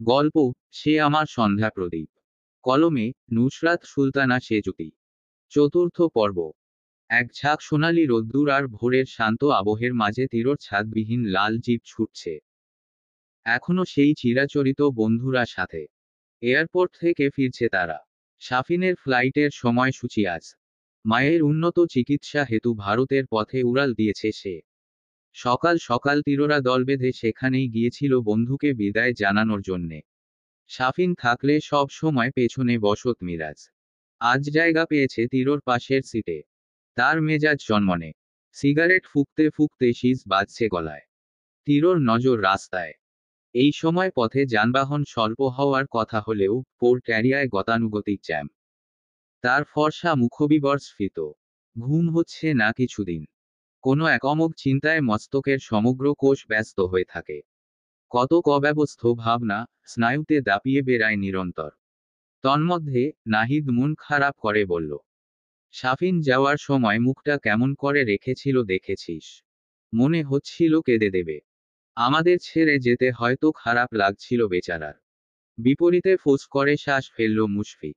গল্প সে আমার সন্ধ্যা প্রদীপ। কলমে নুসরাত সুলতানা সেজুতি। চতুর্থ পর্ব। এক ঝাঁক সোনালি রোদ্দুর আর ভোরের শান্ত আবহের মাঝে তীরর ছাদবিহীন লাল জিপ ছুটছে। এখনো সেই চিরাচরিত বন্ধুরা সাথে। এয়ারপোর্ট থেকে ফিরছে তারা। শাফিনের ফ্লাইটের সময়সূচি আজ। মায়ের উন্নত চিকিৎসা হেতু ভারতের পথে উড়াল দিয়েছে সে। সকাল সকাল তীররা দল বেঁধে সেখানেই গিয়েছিল বন্ধুকে বিদায় জানানোর জন্যে। শাফিন থাকলে সব সময় পেছনে বসত মিরাজ। আজ জায়গা পেয়েছে তীরর পাশের সিটে। তার মেজাজ জন্মনে। সিগারেট ফুঁকতে ফুঁকতে শীষ বাজছে গলায়। তীরর নজর রাস্তায়। এই সময় পথে যানবাহন স্বল্প হওয়ার কথা হলেও পোর্ট এরিয়ায় গতানুগতিক জ্যাম। তার ফর্সা মুখবিবর স্ফীত। ঘুম হচ্ছে না কিছুদিন। কোনো এক অমোঘ চিন্তায় মস্তকের সমগ্র কোষ ব্যস্ত হয়ে থাকে। কত অব্যবস্থ ভাবনা স্নায়ুতে দাপিয়ে বেড়ায় নিরন্তর। তন্মধ্যে নাহিদ মন খারাপ করে বলল, শাফিন যাওয়ার সময় মুখটা কেমন করে রেখেছিল দেখেছিস? মনে হচ্ছিল কেঁদে দেবে। আমাদের ছেড়ে যেতে হয়তো খারাপ লাগছিল বেচারার। বিপরীতে ফোঁস করে শ্বাস ফেলল মুশফিক।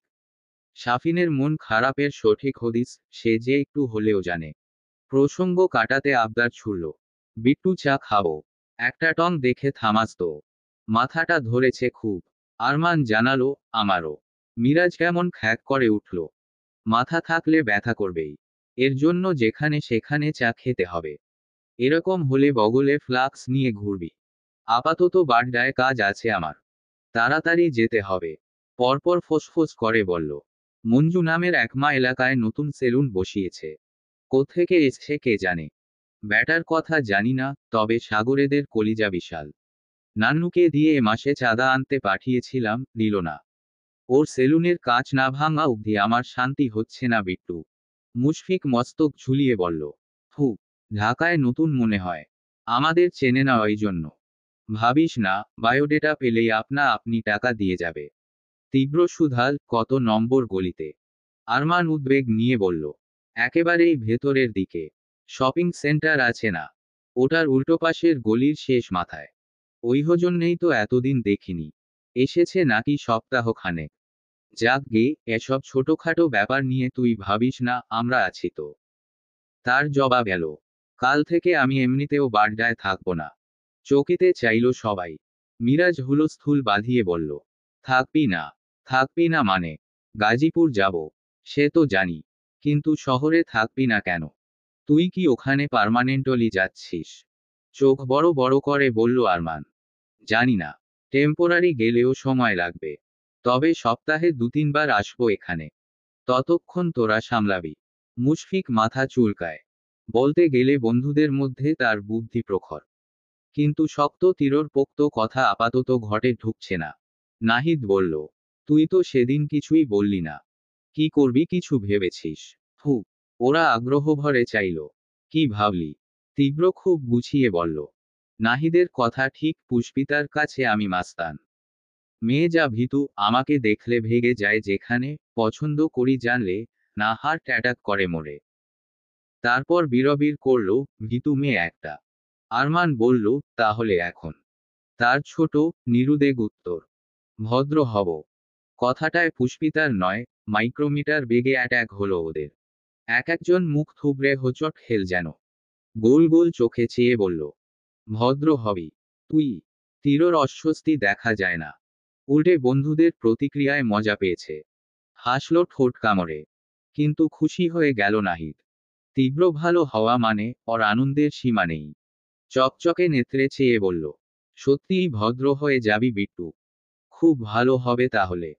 শাফিনের মন খারাপের সঠিক হদিস সে যে একটু হলেও জানে। প্রসঙ্গ কাটাতে আবদার ছুড়ল, বিট্টু চা খাবো? একটা টং দেখে থামাস তো। মাথাটা ধরেছে খুব। আরমান জানালো, আমারও। মিরাজ কেমন খ্যাক করে উঠল। মাথা থাকলে ব্যথা করবেই। এর জন্য যেখানে সেখানে চা খেতে হবে। এরকম হলে বগলে ফ্লাক্স নিয়ে ঘুরবি। আপাতত বাড্ডায় কাজ আছে আমার। তাড়াতাড়ি যেতে হবে। পরপর ফোঁসফোঁস করে বলল, মঞ্জু নামের একমা এলাকায় নতুন সেলুন বসিয়েছে। কোত্থেকে এসছে কে জানে। ব্যাটার কথা জানি না, তবে সাগরেদের কলিজা বিশাল। নান্নুকে দিয়ে এ মাসে চাঁদা আনতে পাঠিয়েছিলাম, দিল না। ওর সেলুনের কাঁচ না ভাঙা অবধি আমার শান্তি হচ্ছে না বিট্টু। মুশফিক মস্তক ঝুলিয়ে বলল, হু, ঢাকায় নতুন মনে হয়। আমাদের চেনে না ওই জন্য। ভাবিস না, বায়োডেটা পেলেই আপনা আপনি টাকা দিয়ে যাবে। তীব্র সুধাল, কত নম্বর গলিতে? আরমান উদ্বেগ নিয়ে বলল, একেবারেই ভেতরের দিকে। শপিং সেন্টার আছে না? ওটার উল্টো পাশের গলির শেষ মাথায়। ওই জন্যেই তো এতদিন দেখিনি। এসেছে নাকি সপ্তাহখানেক। যাক গে, এসব ছোটখাটো ব্যাপার নিয়ে তুই ভাবিস না, আমরা আছি তো। তার জবাব এলো, কাল থেকে আমি এমনিতেও বাড্ডায় থাকবো না। চকিতে চাইল সবাই। মিরাজ হুলস্থুল বাঁধিয়ে বলল, থাকবি না? থাকবি না মানে? গাজীপুর যাব। সে তো জানি। কিন্তু শহরে থাকবি না কেন? তুই কি ওখানে পার্মানেন্টলি যাচ্ছিস? চোখ বড় বড় করে বলল আরমান, জানি না। টেম্পোরারি গেলেও সময় লাগবে। তবে সপ্তাহে 2-3 বার আসবো এখানে। ততক্ষণ তোরা সামলাবি। মুশফিক মাথা চুলকায়। বলতে গেলে বন্ধুদের মধ্যে তার বুদ্ধি প্রখর। কিন্তু শক্ত তীরর পোক্ত কথা আপাতত ঘটে ঢুকছে না। নাহিদ বলল, তুই তো সেদিন কিছুই বললি না। কি করবি কিছু ভেবেছিস? হু। ওরা আগ্রহ ভরে চাইল, কি ভাবলি? তীব্র খুব গুছিয়ে বলল, নাহিদের কথা ঠিক, পুষ্পিতার কাছে আমি মাস্তান। মেয়ে যা ভীতু, আমাকে দেখলে ভেগে যায় যেখানে, পছন্দ করি জানলে, না হার্ট অ্যাটাক করে মরে। তারপর বিড়বিড় করল, ভীতু মেয়ে একটা। আরমান বলল, তাহলে এখন? তার ছোট, নিরুদ্বেগ উত্তর, ভদ্র হব। কথাটায় পুষ্পিতার নয়, মাইক্রোমিটার বেগে অ্যাট্যাক হলো ওদের। এক একজন মুখ থুবড়ে হোঁচট খেল যেন। গোল গোল চোখে চেয়ে বলল, ভদ্র হবি তুই? তীরর অস্বস্তি দেখা যায় না। উল্টে বন্ধুদের প্রতিক্রিয়ায় মজা পেয়েছে। হাসল ঠোঁট কামড়ে। কিন্তু খুশি হয়ে গেল নাহিদ। তীব্র ভালো হওয়া মানে ওর আনন্দের সীমা নেই। চকচকে নেত্রে চেয়ে বলল, সত্যিই ভদ্র হয়ে যাবি বিট্টু? খুব ভালো হবে তাহলে।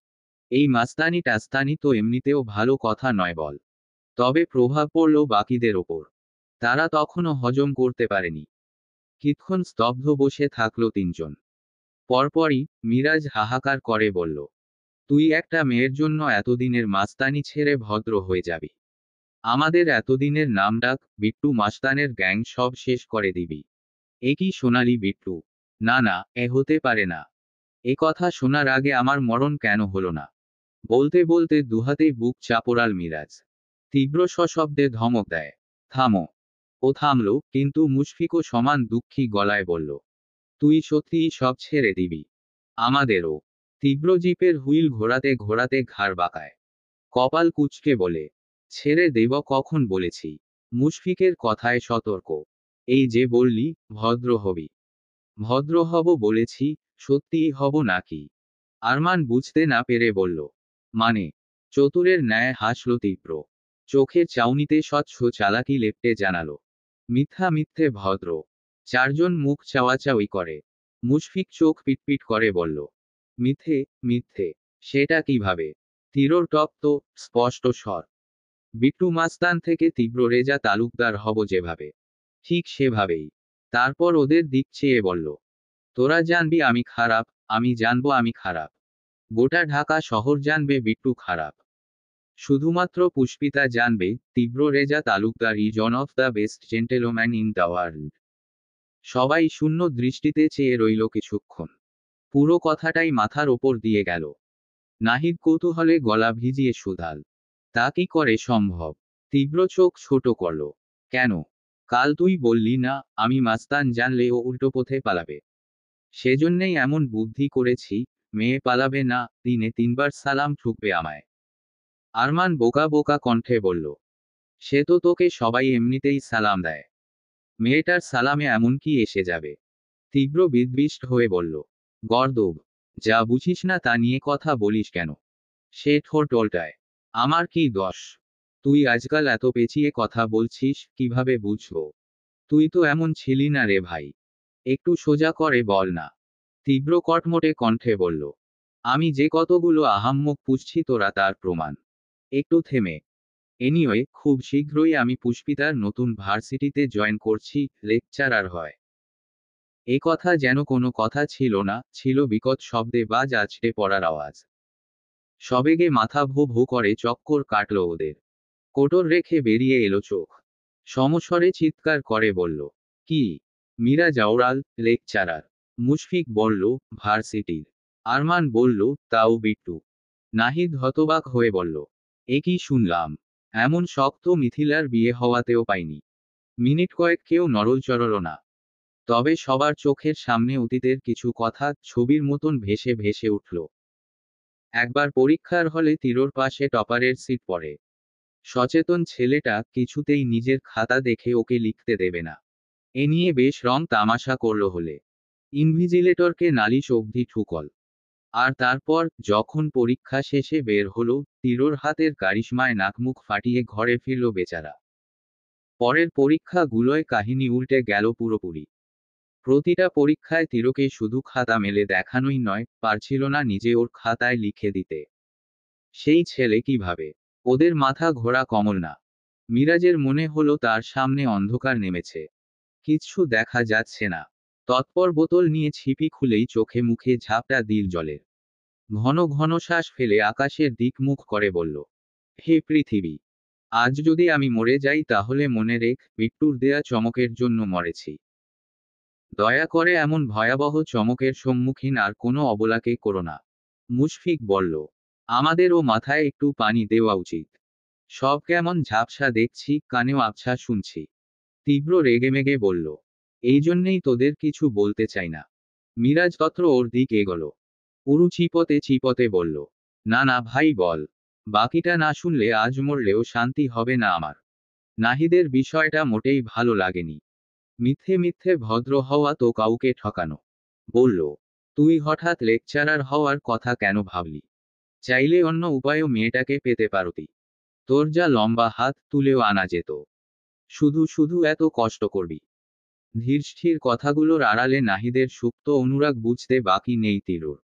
এই মাস্তানি টাস্তানি তো এমনিতেও ভালো কথা নয় বল। তবে প্রভাব পড়ল বাকিদের ওপর। তারা তখনও হজম করতে পারেনি। কিতক্ষণ স্তব্ধ বসে থাকলো তিনজন। পরপরই মিরাজ হাহাকার করে বলল, তুই একটা মেয়ের জন্য এতদিনের মাস্তানি ছেড়ে ভদ্র হয়ে যাবি? আমাদের এতদিনের নামডাক বিট্টু মাস্তানের গ্যাং সব শেষ করে দিবি? এ কি সোনালি বিট্টু? না না, এ হতে পারে না। এ কথা শোনার আগে আমার মরণ কেন হলো না? বলতে বলতে দুহাতেই বুক চাপড়াল মিরাজ। তীব্র সশব্দে ধমক দেয়, থামো। ও থামল, কিন্তু মুশফিকও সমান দুঃখী গলায় বলল, তুই সত্যিই সব ছেড়ে দিবি? আমাদেরও। তীব্র জিপের হুইল ঘোরাতে ঘোরাতে ঘাড় বাঁকায়। কপাল কুঁচকে বলে, ছেড়ে দেব কখন বলেছি। মুশফিকের কথায় সতর্ক। এই যে বললি, ভদ্র হবি। ভদ্র হব বলেছি, সত্যিই হব নাকি? আরমান বুঝতে না পেরে বলল, মানে? চতুরের ন্যায় হাসল তীব্র। চোখের চাউনিতে স্বচ্ছ চালাকি লেপ্টে জানালো, মিথ্যা মিথ্যে ভদ্র। চারজন মুখ চাওয়াচাওয়ি করে। মুশফিক চোখ পিটপিট করে বলল, মিথ্যে? মিথ্যে? সেটা কিভাবে? তীরর টপ্ত, স্পষ্ট স্বর। বিট্টু মাস্তান থেকে তীব্র রেজা তালুকদার হব যেভাবে, ঠিক সেভাবেই। তারপর ওদের দিক চেয়ে বলল, তোরা জানবি আমি খারাপ, আমি জানবো আমি খারাপ। গোটা ঢাকা শহর জানবে বিট্টু খারাপ। শুধুমাত্র পুষ্পিতা জানবে, তীব্র Reza Talukdar is one of the best gentleman in the world. সবাই শূন্য দৃষ্টিতে চেয়ে রইল কিছুক্ষণ। পুরো কথাটাই মাথার ওপর দিয়ে গেল। নাহিদ কৌতূহলে গলা ভিজিয়ে শুধাল, তা কি করে সম্ভব? তীব্র চোখ ছোট করল, কেন? কাল তুই বললি না, আমি মাস্তান জানলে ও উল্টো পথে পালাবে। সেজন্যেই এমন বুদ্ধি করেছি, মেয়ে পালাবে না, দিনে 3 বার সালাম ঠুকবে আমায়। আরমান বোকা বোকা কণ্ঠে বলল, সে তো তোকে সবাই এমনিতেই সালাম দেয়। মেয়েটার সালামে এমন কি এসে যাবে? তীব্র বিদ্বিষ্ট হয়ে বলল, গর্দভ। যা বুঝিস না তা নিয়ে কথা বলিস কেন? সে ঠোঁট ওল্টায়, আমার কি দোষ? তুই আজকাল এত পেঁচিয়ে কথা বলছিস, কিভাবে বুঝবো? তুই তো এমন ছিলি না রে ভাই। একটু সোজা করে বল না। তীব্র কটমটে কণ্ঠে বলল, আমি যে কতগুলো আহাম্মক পুষছি তোরা তার প্রমাণ। একটু থেমে, এনিওয়ে খুব শীঘ্রই আমি পুষ্পিতার নতুন ভার্সিটিতে জয়েন করছি, লেকচারার হয়। এ কথা যেন কোনো কথা ছিল না, ছিল বিকট শব্দে বাজ আছড়ে পড়ার আওয়াজ। সবেগে মাথা ভো ভো করে চক্কর কাটল ওদের। কোটর রেখে বেরিয়ে এলো চোখ। সমস্বরে চিৎকার করে বলল, কি? মীরা জাওরাল, লেকচারার? মুশফিক বলল, ভার্সিটির। আরমান বলল, তাও বিট্টু। নাহিদ হতবাক হয়ে বলল, এ কি শুনলাম? এমন শক্ত মিথিলার বিয়ে হওয়াতেও পাইনি। মিনিট কয়েক কেউ নড়লচড়ল না। তবে সবার চোখের সামনে অতীতের কিছু কথা ছবির মতন ভেসে ভেসে উঠল। একবার পরীক্ষার হলে তীরর পাশে টপারের সিট পড়ে। সচেতন ছেলেটা কিছুতেই নিজের খাতা দেখে ওকে লিখতে দেবে না। এ নিয়ে বেশ রং তামাশা করল হলে। ইনভিজিলেটরকে নালিশ অবধি ঠুকল। আর তারপর যখন পরীক্ষা শেষে বের হলো, তীরর হাতের কারিশমায় নাকমুখ ফাটিয়ে ঘরে ফিরল বেচারা। পরের পরীক্ষাগুলোয় কাহিনী উল্টে গেল পুরোপুরি। প্রতিটা পরীক্ষায় তীরকে শুধু খাতা মেলে দেখানোই নয়, পারছিল না নিজে ওর খাতায় লিখে দিতে। সেই ছেলে কিভাবে? ওদের মাথা ঘোরা কমল না। মিরাজের মনে হলো তার সামনে অন্ধকার নেমেছে। কিচ্ছু দেখা যাচ্ছে না। তৎপর বোতল নিয়ে ছিপি খুলেই চোখে মুখে ঝাপটা দিল জলের। ঘন ঘন শ্বাস ফেলে আকাশের দিক মুখ করে বলল, হে পৃথিবী! আজ যদি আমি মরে যাই তাহলে মনে রেখ, বিট্টুর দেয়া চমকের জন্য মরেছি। দয়া করে এমন ভয়াবহ চমকের সম্মুখীন আর কোনো অবলাকে করো না। মুশফিক বলল, আমাদেরও মাথায় একটু পানি দেওয়া উচিত। সব কেমন ঝাপসা দেখছি, কানেও আবছা শুনছি। তীব্র রেগেমেগে বলল, এই জন্যেই তোদের কিছু বলতে চাই না। মিরাজ তত্র ওর দিক এগোল। উরু চিপতে চিপতে বলল, না না ভাই বল। বাকিটা না শুনলে আজ মরলেও শান্তি হবে না আমার। নাহিদের বিষয়টা মোটেই ভালো লাগেনি। মিথ্যে মিথ্যে ভদ্র হওয়া তো কাউকে ঠকানো। বলল, তুই হঠাৎ লেকচারার হওয়ার কথা কেন ভাবলি? চাইলে অন্য উপায়েও মেয়েটাকে পেতে পারতি। তোর যা লম্বা হাত, তুলেও আনা যেত। শুধু শুধু এত কষ্ট করবি? ধীরস্থির কথাগুলোর আড়ালে নাহিদের সুপ্ত অনুরাগ বুঝতে বাকি নেই তীরর।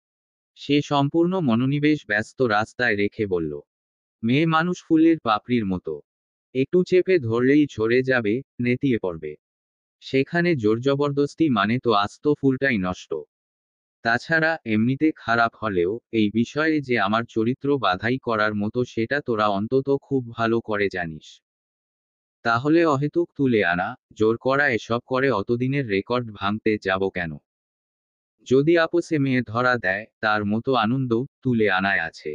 সে সম্পূর্ণ মনোনিবেশ ব্যস্ত রাস্তায় রেখে বলল, মেয়ে মানুষ ফুলের পাপড়ির মতো। একটু চেপে ধরলেই ঝরে যাবে, নেতিয়ে পড়বে। সেখানে জোর জবরদস্তি মানে তো আস্ত ফুলটাই নষ্ট। তাছাড়া এমনিতে খারাপ হলেও এই বিষয়ে যে আমার চরিত্র বাধাই করার মতো সেটা তোরা অন্তত খুব ভালো করে জানিস। তাহলে অহেতুক তুলে আনা, জোর করা এসব করে অতদিনের রেকর্ড ভাঙতে যাব কেন? যদি আপোসে মেয়ে ধরা দেয়, তার মতো আনন্দ তুলে আনায় আছে।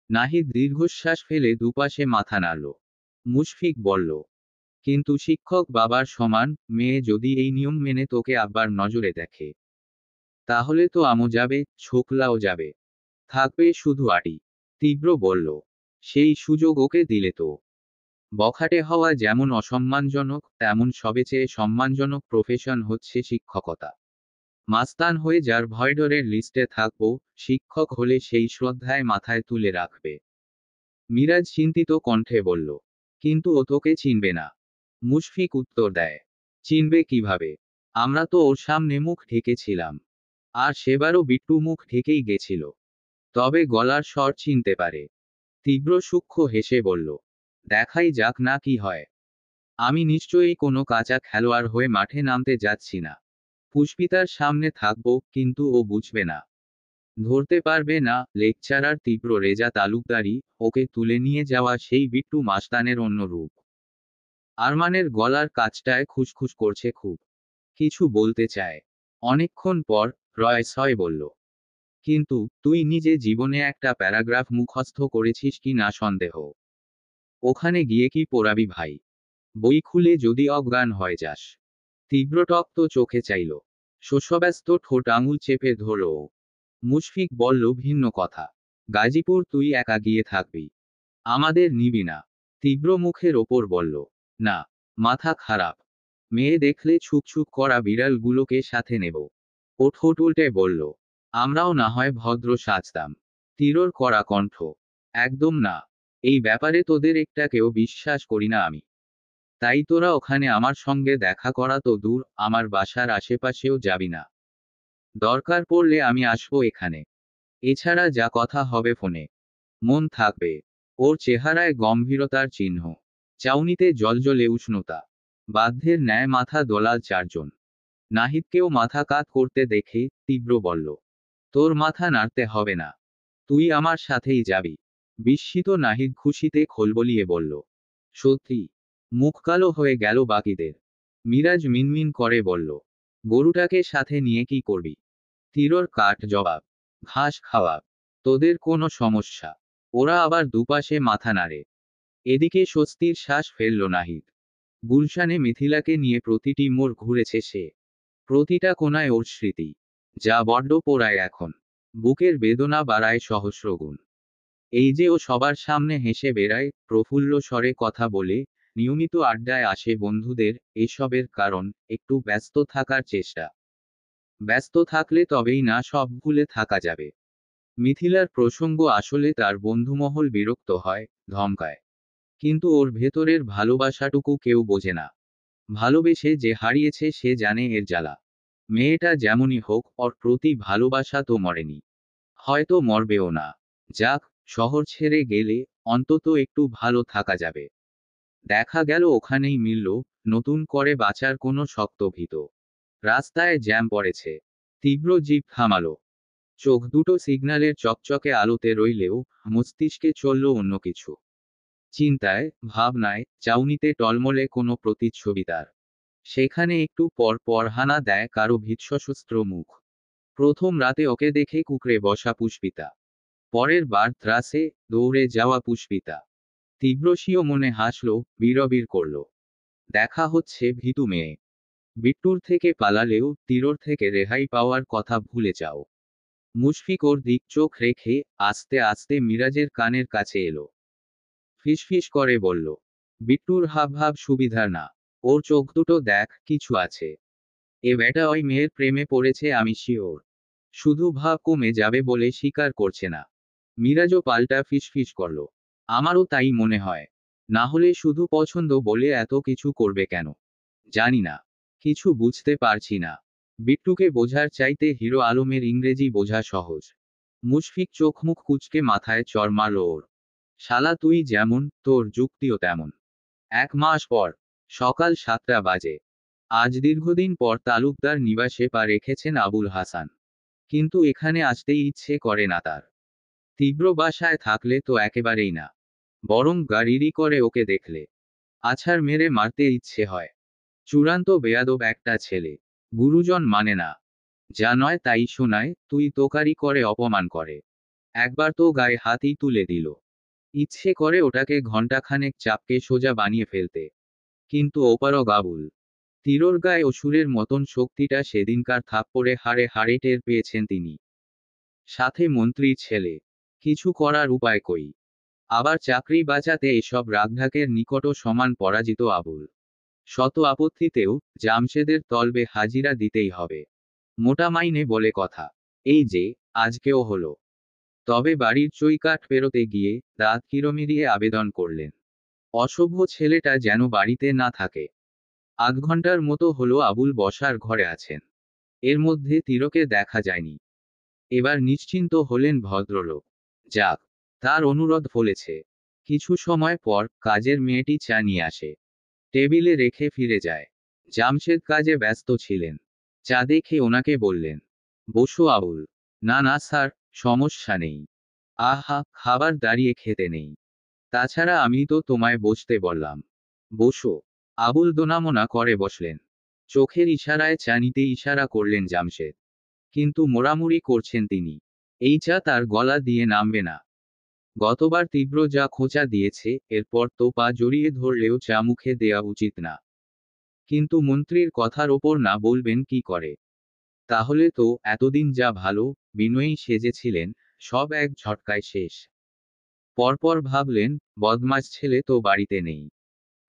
নাহিদ দীর্ঘশ্বাস ফেলে দুপাশে মাথা নাড়ল। মুশফিক বলল, কিন্তু শিক্ষক বাবার সমান, মেয়ে যদি এই নিয়ম মেনে তোকে আব্বার নজরে দেখে? তাহলে তো আমও যাবে, ছোকলাও যাবে। থাকবে শুধু আটি। তীব্র বলল। সেই সুযোগ ওকে দিলে তো। বখাটে হওয়া যেমন অসম্মানজনক, তেমন সবচেয়ে সম্মানজনক প্রফেশন হচ্ছে শিক্ষকতা। মাস্তান হয়ে যার ভয়ডরের লিস্টে থাকবো, শিক্ষক হলে সেই শ্রদ্ধায় মাথায় তুলে রাখবে। মিরাজ চিন্তিত কণ্ঠে বলল। কিন্তু ও তোকে চিনবে না। মুশফিক উত্তর দেয়। চিনবে কিভাবে? আমরা তো ওর সামনে মুখ ঢেকেছিলাম। আর সেবারও বিট্টু মুখ ঢেকেই গেছিল। তবে গলার স্বর চিনতে পারে। তীব্র সূক্ষ্ম হেসে বলল। দেখাই যাক না কি হয়। আমি নিশ্চয়ই কোনো কাঁচা খেলোয়াড় হয়ে মাঠে নামতে যাচ্ছি না। পুষ্পিতার সামনে থাকবো, কিন্তু ও বুঝবে না। ধরতে পারবে না। লেকচারার তীব্র রেজা তালুকদারি, ওকে তুলে নিয়ে যাওয়া সেই বিট্টু মাস্তানের অন্য রূপ। আরমানের গলার কাছটায় খুসখুস করছে খুব। কিছু বলতে চায়। অনেকক্ষণ পর রয় বলল। কিন্তু তুই নিজে জীবনে একটা প্যারাগ্রাফ মুখস্থ করেছিস কি না সন্দেহ। ওখানে গিয়ে কি পড়াবি ভাই? বই খুলে যদি অজ্ঞান হয়ে যাস। তীব্র টক্ত চোখে চাইল। শস্যব্যস্ত ঠোঁট আঙুল চেপে ধরল ও। মুশফিক বলল ভিন্ন কথা। গাজীপুর তুই একা গিয়ে থাকবি। আমাদের নিবি না। তীব্র মুখের ওপর বলল। না। মাথা খারাপ। মেয়ে দেখলে ছুকছুক করা বিড়ালগুলোকে সাথে নেব। ও ঠোঁট উল্টে বলল। আমরাও না হয় ভদ্র সাজতাম। তীরর কড়া কণ্ঠ। একদম না। এই ব্যাপারে তোদের একটাকেও বিশ্বাস করি না আমি। তাই তোরা ওখানে আমার সঙ্গে দেখা করা তো দূর, আমার বাসার আশেপাশেও যাবি না। দরকার পড়লে আমি আসবো এখানে। এছাড়া যা কথা হবে ফোনে। মন থাকবে। ওর চেহারায় গম্ভীরতার চিহ্ন। চাউনিতে জ্বলজ্বলে উষ্ণতা। বাধ্যের ন্যায় মাথা দোলাল চারজন। নাহিদকেও মাথা কাত করতে দেখে তীব্র বলল। তোর মাথা নাড়তে হবে না। তুই আমার সাথেই যাবি। বিস্মিত নাহিদ খুশিতে খোলবলিয়ে বলল। সত্যি? মুখ কালো হয়ে গেল বাকিদের। মিরাজ মিনমিন করে বলল। গরুটাকে সাথে নিয়ে কি করবি? তীরর কাট জবাব। ঘাস খাওয়া। তোদের কোনো সমস্যা? ওরা আবার দুপাশে মাথা নাড়ে। এদিকে স্বস্তির শ্বাস ফেলল নাহিদ। গুলশানে মিথিলাকে নিয়ে প্রতিটি মোড় ঘুরেছে সে। প্রতিটা কোনায় ওর স্মৃতি। যা বড্ড পোড়ায় এখন। বুকের বেদনা বাড়ায় সহস্রগুণ। এই যে ও সবার সামনে হেসে বেড়ায়, প্রফুল্ল স্বরে কথা বলে, নিয়মিত আড্ডায় আসে বন্ধুদের, এসবের কারণ একটু ব্যস্ত থাকার চেষ্টা। ব্যস্ত থাকলে তবেই না সব ভুলে থাকা যাবে। মিথিলার প্রসঙ্গ আসলে তার বন্ধুমহল বিরক্ত হয়, ধমকায়। কিন্তু ওর ভেতরের ভালোবাসাটুকু কেউ বোঝে না। ভালোবেসে যে হারিয়েছে সে জানে এর জ্বালা। মেয়েটা যেমনই হোক, ওর প্রতি ভালোবাসা তো মরেনি। হয়তো মরবেও না। যাক, শহর ছেড়ে গেলে অন্তত একটু ভালো থাকা যাবে। দেখা গেল ওখানেই মিলল নতুন করে বাঁচার কোনো শক্ত ভিত। রাস্তায় জ্যাম পড়েছে। তীব্র জিভ থামালো। চোখ দুটো সিগন্যালের চকচকে আলোতে রইলেও মস্তিষ্কে চলল অন্য কিছু। চিন্তায়, ভাবনায়, চাউনিতে টলমলে কোনো প্রতিচ্ছবি তার। সেখানে একটু পর পর হানা দেয় কারো ভীতসশস্ত্র মুখ। প্রথম রাতে ওকে দেখে কুকড়ে বসা পুষ্পিতা। পরের বার ত্রাসে দৌড়ে যাওয়া পুষ্পিতা। তীব্রশীয় মনে হাসল, বিড়বিড় করল। দেখা হচ্ছে ভীতু মেয়ে। বিট্টুর থেকে পালালেও তীরর থেকে রেহাই পাওয়ার কথা ভুলে যাও। মুশফিক ওর দিক চোখ রেখে আস্তে আস্তে মিরাজের কানের কাছে এলো। ফিসফিস করে বলল। বিট্টুর হাবভাব সুবিধার না। ওর চোখ দুটো দেখ, কিছু আছে। এ বেটা ওই মেয়ের প্রেমে পড়েছে আমি শিওর। শুধু ভাব কমে যাবে বলে স্বীকার করছে না। মিরাজও পাল্টা ফিসফিস করল। আমারও তাই মনে হয়। না হলে শুধু পছন্দ বলে এত কিছু করবে কেন? জানি না। কিছু বুঝতে পারছি না। বিট্টুকে বোঝার চাইতে হিরো আলমের ইংরেজি বোঝা সহজ। মুশফিক চোখ মুখ কুঁচকে মাথায় চড় মারল ওর। শালা তুই যেমন, তোর যুক্তিও তেমন। 1 মাস পর। সকাল 7টা বাজে। আজ দীর্ঘদিন পর তালুকদার নিবাসে পা রেখেছেন আবুল হাসান। কিন্তু এখানে আসতেই ইচ্ছে করে না তার। তীব্র বাসায় থাকলে তো একেবারেই না। বরং গাড়িরই করে ওকে দেখলে। আছাড় মেরে মারতে ইচ্ছে হয়। চূড়ান্ত বেয়াদব একটা ছেলে। গুরুজন মানে না। যা নয় তাই শোনায়, তুই তোকারি করে অপমান করে। একবার তো গায়ে হাতই তুলে দিল। ইচ্ছে করে ওটাকে ঘণ্টাখানেক চাপকে সোজা বানিয়ে ফেলতে। কিন্তু ওপারও গাবুল। তীরর গায়ে অসুরের মতন শক্তিটা সেদিনকার থাপ্পড়ে হাড়ে হাড়ে টের পেয়েছেন তিনি। সাথে মন্ত্রীর ছেলে। কিছু করার উপায় কই? আবার চাকরি বাঁচাতে এসব রাগঢাকের নিকটও সমান পরাজিত আবুল। শত আপত্তিতেও জামশেদের তলবে হাজিরা দিতেই হবে। মোটা মাইনে বলে কথা। এই যে, আজকেও হলো। তবে বাড়ির চৌকাঠ পেরোতে গিয়ে দাঁত কিরমিরিয়ে আবেদন করলেন। অসভ্য ছেলেটা যেন বাড়িতে না থাকে। আধ ঘন্টার মতো হলো আবুল বসার ঘরে আছেন। এর মধ্যে তীরকে দেখা যায়নি। এবার নিশ্চিন্ত হলেন ভদ্রলোক। যাক, তার অনুরোধ ফলেছে। কিছু সময় পর কাজের মেয়েটি চা নিয়ে আসে। টেবিলে রেখে ফিরে যায়। জামশেদ কাজে ব্যস্ত ছিলেন। চা দেখে ওনাকে বললেন, বসো আবুল। না না স্যার, সমস্যা নেই। আহা, খাবার দাঁড়িয়ে খেতে নেই। তাছাড়া আমি তো তোমায় বসতে বললাম। বসো। আবুল দোনামোনা করে বসলেন। চোখের ইশারায় চা নিতে ইশারা করলেন জামশেদ। কিন্তু মোড়ামুড়ি করছেন তিনি। এই চা তার গলা দিয়ে নামবে না। গতবার তীব্র যা খোঁচা দিয়েছে, এরপর তো পা জড়িয়ে ধরলেও চা মুখে দেয়া উচিত না। কিন্তু মন্ত্রীর কথার ওপর না বলবেন কি করে? তাহলে তো এতদিন যা ভালো বিনয়ী সেজেছিলেন, সব এক ঝটকায় শেষ। পরপর ভাবলেন, বদমাশ ছেলে তো বাড়িতে নেই।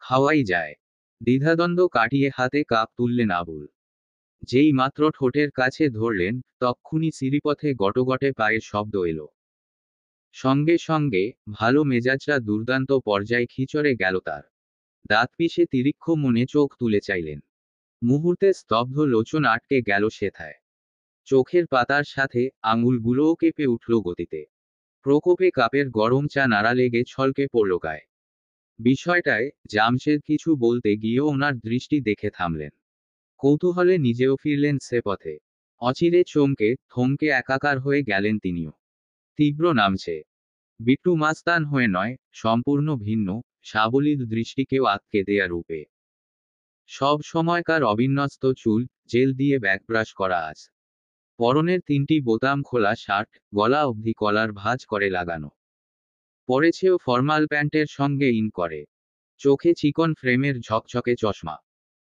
খাওয়াই যায়। দ্বিধাদ্বন্দ্ব কাটিয়ে হাতে কাপ তুললেন আবুল। যেই মাত্র ঠোঁটের কাছে ধরলেন, তক্ষুনি সিঁড়িপথে গটগটে পায়ের শব্দ এলো। সঙ্গে সঙ্গে ভালো মেজাজটা দুর্দান্ত পর্যায়ে খিচড়ে গেল তার। দাঁত পিষে তিরিক্ষ মনে চোখ তুলে চাইলেন। মুহূর্তে স্তব্ধ লোচন আটকে গেল সেথায়। চোখের পাতার সাথে আঙুলগুলোও কেঁপে উঠল গতিতে। প্রকোপে কাপের গরম চা নাড়া লেগে ছলকে পড়ল গায়ে। বিষয়টায় জামশেদ কিছু বলতে গিয়েও ওনার দৃষ্টি দেখে থামলেন। কৌতূহলে নিজেও ফিরলেন সে পথে। অচিরে চমকে থমকে একাকার হয়ে গেলেন তিনিও। তীব্র নামছে। বিট্টু মাস্তান হয়ে নয়, সম্পূর্ণ ভিন্ন, সাবলীল দৃষ্টিকেও আটকে দেয়া রূপে। সব সময়কার অবিন্যস্ত চুল, জেল দিয়ে ব্যাকব্রাশ করা আজ। পরনের 3টি বোতাম খোলা শার্ট, গলা অবধি কলার ভাঁজ করে লাগানো। পরেছেও ফরমাল প্যান্টের সঙ্গে ইন করে। চোখে চিকন ফ্রেমের ঝকঝকে চশমা।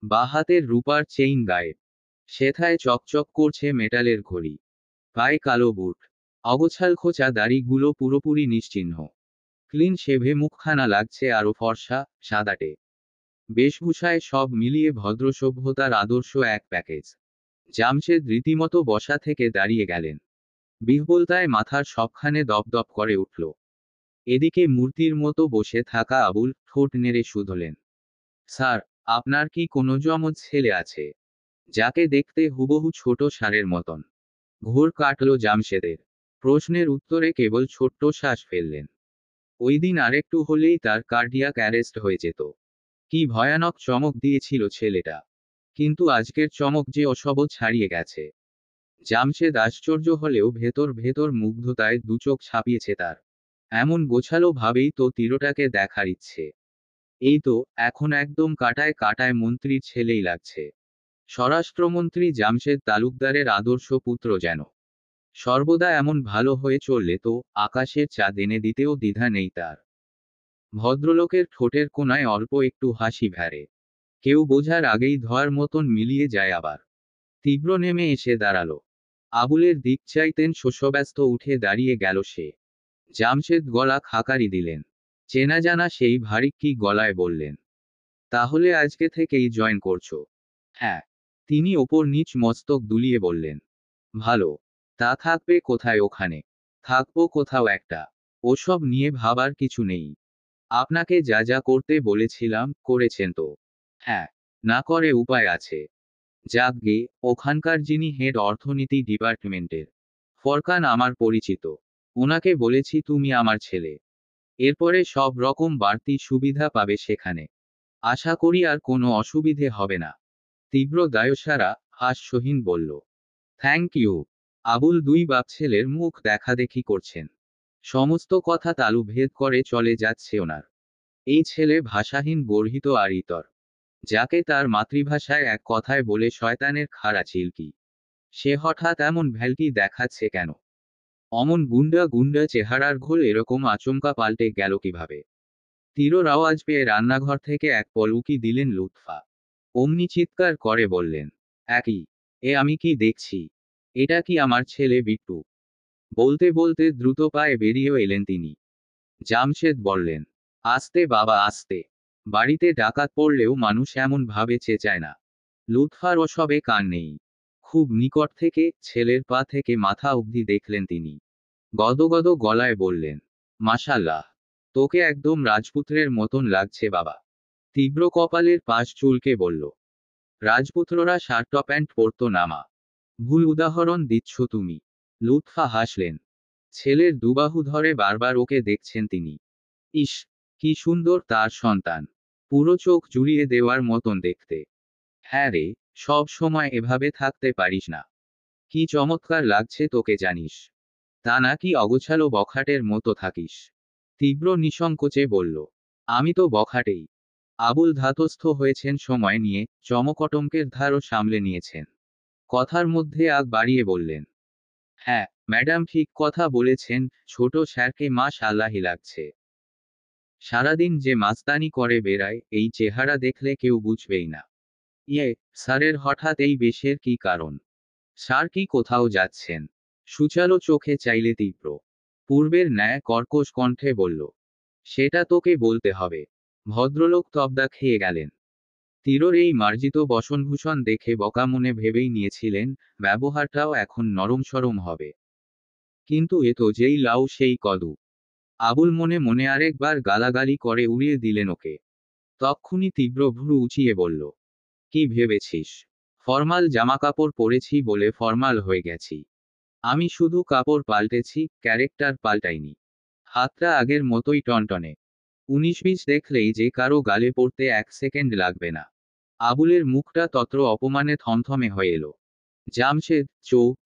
বাঁ হাতের রূপার চেইন গায়ে। সেথায় চকচক করছে মেটালের ঘড়ি। পায়ে কালো বুট। অগোছাল খোঁচা দাড়িগুলো পুরোপুরি নিশ্চিহ্ন। ক্লিন শেভে মুখখানা লাগছে আরো ফর্সা, সাদাটে। বেশভূষায় সব মিলিয়ে ভদ্র সভ্যতার আদর্শ এক প্যাকেজ। জামশেদ রীতিমতো বসা থেকে দাঁড়িয়ে গেলেন। বিহ্বলতায় মাথার সবখানে দপদপ করে উঠল। এদিকে মূর্তির মতো বসে থাকা আবুল ঠোঁট নেড়ে শুধলেন। স্যার, আপনার কি কোনো জমজ ছেলে আছে? যাকে দেখতে হুবহু ছোট ষাঁড়ের মতন। ঘোর কাটল জামশেদের। প্রশ্নের উত্তরে কেবল ছোট্ট শ্বাস ফেললেন। ওই দিন আরেকটু হলেই তার কার্ডিয়াক অ্যারেস্ট হয়ে যেত। কি ভয়ানক চমক দিয়েছিল ছেলেটা। কিন্তু আজকের চমক যে অসব ছাড়িয়ে গেছে। জামশেদ আশ্চর্য হলেও ভেতর ভেতর মুগ্ধতায় দুচোখ ছাপিয়েছে তার। এমন গোছালো ভাবেই তো তীরটাকে দেখার ইচ্ছে। এই তো, এখন একদম কাটায় কাটায় মন্ত্রীর ছেলেই লাগছে। স্বরাষ্ট্রমন্ত্রী জামশেদ তালুকদারের আদর্শ পুত্র যেন। সর্বদা এমন ভালো হয়ে চললে তো আকাশের চাঁদ এনে দিতেও দ্বিধা নেই তার। ভদ্রলোকের ঠোঁটের কোণায় অল্প একটু হাসি ভ্যারে। কেউ বোঝার আগেই ধোয়ার মতন মিলিয়ে যায় আবার। তীব্র নেমে এসে দাঁড়ালো। আবুলের দিক চাইতেন শস্যব্যস্ত উঠে দাঁড়িয়ে গেল সে। জামশেদ গলা খাকারি দিলেন। চেনা জানা সেই ভারিক্কি গলায় বললেন, তাহলে আজকে থেকেই জয়েন করছো? হ্যাঁ। তিনি ওপর নিচ মস্তক দুলিয়ে বললেন, ভালো। তা থাকবে কোথায় ওখানে? থাকবো কোথাও একটা। ওসব নিয়ে ভাবার কিছু নেই। আপনাকে যা যা করতে বলেছিলাম, করেছেন তো? হ্যাঁ। না করে উপায় আছে। যাকগে, ওখানকার যিনি হেড অর্থনীতি ডিপার্টমেন্টের ফরকান আমার পরিচিত। ওনাকে বলেছি তুমি আমার ছেলে। এরপরে সব রকম বাড়তি সুবিধা পাবে সেখানে। আশা করি আর কোনো অসুবিধে হবে না। তীব্র দায়সারা হাস্যহীন বলল, থ্যাংক ইউ। আবুল দুই বাপ ছেলের মুখ দেখাদেখি করছেন। সমস্ত কথা তালু ভেদ করে চলে যাচ্ছে ওনার। এই ছেলে ভাষাহীন গর্হিত আর ইতর। যাকে তার মাতৃভাষায় এক কথায় বলে শয়তানের খাড়া চিলকি। সে হঠাৎ এমন ভ্যালকি দেখাচ্ছে কেন? অমন গুন্ডা গুন্ডা চেহারার ঘোল এরকম আচমকা পাল্টে গেল কিভাবে? তীরর আওয়াজ পেয়ে রান্নাঘর থেকে এক পল উকি দিলেন লুৎফা। অমনি চিৎকার করে বললেন, একই, আমি কি দেখছি? এটা কি আমার ছেলে বিট্টু? বলতে বলতে দ্রুত পায়ে বেরিয়েও এলেন তিনি। জামশেদ বললেন, আস্তে বাবা আস্তে। বাড়িতে ডাকাত পড়লেও মানুষ এমন ভাবে চেঁচায় না। লুৎফার ওসবে কান নেই। খুব নিকট থেকে ছেলের পা থেকে মাথা অবধি দেখলেন তিনি। গদগদ গলায় বললেন, মাশাল্লাহ, তোকে একদম রাজপুত্রের মতন লাগছে বাবা। তীব্র কপালের পাশ চুলকে বলল, রাজপুত্ররা শার্ট প্যান্ট পরতো না মা। ভুল উদাহরণ দিচ্ছ তুমি। লুৎফা হাসলেন। ছেলের দুবাহু ধরে বারবার ওকে দেখছেন তিনি। ইস, কি সুন্দর তার সন্তান। পুরো চোখ জুড়িয়ে দেওয়ার মতন দেখতে। হ্যাঁ রে, সব সময় এভাবে থাকতে পারিস না। কি চমৎকার লাগছে তোকে জানিস। তা নাকি অগোছালো বখাটের মতো থাকিস। তীব্র নিঃসংকোচে বলল, আমি তো বখাটেই। আবুল ধাতস্থ হয়েছেন সময় নিয়ে, চমকটমকের ধারও সামলে নিয়েছেন। কথার মধ্যে আগ বাড়িয়ে বললেন, হ্যাঁ ম্যাডাম ঠিক কথা বলেছেন, ছোট স্যারকে মাশআল্লাহি লাগছে। সারাদিন যে মাস্তানি করে বেড়ায়, এই চেহারা দেখলে কেউ বুঝবেই না। ইয়ে, স্যারের হঠাৎ এই বেশের কি কারণ? স্যার কি কোথাও যাচ্ছেন? সুচালো চোখে চাইলে তীব্র পূর্বের ন্যায় কর্কশ কণ্ঠে বলল, সেটা তোকে বলতে হবে। ভদ্রলোক তবদা খেয়ে গেলেন। তীরর এই মার্জিত বসনভূষণ দেখে বকা মনে ভেবেই নিয়েছিলেন, ব্যবহারটাও এখন নরম সরম হবে। কিন্তু এ তো যেই লাউ সেই কদু। আবুল মনে মনে আরেকবার গালাগালি করে উড়িয়ে দিলেন ওকে। তক্ষুনি তীব্র ভ্রু উঁচিয়ে বলল, কি ভেবেছিস? ফরমাল জামাকাপড় পরেছি বলে ফরমাল হয়ে গেছি? আমি শুধু কাপড় পাল্টেছি, ক্যারেক্টার পাল্টাইনি। হাতটা আগের মতোই টনটনে। 19-20 দেখলেই যে কারো গালে পড়তে 1 সেকেন্ড লাগবে না। আবুলের মুখটা তত্র অপমানে থমথমে হয়ে এলো। জামশেদ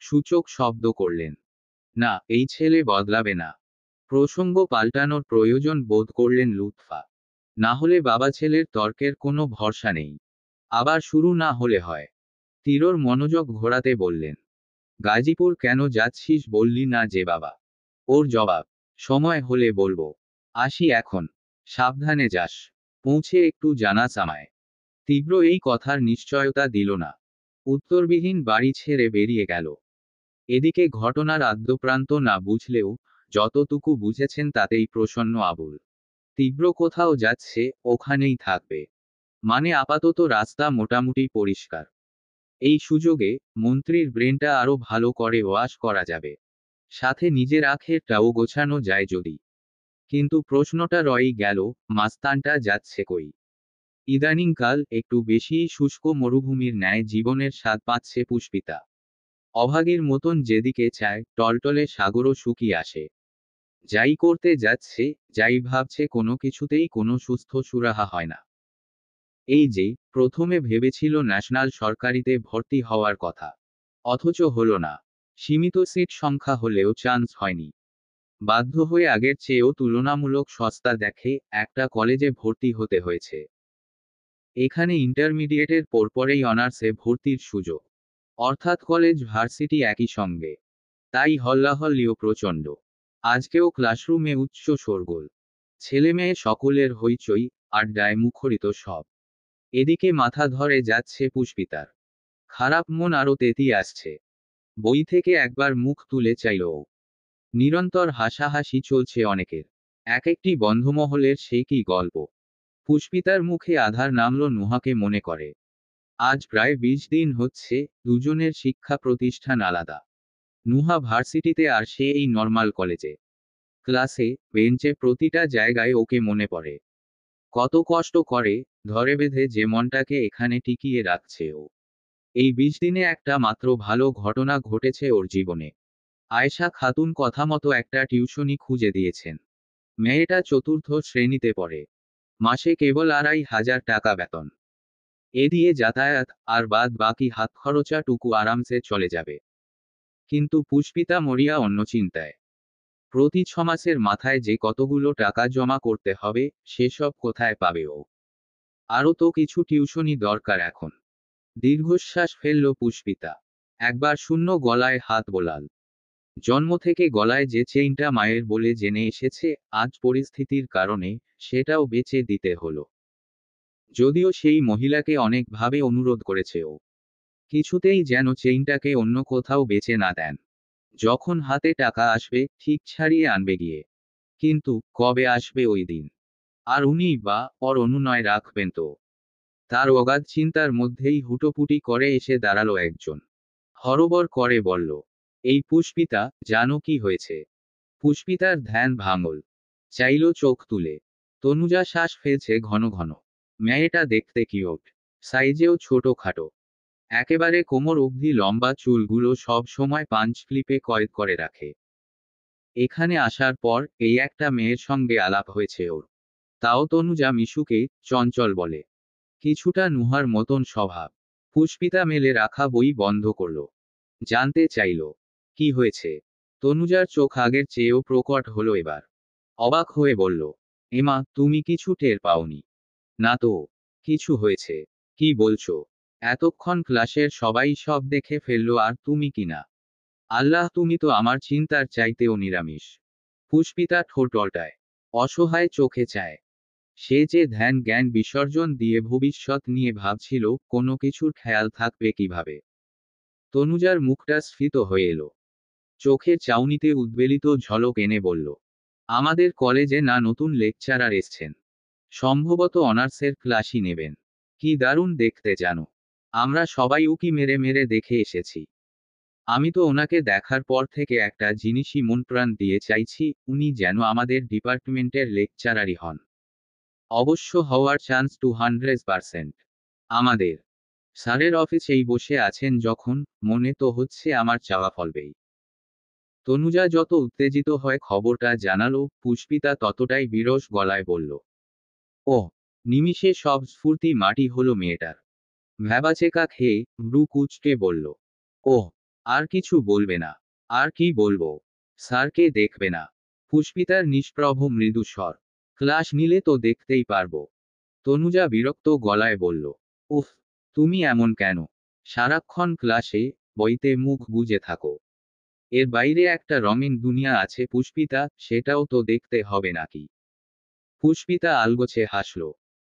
সূচক শব্দ করলেন, না এই ছেলে বদলাবে না। প্রসঙ্গ পাল্টানোর প্রয়োজন বোধ করলেন লুৎফা। না হলে বাবা ছেলের তর্কের কোনো ভরসা নেই। আবার শুরু না হলে হয়। তীরর মনোযোগ ঘোরাতে বললেন, গাজীপুর কেন যাচ্ছিস বললি না যে বাবা? ওর জবাব, সময় হলে বলবো। আসি এখন। সাবধানে যাস। পৌঁছে একটু জানাস আমায়। তীব্র এই কথার নিশ্চয়তা দিল না। উত্তরবিহীন বাড়ি ছেড়ে বেরিয়ে গেল। এদিকে ঘটনার আদ্যপ্রান্ত না বুঝলেও যতটুকু বুঝেছেন তাতেই প্রসন্ন আবুল। তীব্র কোথাও যাচ্ছে, ওখানেই থাকবে। মানে আপাতত রাস্তা মোটামুটি পরিষ্কার। এই সুযোগে মন্ত্রীর ব্রেনটা আরো ভালো করে ওয়াশ করা যাবে। সাথে নিজের আখেরটাও গোছানো যায় যদি। কিন্তু প্রশ্নটা রয়েই গেল, মাস্তানটা যাচ্ছে কই? ইদানিংকাল একটু বেশিই শুষ্ক মরুভূমির ন্যায় জীবনের স্বাদ পাচ্ছে পুষ্পিতা। অভাগীর মতন যেদিকে চায়, টলটলে সাগরও শুকিয়ে আসে। যাই করতে যাচ্ছে, যাই ভাবছে, কোনো কিছুতেই কোনো সুস্থ সুরাহা হয় না। এই যে প্রথমে ভেবেছিল ন্যাশনাল সরকারিতে ভর্তি হওয়ার কথা, অথচ হলো না। সীমিত সিট সংখ্যা হলেও চান্স হয়নি। বাধ্য হয়ে আগের চেয়েও তুলনামূলক সস্তা দেখে একটা কলেজে ভর্তি হতে হয়েছে। এখানে ইন্টারমিডিয়েটের পরপরেই অনার্সে ভর্তির সুযোগ। অর্থাৎ কলেজ ভার্সিটি একই সঙ্গে। তাই হল্লাহল্লিও প্রচণ্ড। আজকেও ক্লাসরুমে উচ্চ শোরগোল। ছেলেমেয়ে সকলের হইচই, আড্ডায় মুখরিত সব। এদিকে মাথা ধরে যাচ্ছে পুষ্পিতার। খারাপ মন আরো তেতি আসছে। বই থেকে একবার মুখ তুলে চাইল ও। নিরন্তর হাসাহাসি চলছে অনেকের। এক একটি বন্ধুমহলের সে কি গল্প। পুষ্পিতার মুখে আধার নামল নুহাকে মনে করে। আজ প্রায় 20 দিন হচ্ছে, দুজনের শিক্ষা প্রতিষ্ঠান আলাদা। নুহা ভার্সিটিতে আর সে এই নর্মাল কলেজে। ক্লাসে, বেঞ্চে, প্রতিটা জায়গায় ওকে মনে পড়ে। কত কষ্ট করে, ধরে বেঁধে যে মনটাকে এখানে টিকিয়ে রাখছে ও। এই 20 দিনে একটা মাত্র ভালো ঘটনা ঘটেছে ওর জীবনে। আয়েশা খাতুন কথামতো একটা টিউশনি খুঁজে দিয়েছেন। মেয়েটা 4র্থ শ্রেণীতে পড়ে। মাসে কেবল 2,500 টাকা বেতন। এ দিয়ে যাতায়াত আর বাদ বাকি হাত খরচাটুকু আরামসে চলে যাবে। কিন্তু পুষ্পিতা মরিয়া অন্য চিন্তায়। প্রতি 6 মাসের মাথায় যে কতগুলো টাকা জমা করতে হবে, সেসব কোথায় পাবে ও? আরও তো কিছু টিউশনি দরকার এখন। দীর্ঘশ্বাস ফেলল পুষ্পিতা। একবার শূন্য গলায় হাত বোলাল। জন্ম থেকে গলায় যে চেইনটা মায়ের বলে জেনে এসেছে, আজ পরিস্থিতির কারণে সেটাও বেচে দিতে হলো। যদিও সেই মহিলাকে অনেকভাবে অনুরোধ করেছে ও কিছুতেই যেন চেইনটাকে অন্য কোথাও বেচে না দেন। যখন হাতে টাকা আসবে ঠিক ছাড়িয়ে আনবে গিয়ে। কিন্তু কবে আসবে ওই দিন? আর উনি বা ওর অনুনয় রাখবেন তো? তার অগাধ চিন্তার মধ্যেই হুটোপুটি করে এসে দাঁড়ালো একজন। হরবর করে বলল, এই পুষ্পিতা, জানো কি হয়েছে? পুষ্পিতার ধ্যান ভাঙল। চাইল চোখ তুলে। তনুজা শ্বাস ফেলছে ঘন ঘন। মেয়েটা দেখতে কিউট, সাইজেও ছোট খাটো, একেবারে কোমর অবধি লম্বা চুলগুলো সব সময় পাঞ্চ ক্লিপে কয়েদ করে রাখে। এখানে আসার পর এই একটা মেয়ের সঙ্গে আলাপ হয়েছে ওর। তাও তনুজা মিশুকে চঞ্চল বলে। কিছুটা নুহার মতন স্বভাব। পুষ্পিতা মেলে রাখা বই বন্ধ করল। জানতে চাইল, কি হয়েছে? তনুজার চোখ আগের চেয়েও প্রকট হলো এবার। অবাক হয়ে বলল, এমা, তুমি কিছু টের পাওনি? না তো। কিছু হয়েছে? কি বলছো? এতক্ষণ ক্লাসের সবাই সব দেখে ফেললো আর তুমি কিনা? আল্লাহ, তুমি তো আমার চিন্তার চাইতেও নিরামিষ। পুষ্পিতা ঠোঁট অল্টায়। অসহায় চোখে চায়। সে যে ধ্যান জ্ঞান বিসর্জন দিয়ে ভবিষ্যৎ নিয়ে ভাবছিল, কোনো কিছুর খেয়াল থাকবে কিভাবে। তনুজার মুখটা স্ফীত হয়ে এলো। চোখের চাউনিতে উদ্বেলিত ঝলক এনে বলল, আমাদের কলেজে না নতুন লেকচারার এসছেন। সম্ভবত অনার্সের ক্লাসই নেবেন। কি দারুণ দেখতে জানো। আমরা সবাই উকি মেরে মেরে দেখে এসেছি। আমি তো ওনাকে দেখার পর থেকে একটা জিনিসই মন প্রাণ দিয়ে চাইছি, উনি যেন আমাদের ডিপার্টমেন্টের লেকচারারই হন। অবশ্য হওয়ার চান্স 200%। আমাদের স্যারের অফিসেই বসে আছেন যখন, মনে তো হচ্ছে আমার চাওয়া ফলবেই। তনুজা যত উত্তেজিত হয় খবরটা জানালো, পুষ্পিতা ততটাই বিরস গলায় বলল, ও। নিমিষে সব স্ফূর্তি মাটি হলো মেয়েটার। ভ্যাবাচেকা খেয়ে ভ্রু কুঁচকে বলল, ও। আর কিছু বলবে না? আর কি বলবো? স্যারকে দেখবে না? পুষ্পিতার নিষ্প্রভ মৃদু স্বর। ক্লাস নিলে তো দেখতেই পারবো। তনুজা বিরক্ত গলায় বলল, উফ, তুমি এমন কেন? সারাক্ষণ ক্লাসে বইতে মুখ গুজে থাকো। এর বাইরে একটা রঙিন দুনিয়া আছে পুষ্পিতা, সেটাও তো দেখতে হবে নাকি? পুষ্পিতা আলগোছে হাসল।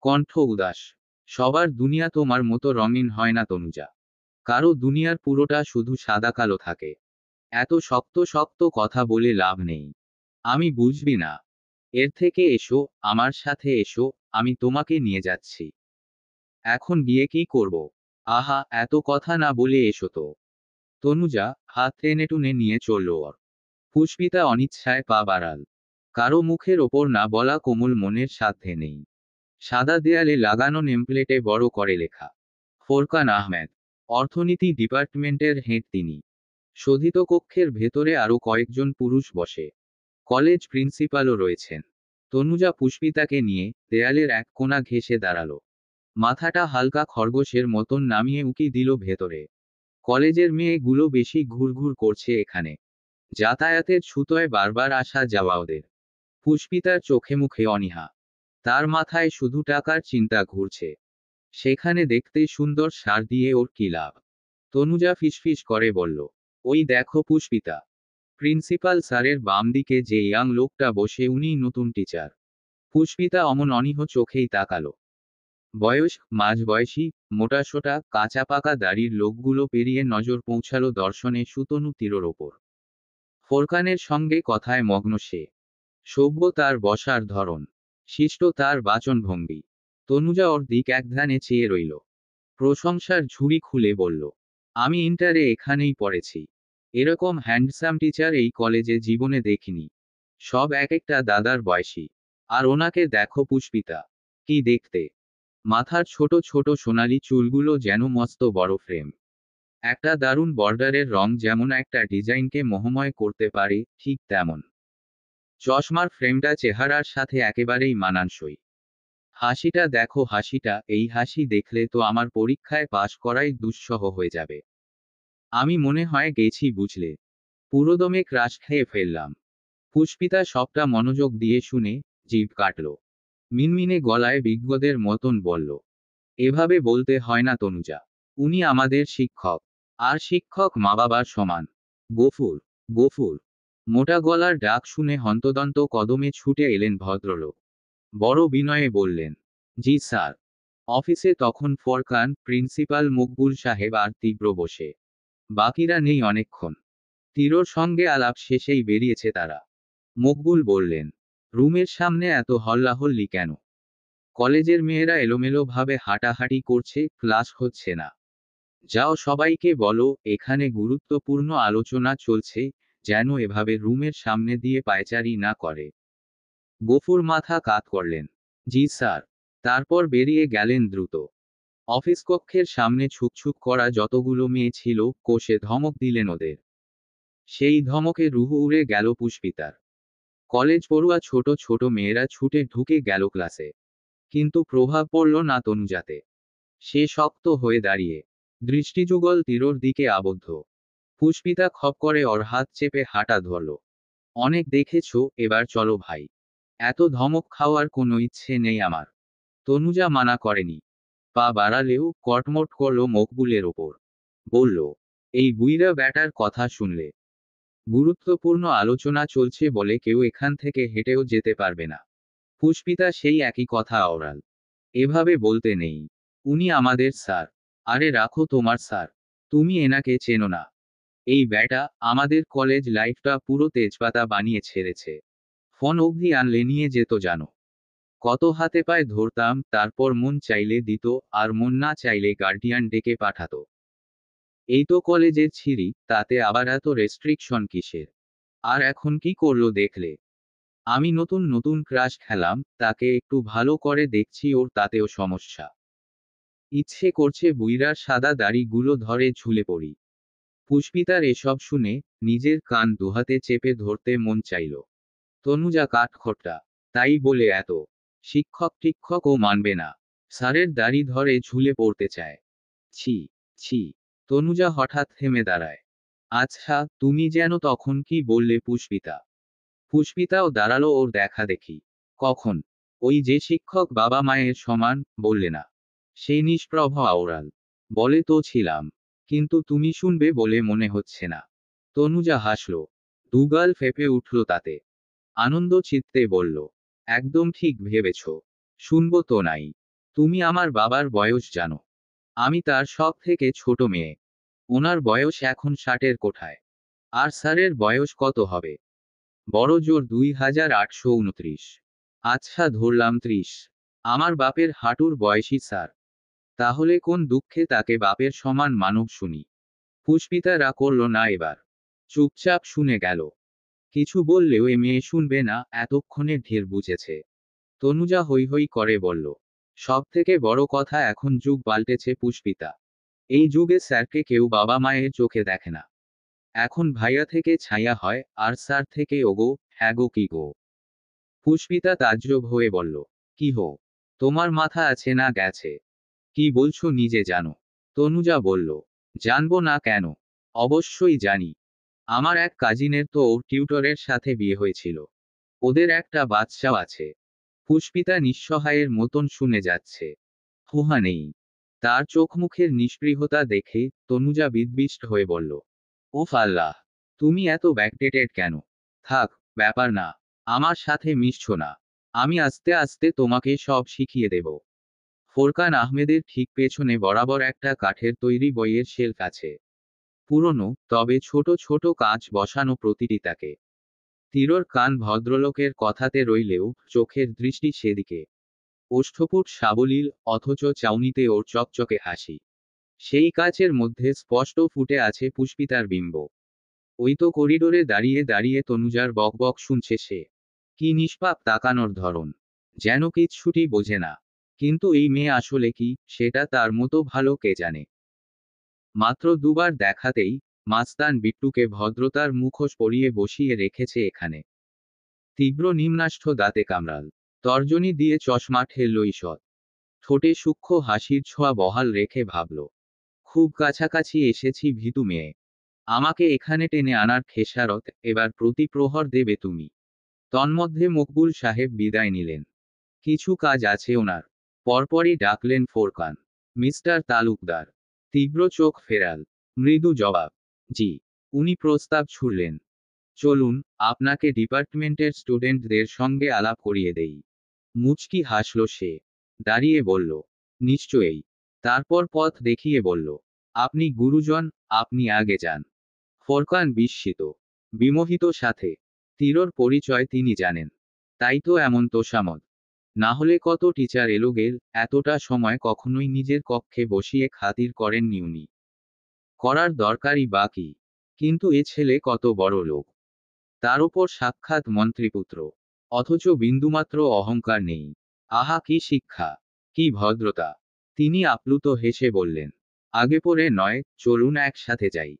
কণ্ঠ উদাস। সবার দুনিয়া তোমার মতো রঙিন হয় না তনুজা। কারো দুনিয়ার পুরোটা শুধু সাদা কালো থাকে। এত শক্ত শক্ত কথা বলে লাভ নেই। আমি বুঝবি না। এর থেকে এসো, আমার সাথে এসো, আমি তোমাকে নিয়ে যাচ্ছি। এখন গিয়ে কি করব? আহা, এত কথা না বলে এসো তো। তনুজা হাত টেনে টুনে নিয়ে চলল ওর। পুষ্পিতা অনিচ্ছায় পা বাড়াল। কারো মুখের ওপর না বলা কোমল মনের সাধ্যে নেই। সাদা দেয়ালে লাগানো নেমপ্লেটে বড় করে লেখা, ফোরকান আহমেদ, অর্থনীতি ডিপার্টমেন্টের হেড তিনি। শোধিত কক্ষের ভেতরে আরও কয়েকজন পুরুষ বসে। কলেজ প্রিন্সিপালও রয়েছেন। তনুজা পুষ্পিতাকে নিয়ে দেয়ালের এক কোণা ঘেঁষে দাঁড়ালো। মাথাটা হালকা খরগোশের মতন নামিয়ে উকি দিল ভেতরে। কলেজের মেয়েগুলো বেশি ঘুরঘুর করছে এখানে। যাতায়াতের ছুতোয় বারবার আসা যাওয়া ওদের। পুষ্পিতার চোখে মুখে অনীহা। তার মাথায় শুধু টাকার চিন্তা ঘুরছে। সেখানে দেখতে সুন্দর সার দিয়ে ওর কি লাভ? তনুজা ফিসফিস করে বলল, ওই দেখো পুষ্পিতা। প্রিন্সিপাল স্যারের বাম দিকে যে ইয়াং লোকটা বসে উনিই নতুন টিচার। পুষ্পিতা অমন অনীহ চোখেই তাকালো। বয়স মাঝবয়সী, মোটাসোটা, কাঁচা পাকা দাড়ির লোকগুলো পেরিয়ে নজর পৌঁছালো দর্শনে সুতনু তীরর ওপর। ফোরকানের সঙ্গে কথায় মগ্ন সে। সভ্য তার বসার ধরন। শিষ্ট তার বাচনভঙ্গি। তনুজা ওর দিক একধ্যানে চেয়ে রইল। প্রশংসার ঝুড়ি খুলে বলল, আমি ইন্টারে এখানেই পড়েছি। এরকম হ্যান্ডসাম টিচার এই কলেজে জীবনে দেখিনি। সব এক একটা দাদার বয়সী। আর ওনাকে দেখো পুষ্পিতা। কি দেখতে! মাথার ছোট ছোট সোনালি চুলগুলো যেন মস্ত বড় ফ্রেম। একটা দারুণ বর্ডারের রং যেমন একটা ডিজাইনকে মোহময় করতে পারে, ঠিক তেমন। চশমার ফ্রেমটা চেহারার সাথে একেবারেই মানানসই। হাসিটা দেখো হাসিটা, এই হাসি দেখলে তো আমার পরীক্ষায় পাশ করাই দুঃসহ হয়ে যাবে। আমি মনে হয় গেছি বুঝলে। পুরোদমে ক্রাশ খেয়ে ফেললাম। পুষ্পিতা সবটা মনোযোগ দিয়ে শুনে জিভ কাটল। মিনমিনে গলায় বিজ্ঞদের মতন বলল, এভাবে বলতে হয় না তনুজা। উনি আমাদের শিক্ষক। আর শিক্ষক মা বাবার সমান। গফুর, গফুর। মোটা গলার ডাক শুনে হন্তদন্ত কদমে ছুটে এলেন ভদ্রলোক। বড় বিনয়ে বললেন, জি স্যার। অফিসে তখন ফরকান, প্রিন্সিপাল মকবুল সাহেব আর তীব্র বসে। বাকিরা নেই অনেকক্ষণ। তিরোর সঙ্গে আলাপ শেষেই বেরিয়েছে তারা। মকবুল বললেন, রুমের সামনে এত হল্লাহল্লি কেন? কলেজের মেয়েরা এলোমেলো ভাবে হাঁটাহাঁটি করছে, ক্লাস হচ্ছে না। যাও সবাইকে বলো এখানে গুরুত্বপূর্ণ আলোচনা চলছে, যেন এভাবে রুমের সামনে দিয়ে পায়চারি না করে। গফুর মাথা কাত করলেন। জি স্যার। তারপর বেরিয়ে গেলেন দ্রুত। অফিস কক্ষের সামনে ছুকছুক করা যতগুলো মেয়ে ছিল, কষে ধমক দিলেন ওদের। সেই ধমকে রুহ উড়ে গেল পুষ্পিতার। কলেজ পড়ুয়া ছোট ছোট মেয়েরা ছুটে ঢুকে গেল ক্লাসে। কিন্তু প্রভাব পড়ল না তনুজাতে। সে শক্ত হয়ে দাঁড়িয়ে, দৃষ্টিযুগল তীরর দিকে আবদ্ধ। পুষ্পিতা খপ করে ওর হাত চেপে হাঁটা ধরল। অনেক দেখেছো, এবার চলো ভাই। এত ধমক খাওয়ার কোনো ইচ্ছে নেই আমার। তনুজা মানা করেনি। পা বাড়ালেও কটমট করল মকবুলের ওপর। বলল, এই বুইড়া ব্যাটার কথা শুনলে? গুরুত্বপূর্ণ আলোচনা চলছে বলে কেউ এখান থেকে হেঁটেও যেতে পারবে না। পুষ্পিতা সেই একই কথা ওরাল। এভাবে বলতে নেই। উনি আমাদের স্যার। আরে রাখো তোমার স্যার। তুমি এনাকে চেনো না। এই ব্যাটা আমাদের কলেজ লাইফটা পুরো তেজপাতা বানিয়ে ছেড়েছে। ফোন অবধি আনলে নিয়ে যেত জানো। কত হাতে পায়ে ধরতাম, তারপর মন চাইলে দিত, আর মন না চাইলে গার্ডিয়ান ডেকে পাঠাতো। এই তো কলেজের ছিরি, তাতে আবার এত রেস্ট্রিকশন কিসের? আর এখন কি করলো দেখলে? আমি নতুন নতুন ক্রাশ খেলাম, তাকে একটু ভালো করে দেখছি, ওর তাতেও সমস্যা। ইচ্ছে করছে বুইড়ার সাদা দাড়িগুলো ধরে ঝুলে পড়ি। পুষ্পিতার এসব শুনে নিজের কান দুহাতে চেপে ধরতে মন চাইল। তনুজা কাঠখোট্টা। তাই বলে এত শিক্ষক টিক্ষকও মানবে না। স্যারের দাড়ি ধরে ঝুলে পড়তে চায়। ছি, ছি। তনুজা হঠাৎ থেমে দাঁড়ায়। আচ্ছা, তুমি যেন তখন কি বললে পুষ্পিতা? পুষ্পিতাও দাঁড়ালো ওর দেখা দেখি। কখন? ওই যে শিক্ষক বাবা মায়ের সমান, বললে না? সেই নিষ্প্রভ আওরাল। বলে তো ছিলাম। কিন্তু তুমি শুনবে বলে মনে হচ্ছে না। তনুজা হাসল। দুগাল ফেপে উঠল তাতে। আনন্দ চিত্তে বলল, একদম ঠিক ভেবেছ। শুনবো তো নাই। তুমি আমার বাবার বয়স জানো? আমি তার সব থেকে ছোট মেয়ে। ওনার বয়স এখন 60-এর কোঠায়। আর স্যারের বয়স কত হবে? বড় জোর 2829। আচ্ছা ধরলাম 30। আমার বাপের হাঁটুর বয়সী স্যার। তাহলে কোন দুঃখে তাকে বাপের সমান মানব শুনি? পুষ্পিতা রা করল না এবার। চুপচাপ শুনে গেল। কিছু বললেও এ মেয়ে শুনবে না, এতক্ষণে ঢের বুঝেছে। তনুজা হৈ হৈ করে বলল, সব থেকে বড় কথা এখন যুগ পাল্টেছে পুষ্পিতা। এই যুগে স্যারকে কেউ বাবা মায়ের চোখে দেখে না। এখন ভাইয়া থেকে ছায়া হয়, আর স্যার থেকে ওগো, হ্যাঁ গো কি গো। পুষ্পিতা তাজ্জব হয়ে বলল, কি হো? তোমার মাথা আছে না গেছে? কি বলছো নিজে জানো? তনুজা বলল, জানবো না কেন? অবশ্যই জানি। আমার এক কাজিনের তো ওর টিউটরের সাথে বিয়ে হয়েছিল। ওদের একটা বাচ্চাও আছে। পুষ্পিতা নিঃসহায়ের মতন শুনে যাচ্ছে। হুহা নেই। তার চোখ মুখের নিষ্পৃহতা দেখে তনুজা বিদ্বিষ্ট হয়ে বলল, ওফ আল্লাহ! তুমি এত ব্যাকডেটেড কেন? থাক, ব্যাপার না। আমার সাথে মিশছো না। আমি আস্তে আস্তে তোমাকে সব শিখিয়ে দেব। ফোরকান আহমেদের ঠিক পেছনে বরাবর একটা কাঠের তৈরি বইয়ের শেলফ আছে। পুরনো, তবে ছোট ছোট কাঁচ বসানো প্রতিটি তাকে। তীরর কান ভদ্রলোকের কথাতে রইলেও চোখের দৃষ্টি সেদিকে। ওষ্ঠপুট সাবলীল, অথচ চাউনিতে ওর চকচকে হাসি। সেই কাচের মধ্যে স্পষ্ট ফুটে আছে পুষ্পিতার বিম্ব। ওই তো করিডোরে দাঁড়িয়ে দাঁড়িয়ে তনুজার বকবক শুনছে সে। কি নিষ্পাপ তাকানোর ধরন! যেন কিচ্ছুটি বোঝে না। কিন্তু এই মেয়ে আসলে কি, সেটা তার মতো ভালো কে জানে। মাত্র দুবার দেখাতেই মাস্তান বিট্টুকে ভদ্রতার মুখোশ পরিয়ে বসিয়ে রেখেছে এখানে। তীব্র নিম্নাষ্ঠ দাঁতে কামড়াল। তর্জনী দিয়ে চশমা ঠেলল ঈষৎ। ঠোঁটে সূক্ষ্ম হাসির ছোঁয়া বহাল রেখে ভাবল, খুব কাছাকাছি এসেছি ভীতু মেয়ে। আমাকে এখানে টেনে আনার খেসারত এবার প্রতি প্রহর দেবে তুমি। তন্মধ্যে মকবুল সাহেব বিদায় নিলেন। কিছু কাজ আছে ওনার। পরপরই ডাকলেন ফোরকান। মিস্টার তালুকদার। তীব্র চোখ ফেরাল। মৃদু জবাব, জি। উনি প্রস্তাব ছুড়লেন, চলুন, আপনাকে ডিপার্টমেন্টের স্টুডেন্টদের সঙ্গে আলাপ করিয়ে দেই। মুচকি হাসল সে। দাঁড়িয়ে বলল, নিশ্চয়ই। তারপর পথ দেখিয়ে বলল, আপনি গুরুজন, আপনি আগে যান। ফোরকান বিস্মিত, বিমোহিত সাথে। তিরোর পরিচয় তিনি জানেন। তাই তো এমন তোষামোদ। না হলে কত টিচার এলোগেল, এতটা সময় কখনোই নিজের কক্ষে বসিয়ে খাতির করেননি উনি। করার দরকারই বা কি? কিন্তু এ ছেলে কত বড় লোক। তার উপর সাক্ষাৎ মন্ত্রীপুত্র। অথচ বিন্দুমাত্র অহংকার নেই। আহা কি শিক্ষা! কি ভদ্রতা! তিনি আপ্লুত হেসে বললেন, আগে পরে নয়, চলুন একসাথে যাই।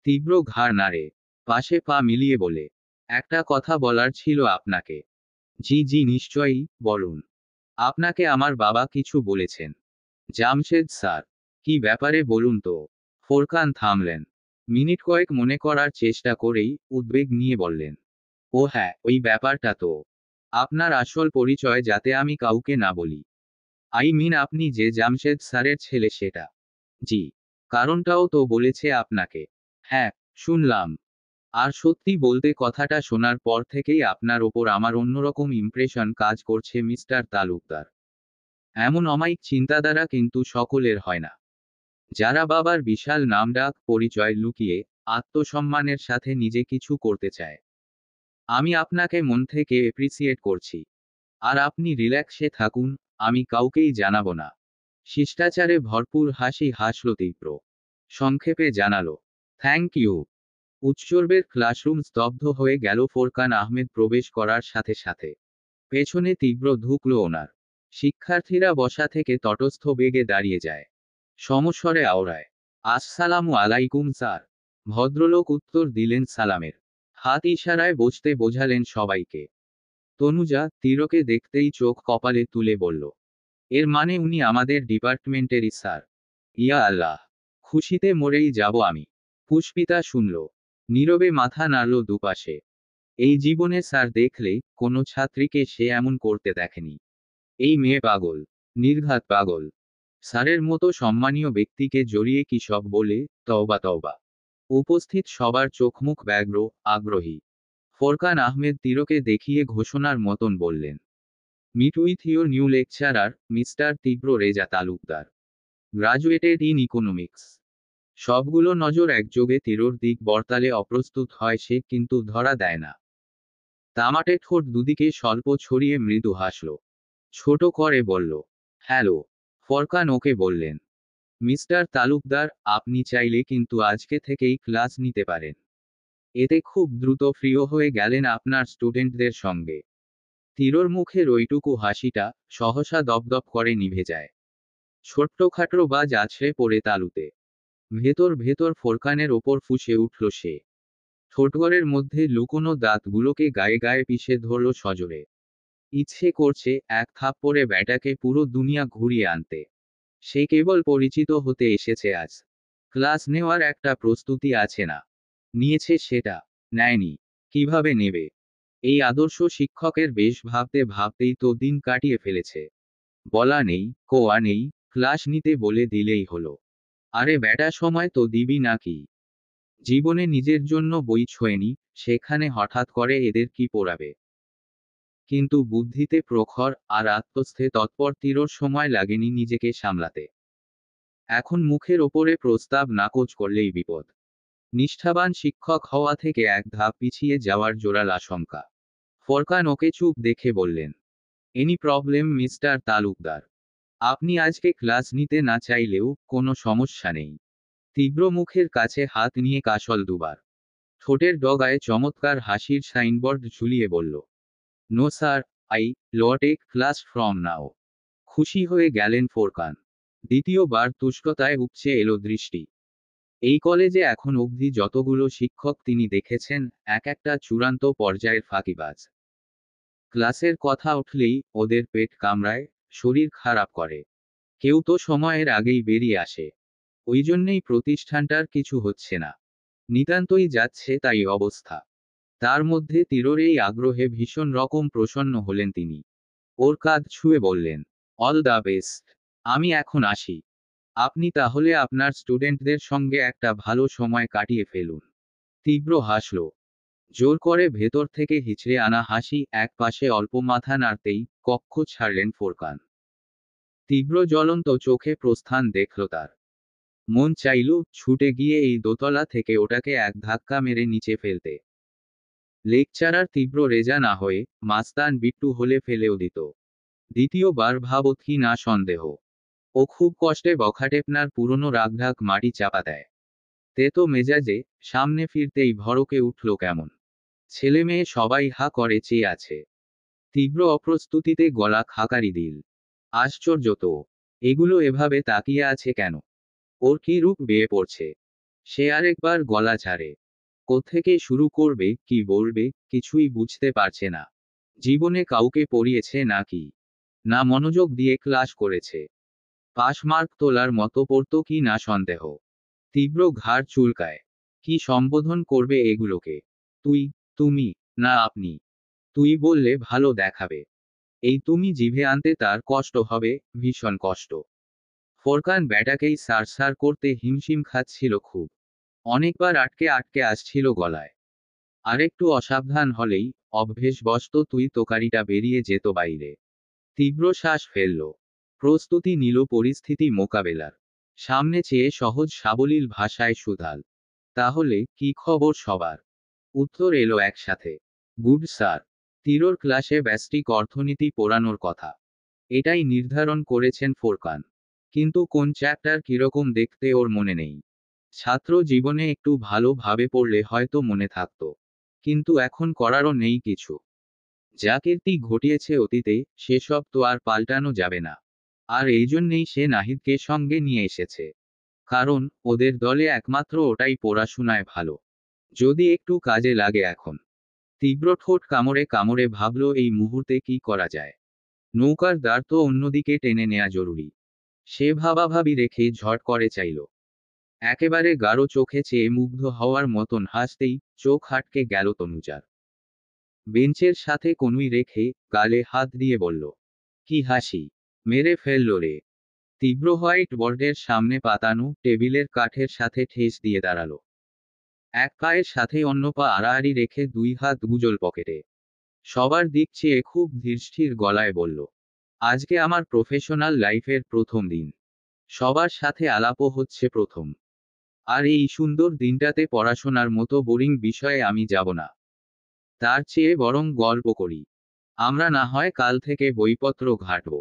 তীব্র ঘাড় নাড়ে, পাশে পা মিলিয়ে বলে, একটা কথা বলার ছিল আপনাকে। জি জি নিশ্চয়ই, বলুন। আপনাকে আমার বাবা কিছু বলেছেন। জামশেদ স্যার? কি ব্যাপারে বলুন তো। ফোরকান থামলেন। মিনিট কয়েক মনে করার চেষ্টা করেই উদ্বেগ নিয়ে বললেন, ও হ্যাঁ, ওই ব্যাপারটা তো। আপনার আসল পরিচয় যাতে আমি কাউকে না বলি। আপনি যে জামশেদ স্যারের ছেলে সেটা। জি। কারণটাও তো বলেছে আপনাকে। হ্যাঁ, শুনলাম। আর সত্যি বলতে কথাটা শোনার পর থেকেই আপনার ওপর আমার অন্যরকম ইমপ্রেশন কাজ করছে মিস্টার তালুকদার। এমন অমায়িক চিন্তাধারা কিন্তু সকলের হয় না। যারা বাবার বিশাল নামডাক পরিচয় লুকিয়ে আত্মসম্মানের সাথে নিজে কিছু করতে চায়। আমি আপনাকে মন থেকে এপ্রিসিয়েট করছি। আর আপনি রিল্যাক্সে থাকুন, আমি কাউকেই জানাবো না। শিষ্টাচারে ভরপুর হাসি হাসল তীব্র। সংক্ষেপে জানালো, থ্যাংক ইউ। উচ্চর্বের ক্লাসরুম স্তব্ধ হয়ে গেল। ফোরকান আহমেদ প্রবেশ করার সাথে সাথে পেছনে তীব্র ঢুকল ওনার। শিক্ষার্থীরা বসা থেকে তটস্থ বেগে দাঁড়িয়ে যায়। সমস্বরে আওড়ায়, আসসালামু আলাইকুম স্যার। ভদ্রলোক উত্তর দিলেন সালামের। হাত ইশারায় বসতে বোঝালেন সবাইকে। তনুজা তীরকে দেখতেই চোখ কপালে তুলে বলল, এর মানে উনি আমাদের ডিপার্টমেন্টেরই স্যার। ইয়া আল্লাহ! খুশিতে মরেই যাব আমি। পুষ্পিতা শুনল, নীরবে মাথা নাড়ল দুপাশে। এই জীবনে স্যার দেখলে কোনো ছাত্রীকে সে এমন করতে দেখেনি। এই মেয়ে পাগল, নির্ঘাত পাগল। স্যারের মতো সম্মানীয় ব্যক্তিকে জড়িয়ে কি সব বলে, তওবা তওবা। উপস্থিত সবার চোখমুখ ব্যগ্র, আগ্রহী। ফোরকান আহমেদ তীরকে দেখিয়ে ঘোষণার মতন বললেন, meet with your new lecturer, mister Tibra Reza Talukdar, graduated in economics. সবগুলো নজর একযোগে তীরর দিক বর্তালে অপ্রস্তুত হয় সে, কিন্তু ধরা দেয় না। তামাটে ঠোঁট দুদিকে স্বল্প ছড়িয়ে মৃদু হাসল। ছোট করে বলল, হ্যালো। ফরকান ওকে বললেন, মিস্টার তালুকদার, আপনি চাইলে কিন্তু আজকে থেকেই ক্লাস নিতে পারেন। এতে খুব দ্রুত ফ্রিও হয়ে গেলেন আপনার স্টুডেন্টদের সঙ্গে। তীরর মুখের ওইটুকু হাসিটা সহসা দপদপ করে নিভে যায়। ছোট্টখাটো বাজ আছড়ে পড়ে তালুতে। ভেতর ভেতর ফোরকানের ওপর ফুঁসে উঠল সে। ঠোঁটগড়ের মধ্যে লুকোনো দাঁতগুলোকে গায়ে গায়ে পিষে ধরল সজোরে। ইচ্ছে করছে এক থাপ্পড়ে ব্যাটাকে পুরো দুনিয়া ঘুরিয়ে আনতে। সে কেবল পরিচিত হতে এসেছে আজ। ক্লাস নেওয়ার একটা প্রস্তুতি আছে না। নিয়েছে সেটা। নেয়নি। কিভাবে নেবে? এই আদর্শ শিক্ষকের বেশ ভাবতে ভাবতেই তো দিন কাটিয়ে ফেলেছে। বলা নেই, কোয়া নেই, ক্লাস নিতে বলে দিলেই হলো। আরে ব্যাটা সময় তো দিবি নাকি? জীবনে নিজের জন্য বই ছোঁয়নি, সেখানে হঠাৎ করে এদের কি পোড়াবে? কিন্তু বুদ্ধিতে প্রখর আর আত্মস্থে তৎপর তীরর সময় লাগেনি নিজেকে সামলাতে। এখন মুখের ওপরে প্রস্তাব নাকচ করলেই বিপদ। নিষ্ঠাবান শিক্ষক হওয়া থেকে এক ধাপ পিছিয়ে যাওয়ার জোরাল আশঙ্কা। ফোরকান ওকে চুপ দেখে বললেন, এনি প্রবলেম মিস্টার তালুকদার? আপনি আজকে ক্লাস নিতে না চাইলেও কোনো সমস্যা নেই। তীব্র মুখের কাছে হাত নিয়ে কাশল দুবার। ঠোঁটের ডগায় চমৎকার হাসির সাইনবোর্ড ঝুলিয়ে বলল, no sir, I'll take class from now. খুশি হয়ে গেলেন ফোরকান। দ্বিতীয়বার তুষ্টতায় উপচে এলো দৃষ্টি। এই কলেজে এখন অবধি যতগুলো শিক্ষক তিনি দেখেছেন, এক একটা চূড়ান্ত পর্যায়ের ফাঁকিবাজ। ক্লাসের কথা উঠলেই ওদের পেট কামড়ায়, শরীর খারাপ করে। কেউ তো সময়ের আগেই বেরিয়ে আসে। ওই জন্যেই প্রতিষ্ঠানটার কিছু হচ্ছে না। নিতান্তই যাচ্ছে তাই অবস্থা। তার মধ্যে তীরর এই আগ্রহে ভীষণ রকম প্রসন্ন হলেন তিনি। ওর কাঁধ ছুঁয়ে বললেন, অল দ্য বেস্ট। আমি এখন আসি। আপনি তাহলে আপনার স্টুডেন্টদের সঙ্গে একটা ভালো সময় কাটিয়ে ফেলুন। তীব্র হাসল। জোর করে ভেতর থেকে হিচড়ে আনা হাসি এক পাশে অল্প মাথা নাড়তেই কক্ষ ছাড়লেন ফোরকান। তীব্র জ্বলন্ত চোখে প্রস্থান দেখল তার। মন চাইল ছুটে গিয়ে এই দোতলা থেকে ওটাকে এক ধাক্কা মেরে নিচে ফেলতে। লেকচারার তীব্র রেজা না হয়ে মাস্তান বিট্টু হলে ফেলেও দিত। দ্বিতীয়বার ভাবত কি না সন্দেহ। ও খুব কষ্টে বখাটেপনার পুরনো রাগঢাক মাটি চাপা দেয়। তেতো মেজাজে সামনে ফিরতেই ভড়কে উঠল কেমন। ছেলে মেয়ে সবাই হা করে চেয়ে আছে। তীব্র অপ্রস্তুতিতে গলা খাকারি দিল। আশ্চর্য তো, এগুলো এভাবে তাকিয়ে আছে কেন? ওর কি রূপ বেয়ে পড়ছে? সে আরেকবার গলা ছাড়ে। কোত্থেকে শুরু করবে, কি বলবে, কিছুই বুঝতে পারছে না। জীবনে কাউকে পড়িয়েছে নাকি? না মনোযোগ দিয়ে ক্লাস করেছে। পাশ মার্ক তোলার মতো পড়তো কি না সন্দেহ। তীব্র ঘাড় চুলকায়। কি সম্বোধন করবে এগুলোকে? তুই, তুমি, না আপনি। তুই বললে ভালো দেখাবে। এই তুমি জিভে আনতে তার কষ্ট হবে, ভীষণ কষ্ট। ফোরকান ব্যাটাকেই সারসার করতে হিমশিম খাচ্ছিল খুব। অনেকবার আটকে আটকে আসছিল গলায়। আরেকটু অসাবধান হলেই অভ্যেসবশত তুই তোকারিটা বেরিয়ে যেত বাইরে। তীব্র শ্বাস ফেলল। প্রস্তুতি নিল পরিস্থিতি মোকাবেলার। সামনে চেয়ে সহজ সাবলীল ভাষায় সুধাল, তাহলে কি খবর সবার? উত্তর এলো একসাথে, গুড স্যার। তীরর ক্লাসে ব্যষ্টিক অর্থনীতি পড়ানোর কথা। এটাই নির্ধারণ করেছেন ফোরকান। কিন্তু কোন চ্যাপ্টার কিরকম দেখতে ওর মনে নেই। ছাত্র জীবনে একটু ভালোভাবে পড়লে হয়তো মনে থাকত। কিন্তু এখন করারও নেই কিছু। যা কীর্তি ঘটিয়েছে অতীতে, সেসব তো আর পাল্টানো যাবে না। আর এই জন্যেই সে নাহিদকে সঙ্গে নিয়ে এসেছে। কারণ ওদের দলে একমাত্র ওটাই পড়াশোনায় ভালো। যদি একটু কাজে লাগে এখন। তীব্র ঠোঁট কামড়ে কামড়ে ভাবল এই মুহূর্তে কি করা যায়। নৌকার দ্বার তো অন্যদিকে টেনে নেয়া জরুরি। সে ভাবাভাবি রেখে ঝট করে চাইল। একেবারে গাঢ় চোখে চেয়ে মুগ্ধ হওয়ার মতন হাসতেই চোখ আটকে গেল তনুজার। বেঞ্চের সাথে কনুই রেখে গালে হাত দিয়ে বলল, কি হাসি, মেরে ফেলল রে। তীব্র হোয়াইট বোর্ডের সামনে পাতানো টেবিলের কাঠের সাথে ঠেস দিয়ে দাঁড়ালো। এক পায়ের সাথে অন্য পা আড়াআড়ি রেখে দুই হাত গুজল পকেটে। সবার দিক চেয়ে খুব ধীরস্থির গলায় বলল, আজকে আমার প্রফেশনাল লাইফের প্রথম দিন। সবার সাথে আলাপও হচ্ছে প্রথম। আর এই সুন্দর দিনটাতে পড়াশোনার মতো বোরিং বিষয়ে আমি যাব না। তার চেয়ে বরং গল্প করি। আমরা না হয় কাল থেকে বইপত্র ঘাঁটব।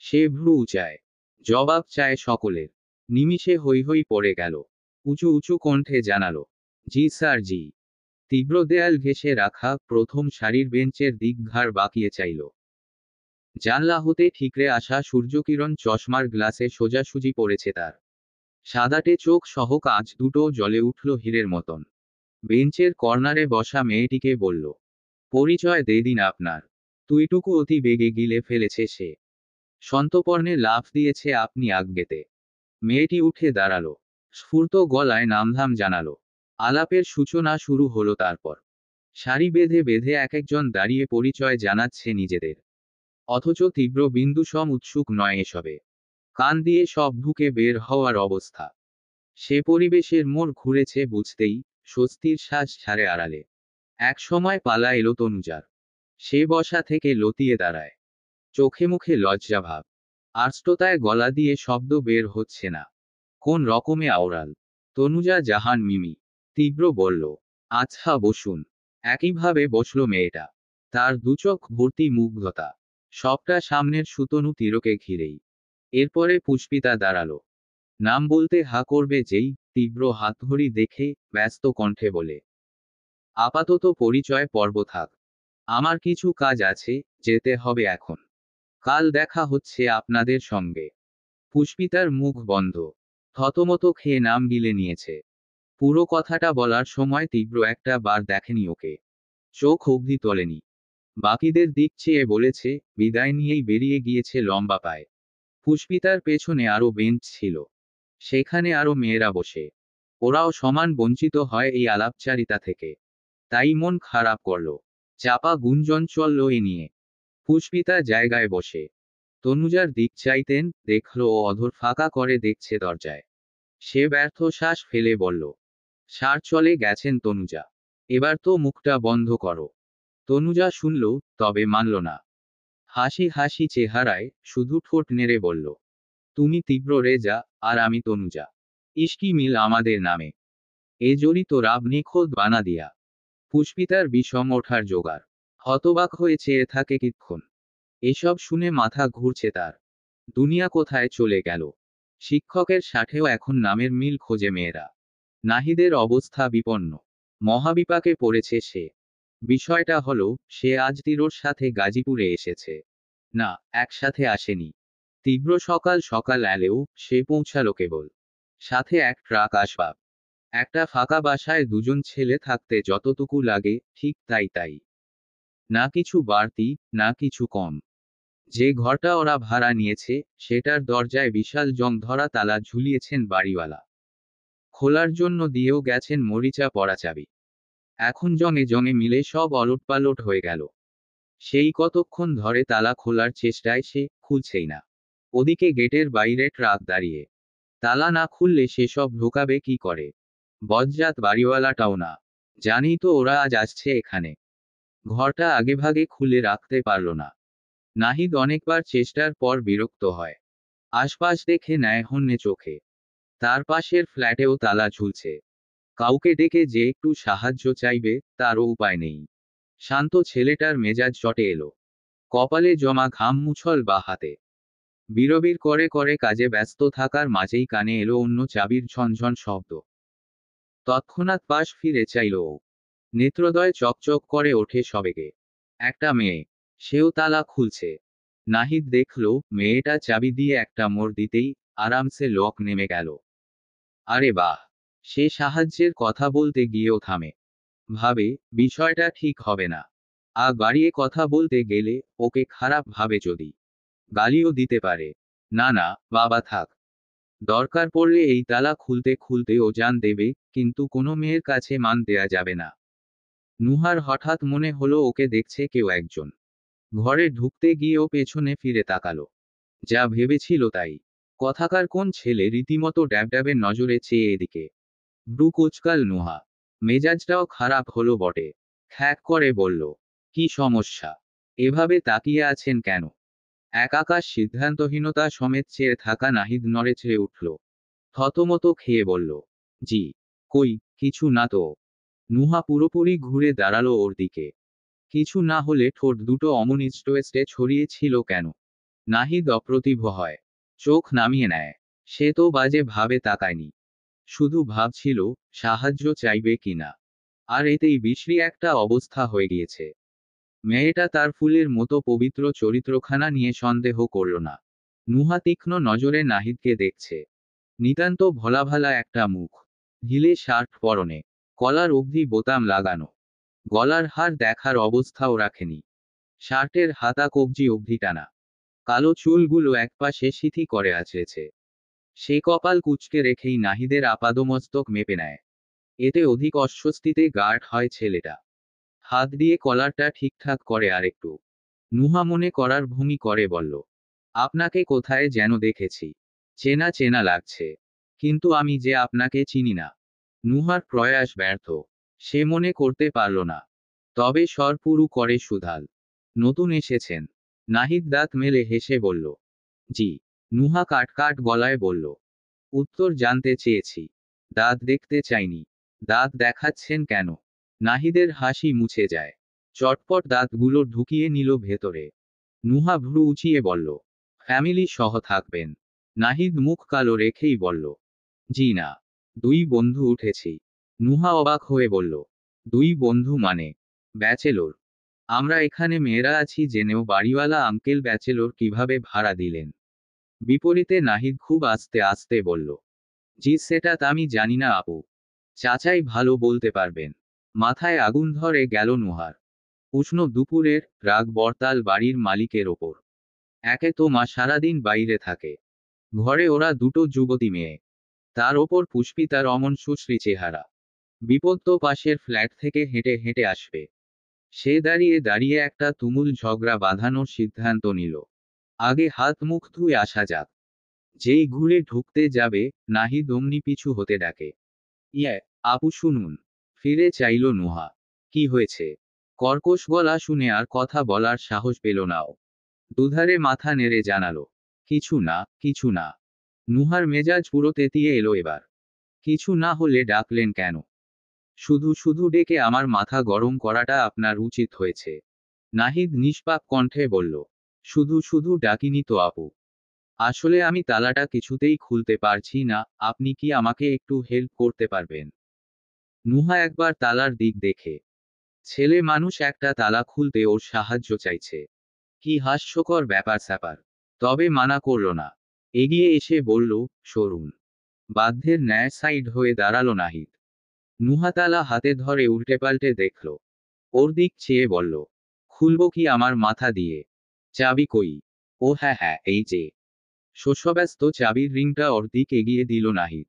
সে ভ্রু উঁচায়। জবাব চায় সকলের। নিমিষে হৈ হৈ পড়ে গেল। উঁচু উঁচু কণ্ঠে জানালো, জি স্যার জি। তীব্র দেয়াল ঘেঁষে রাখা প্রথম সারির বেঞ্চের দিক ঘাড় বাঁকিয়ে চাইল। জানলা হতে ঠিকরে আসা সূর্যকিরণ চশমার গ্লাসে সোজাসুজি পড়েছে তার। সাদাটে চোখ সহ কাঁচ দুটো জ্বলে উঠল হীরের মতন। বেঞ্চের কর্নারে বসা মেয়েটিকে বলল, পরিচয় দে দিন আপনার। তুইটুকু অতি বেগে গিলে ফেলেছে সে। সন্তর্পণে লাফ দিয়েছে আপনি আজ্ঞেতে। মেয়েটি উঠে দাঁড়ালো। স্ফুর্ত গলায় নামধাম জানালো। আলাপের সূচনা শুরু হলো তারপর। সারি বেঁধে বেঁধে এক একজন দাঁড়িয়ে পরিচয় জানাচ্ছে নিজেদের। অথচ তীব্র বিন্দুসম উৎসুক নয় এসবে। কান দিয়ে সব ঢুকে বের হওয়ার অবস্থা। সে পরিবেশের মোড় ঘুরেছে বুঝতেই স্বস্তির শ্বাস ছাড়ে আড়ালে। এক সময় পালা এলো তনুজার। সে বসা থেকে লতিয়ে দাঁড়ায়। চোখে মুখে লজ্জাভাব। আর্ষ্টতায় গলা দিয়ে শব্দ বের হচ্ছে না। কোন রকমে আওড়াল। তনুজা জাহান মিমি। তীব্র বলল, আচ্ছা বসুন। একইভাবে বসল মেয়েটা। তার দুচোখ ভর্তি মুগ্ধতা। সবটা সামনের সুতনু তীরকে ঘিরেই। এরপরে পুষ্পিতা দাঁড়ালো। নাম বলতে হা করবে যেই, তীব্র হাতঘড়ি দেখে ব্যস্ত কণ্ঠে বলে, আপাতত পরিচয় পর্ব থাক। আমার কিছু কাজ আছে, যেতে হবে এখন। কাল দেখা হচ্ছে আপনাদের সঙ্গে। পুষ্পিতার মুখ বন্ধ। থতমত খেয়ে নাম গিলে নিয়েছে। পুরো কথাটা বলার সময় তীব্র একটা বার দেখেনি ওকে। চোখ অবধি তোলেনি। বাকিদের দিক চেয়ে বলেছে, বিদায় নিয়েই বেরিয়ে গিয়েছে লম্বা পায়ে। পুষ্পিতার পেছনে আরো বেঞ্চ ছিল। সেখানে আরো মেয়েরা বসে। ওরাও সমান বঞ্চিত হয় এই আলাপচারিতা থেকে। তাই মন খারাপ করল। চাপা গুঞ্জন চলল এ নিয়ে। পুষ্পিতা জায়গায় বসে তনুজার দিক চাইতেন, দেখল ও অধর ফাঁকা করে দেখছে দরজায়। সে ব্যর্থ শ্বাস ফেলে বলল, সার চলে গেছেন তনুজা। এবার তো মুখটা বন্ধ করো। তনুজা শুনল, তবে মানল না। হাসি হাসি চেহারায়, শুধু ঠোঁট নেড়ে বলল, তুমি তীব্র রেজা, আর আমি তনুজা। ইশকি মিল আমাদের নামে। এ জড়িত রাব নিখোদ বানা দিয়া। পুষ্পিতার বিষম ওঠার জোগাড়। হতবাক হয়ে চেয়ে থাকে কিক্ষণ। এসব শুনে মাথা ঘুরছে তার। দুনিয়া কোথায় চলে গেল। শিক্ষকের সাথেও এখন নামের মিল খোঁজে মেয়েরা। নাহিদের অবস্থা বিপন্ন। মহাবিপাকে পড়েছে সে। বিষয়টা হলো, সে আজ তিরোর সাথে গাজীপুরে এসেছে। না, একসাথে আসেনি। তীব্র সকাল সকাল এলেও সে পৌঁছালো কেবল। সাথে এক ট্রাক আসবাব। একটা ফাঁকা বাসায় দুজন ছেলে থাকতে যতটুকু লাগে, ঠিক তাই তাই। না কিছু বাড়তি, না কিছু কম। যে ঘরটা ওরা ভাড়া নিয়েছে, সেটার দরজায় বিশাল জং ধরা তালা ঝুলিয়েছেন বাড়িওয়ালা। খোলার জন্য দিয়েও গেছেন মরিচা পড়া চাবি। এখন জঙে জঙে মিলে সব ওলটপালট হয়ে গেল। সেই কতক্ষণ ধরে তালা খোলার চেষ্টায় সে খুলছেই না। ওদিকে গেটের বাইরে ট্রাক দাঁড়িয়ে। তালা না খুললে সেসব ঢোকাবে কি করে? বজ্জাত বাড়িওয়ালাটাও না। জানি তো ওরা আজ আসছে এখানে। ঘরটা আগেভাগে খুলে রাখতে পারল না। নাহিদ অনেকবার চেষ্টার পর বিরক্ত হয়। আশপাশ দেখে নেয় হন্যে চোখে। তার পাশের ফ্ল্যাটেও তালা ঝুলছে। কাউকে ডেকে যে একটু সাহায্য চাইবে, তারও উপায় নেই। শান্ত ছেলেটার মেজাজ চটে এলো। কপালে জমা ঘাম মুছল বা হাতে। বিড়বিড় করে করে কাজে ব্যস্ত থাকার মাঝেই কানে এলো অন্য চাবির ঝনঝন শব্দ। তৎক্ষণাৎ পাশ ফিরে চাইল ও। নেত্রদয় চকচক করে ওঠে সবেগে। একটা মেয়ে। সেও তালা খুলছে। নাহিদ দেখল, মেয়েটা চাবি দিয়ে একটা মোড় দিতেই আরামসে লক নেমে গেল। আরে বাহ! সে সাহায্যের কথা বলতে গিয়েও থামে। ভাবে, বিষয়টা ঠিক হবে না। বাড়িয়ে কথা বলতে গেলে ওকে খারাপ ভাবে যদি। গালিও দিতে পারে। না না, বাবা থাক। দরকার পড়লে এই তালা খুলতে খুলতে ও জান দেবে, কিন্তু কোনো মেয়ের কাছে মান দেয়া যাবে না। নুহার হঠাৎ মনে হলো ওকে দেখছে কেউ একজন। ঘরে ঢুকতে গিয়েও পেছনে ফিরে তাকালো। যা ভেবেছিল তাই। কথাকার কোন ছেলে রীতিমতো ড্যাবড্যাবে নজরে চেয়ে এদিকে। ব্রু কোচকাল নুহা। মেজাজটাও খারাপ হলো বটে। খ্যাক করে বলল, কি সমস্যা? এভাবে তাকিয়ে আছেন কেন? একাকার সিদ্ধান্তহীনতা সমেত চেয়ে থাকা নাহিদ নড়েচড়ে উঠল। থতমত খেয়ে বলল, জি। কই, কিছু না তো। নুহা পুরোপুরি ঘুরে দাঁড়ালো ওর দিকে। কিছু না হলে ঠোঁট দুটো অমনিষ্টে ছড়িয়ে ছিল কেন? নাহিদ অপ্রতিভ হয়। চোখ নামিয়ে নেয়। সে তো বাজে ভাবে তাকায়নি। শুধু ভাবছিল, সাহায্য চাইবে কিনা। আর এতেই বিশ্রী একটা অবস্থা হয়ে গিয়েছে। মেয়েটা তার ফুলের মতো পবিত্র চরিত্রখানা নিয়ে সন্দেহ করল না। নুহা তীক্ষ্ণ নজরে নাহিদকে দেখছে। নিতান্ত ভোলাভালা একটা মুখ। ঢিলে শার্ট পরনে। কলার অবধি বোতাম লাগানো। গলার হার দেখার অবস্থাও রাখেনি। শার্টের হাতা কবজি অবধি টানা। কালো চুলগুলো একপাশে সিথি করে আছড়েছে। সে কপাল কুঁচকে রেখেই নাহিদের আপাদমস্তক মেপে নেয়। এতে অধিক অস্বস্তিতে গাঢ় হয় ছেলেটা। হাত দিয়ে কলারটা ঠিকঠাক করে আরেকটু। নুহা মনে করার ভঙ্গি করে বলল, আপনাকে কোথায় যেন দেখেছি। চেনা চেনা লাগছে। কিন্তু আমি যে আপনাকে চিনি না। নুহার প্রয়াস ব্যর্থ। সে মনে করতে পারল না। তবে স্বর পুরু করে সুধাল, নতুন এসেছেন? নাহিদ দাঁত মেলে হেসে বলল, জি। নুহা কাট গলায় বলল, উত্তর জানতে চেয়েছি। দাঁত দেখতে চাইনি। দাঁত দেখাচ্ছেন কেন? নাহিদের হাসি মুছে যায়। চটপট দাঁতগুলো ঢুকিয়ে নিল ভেতরে। নুহা ভ্রু উঁচিয়ে বলল, ফ্যামিলি সহ থাকবেন? নাহিদ মুখ কালো রেখেই বলল, জি না। দুই বন্ধু উঠেছি। নুহা অবাক হয়ে বলল, দুই বন্ধু মানে? ব্যাচেলর? আমরা এখানে মেয়েরা আছি জেনেও বাড়িওয়ালা আঙ্কেল ব্যাচেলর কিভাবে ভাড়া দিলেন? বিপরীতে নাহিদ খুব আস্তে আস্তে বলল, জি সেটা আমি জানি না আপু। চাচাই ভালো বলতে পারবেন। মাথায় আগুন ধরে গেল নুহার। উষ্ণ দুপুরের রাগ বরতাল বাড়ির মালিকের ওপর। একে তো মা সারাদিন বাইরে থাকে। ঘরে ওরা দুটো যুবতী মেয়ে। তার ওপর পুষ্পিতার অমন সুশ্রী চেহারা। বিপদ তো পাশের ফ্ল্যাট থেকে হেঁটে হেঁটে আসবে। সে দাঁড়িয়ে দাঁড়িয়ে একটা তুমুল ঝগড়া বাঁধানোর সিদ্ধান্ত নিল। আগে হাত মুখ ধুয়ে আসা যাক। যেই ঘুরে ঢুকতে যাবে, নাহিদ অমনি পিছু হতে ডাকে, ইয়ে, আপু শুনুন। ফিরে চাইল নুহা। কি হয়েছে? কর্কশ গলা শুনে আর কথা বলার সাহস পেল না ও। দুধারে মাথা নেড়ে জানালো, কিছু না, কিছু না। নুহার মেজাজ পুরো তেতিয়ে এলো এবার। কিছু না হলে ডাকলেন কেন? শুধু শুধু ডেকে আমার মাথা গরম করাটা আপনার উচিত হয়েছে। নাহিদ নিষ্পাপ কণ্ঠে বলল, শুধু শুধু ডাকিনি তো আপু। আসলে আমি তালাটা কিছুতেই খুলতে পারছি না, আপনি কি আমাকে একটু হেল্প করতে পারবেন? নুহা একবার তালার দিক দেখে। ছেলে মানুষ একটা তালা খুলতে ওর সাহায্য চাইছে। কি হাস্যকর ব্যাপার স্যাপার। তবে মানা করল না। এগিয়ে এসে বলল, সরুন। বাধ্যের ন্যায় সাইড হয়ে দাঁড়ালো নাহিদ। নুহা তালা হাতে ধরে উল্টেপাল্টে দেখল। ওর দিক চেয়ে বলল, খুলব কি আমার মাথা দিয়ে? চাবি কই? ও হ্যাঁ হ্যাঁ, এই যে। শস্যব্যস্ত চাবির রিংটা ওর দিক এগিয়ে দিল নাহিদ।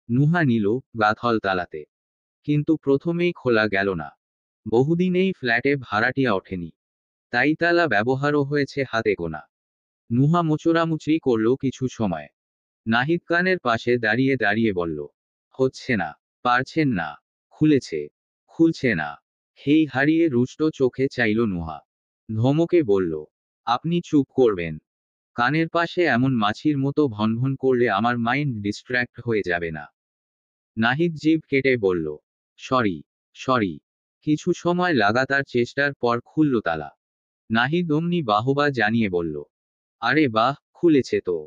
নুহা নিল, গাথল তালাতে। কিন্তু প্রথমেই খোলা গেল না। বহুদিন এই ফ্ল্যাটে ভাড়াটিয়া ওঠেনি। তাই তালা ব্যবহারও হয়েছে হাতে গোনা। নুহা মোচড়ামুচড়ি করল কিছু সময়। নাহিদ কানের পাশে দাঁড়িয়ে দাঁড়িয়ে বলল, হচ্ছে না। পারছেন না। খুলেছে। খুলছে না। হেই হারিয়ে রুষ্ট চোখে চাইল নুহা। ধমকে বলল, আপনি চুপ করবেন? কানের পাশে এমন মাছির মতো ভনভন করলে আমার মাইন্ড ডিস্ট্র্যাক্ট হয়ে যাবে না? নাহিদ জিভ কেটে বলল, সরি, সরি। কিছু সময় লাগাতার চেষ্টার পর খুলল তালা। নাহিদ অমনি বাহবা জানিয়ে বলল, আরে বাহ, খুলেছে তো।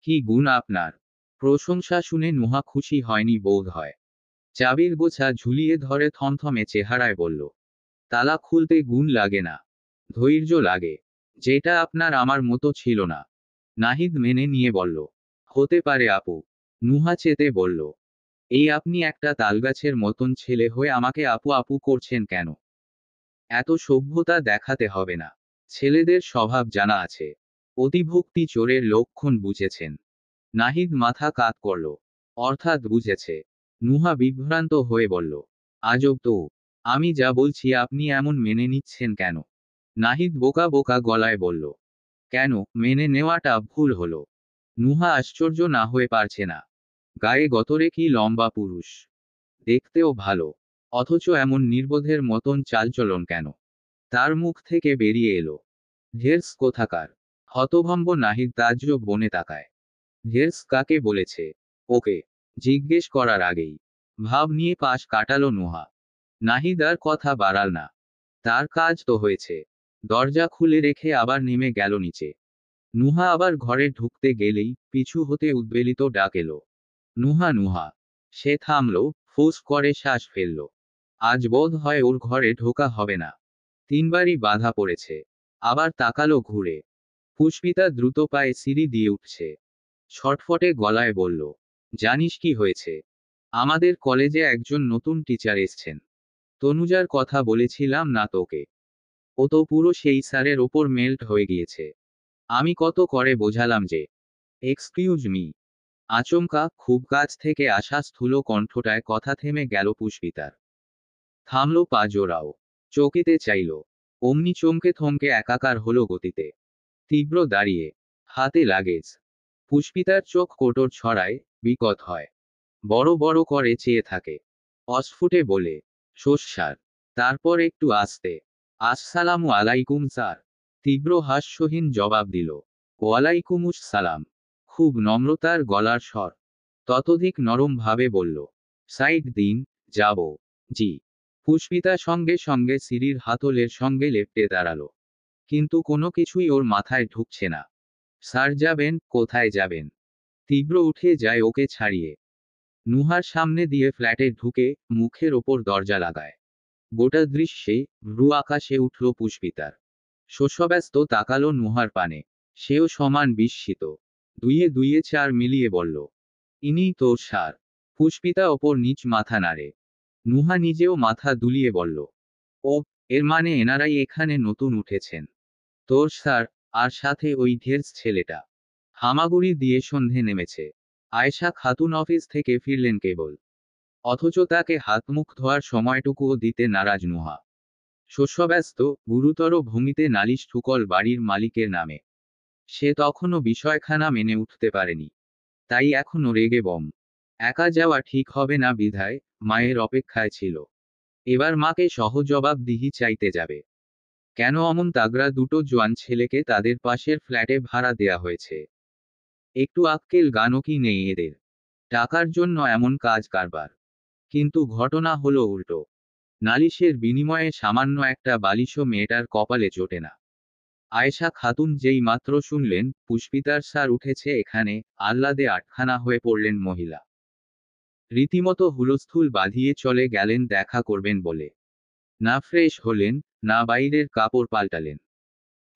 কি গুণ আপনার! প্রশংসা শুনে নুহা খুশি হয়নি বোধ হয়। চাবির গোছা ঝুলিয়ে ধরে থমথমে চেহারায় বলল, তালা খুলতে গুণ লাগে না, ধৈর্য লাগে। যেটা আপনার আমার মতো ছিল না। নাহিদ মেনে নিয়ে বলল, হতে পারে আপু। নুহা চেতে বলল, এই আপনি একটা তালগাছের মতন ছেলে হয়ে আমাকে আপু আপু করছেন কেন? এত সভ্যতা দেখাতে হবে না। ছেলেদের স্বভাব জানা আছে। অতিভক্তি চোরের লক্ষণ বুঝেছেন। নাহিদ মাথা কাত করল। অর্থাৎ বুঝেছে। নুহা বিভ্রান্ত হয়ে বলল, আজব তো। আমি যা বলছি আপনি এমন মেনে নিচ্ছেন কেন? নাহিদ বোকা বোকা গলায় বলল, কেন মেনে নেওয়াটা ভুল হলো? নুহা আশ্চর্য না হয়ে পারছে না। গায়ে গতরে কি লম্বা পুরুষ। দেখতেও ভালো। অথচ এমন নির্বোধের মতন চালচলন কেন? তার মুখ থেকে বেরিয়ে এলো, ঢের্স কোথাকার। হতভম্ব নাহিদ তাজ্জব বনে তাকায়। ঢের্স কাকে বলেছে? ওকে জিজ্ঞেস করার আগেই ভাব নিয়ে পাশ কাটালো নুহা। নাহিদ আর কথা বাড়াল না। তার কাজ তো হয়েছে। দরজা খুলে রেখে আবার নেমে গেল নিচে। নুহা আবার ঘরে ঢুকতে গেলেই পিছু হতে উদ্বেলিত ডাক এলো, নুহা নুহা। সে থামল, ফোঁস করে শ্বাস ফেলল। আজ বোধ হয় ওর ঘরে ঢোকা হবে না। তিনবারই বাধা পড়েছে। আবার তাকালো ঘুরে। পুষ্পিতা দ্রুত পায়ে সিঁড়ি দিয়ে উঠছে। ছটফটে গলায় বলল, জানিস কি হয়েছে? আমাদের কলেজে একজন নতুন টিচার এসছেন। তনুজার কথা বলেছিলাম না তোকে? ও তো পুরো সেই স্যারের ওপর মেল্ট হয়ে গিয়েছে। আমি কত করে বোঝালাম যে। Excuse me. আচমকা খুব কাছ থেকে আসা স্থূল কণ্ঠটায় কথা থেমে গেল পুষ্পিতার। থামল পা জোড়াও। চকিতে চাইল। অমনি চমকে থমকে একাকার হলো গতিতে। তীব্র দাঁড়িয়ে। হাতে লাগেজ। পুষ্পিতার চোখ কোটর ছড়ায়, বিকট হয়। বড় বড় করে চেয়ে থাকে। অস্ফুটে বলে, সোস্যার। তারপর একটু আস্তে, আসসালামু আলাইকুম স্যার। তীব্র হাস্যহীন জবাব দিল, ওয়ালাইকুমুস সালাম। খুব নম্রতার গলার স্বর। ততোধিক নরম ভাবে বলল, সাইড দিন, যাব। জি। পুষ্পিতা সঙ্গে সঙ্গে সিঁড়ির হাতলের সঙ্গে লেপ্টে দাঁড়ালো। কিন্তু কোনো কিছুই ওর মাথায় ঢুকছে না। স্যার যাবেন, কোথায় যাবেন? তীব্র উঠে যায় ওকে ছাড়িয়ে। নুহার সামনে দিয়ে ফ্ল্যাটে ঢুকে মুখের ওপর দরজা লাগায়। গোটা দৃশ্যে ভ্রু আকাশে উঠল পুষ্পিতার। শস্যব্যস্ত তাকালো নুহার পানে। সেও সমান বিস্মিত। দুইয়ে দুইয়ে চার মিলিয়ে বলল, ইনিই তোর স্যার। পুষ্পিতা ওপর নিচ মাথা নাড়ে। নুহা নিজেও মাথা দুলিয়ে বলল, ও, এর মানে এনারাই এখানে নতুন উঠেছেন। তোর স্যার, আর সাথে ওই ঢের্স ছেলেটা। হামাগুড়ি দিয়ে সন্ধে নেমেছে। আয়েশা খাতুন অফিস থেকে ফিরলেন কেবল। অথচ তাকে হাত মুখ ধোয়ার সময়টুকুও দিতে নারাজ নুহা। শস্যব্যস্ত গুরুতর ভঙ্গিতে নালিশ ঠুকল বাড়ির মালিকের নামে। সে তখনও বিষয়খানা মেনে উঠতে পারেনি। তাই এখনো রেগে বম। একা যাওয়া ঠিক হবে না বিধায় মায়ের অপেক্ষায় ছিল। এবার মাকে সহজবাবদিহি চাইতে যাবে। কেন অমন তাগড়া দুটো জোয়ান ছেলেকে তাদের পাশের ফ্ল্যাটে ভাড়া দেয়া হয়েছে? একটু আক্কেল জ্ঞানও কি নেই এদের? টাকার জন্য এমন কাজ কারবার। কিন্তু ঘটনা হলো উল্টো। নালিশের বিনিময়ে সামান্য একটা বালিশও মেয়েটার কপালে জোটে না। আয়েশা খাতুন যেই মাত্র শুনলেন পুষ্পিতার স্যার উঠেছে এখানে, আহ্লাদে আটখানা হয়ে পড়লেন মহিলা। রীতিমতো হুলস্থুল বাঁধিয়ে চলে গেলেন দেখা করবেন বলে। না ফ্রেশ হলেন, না বাইরের কাপড় পাল্টালেন।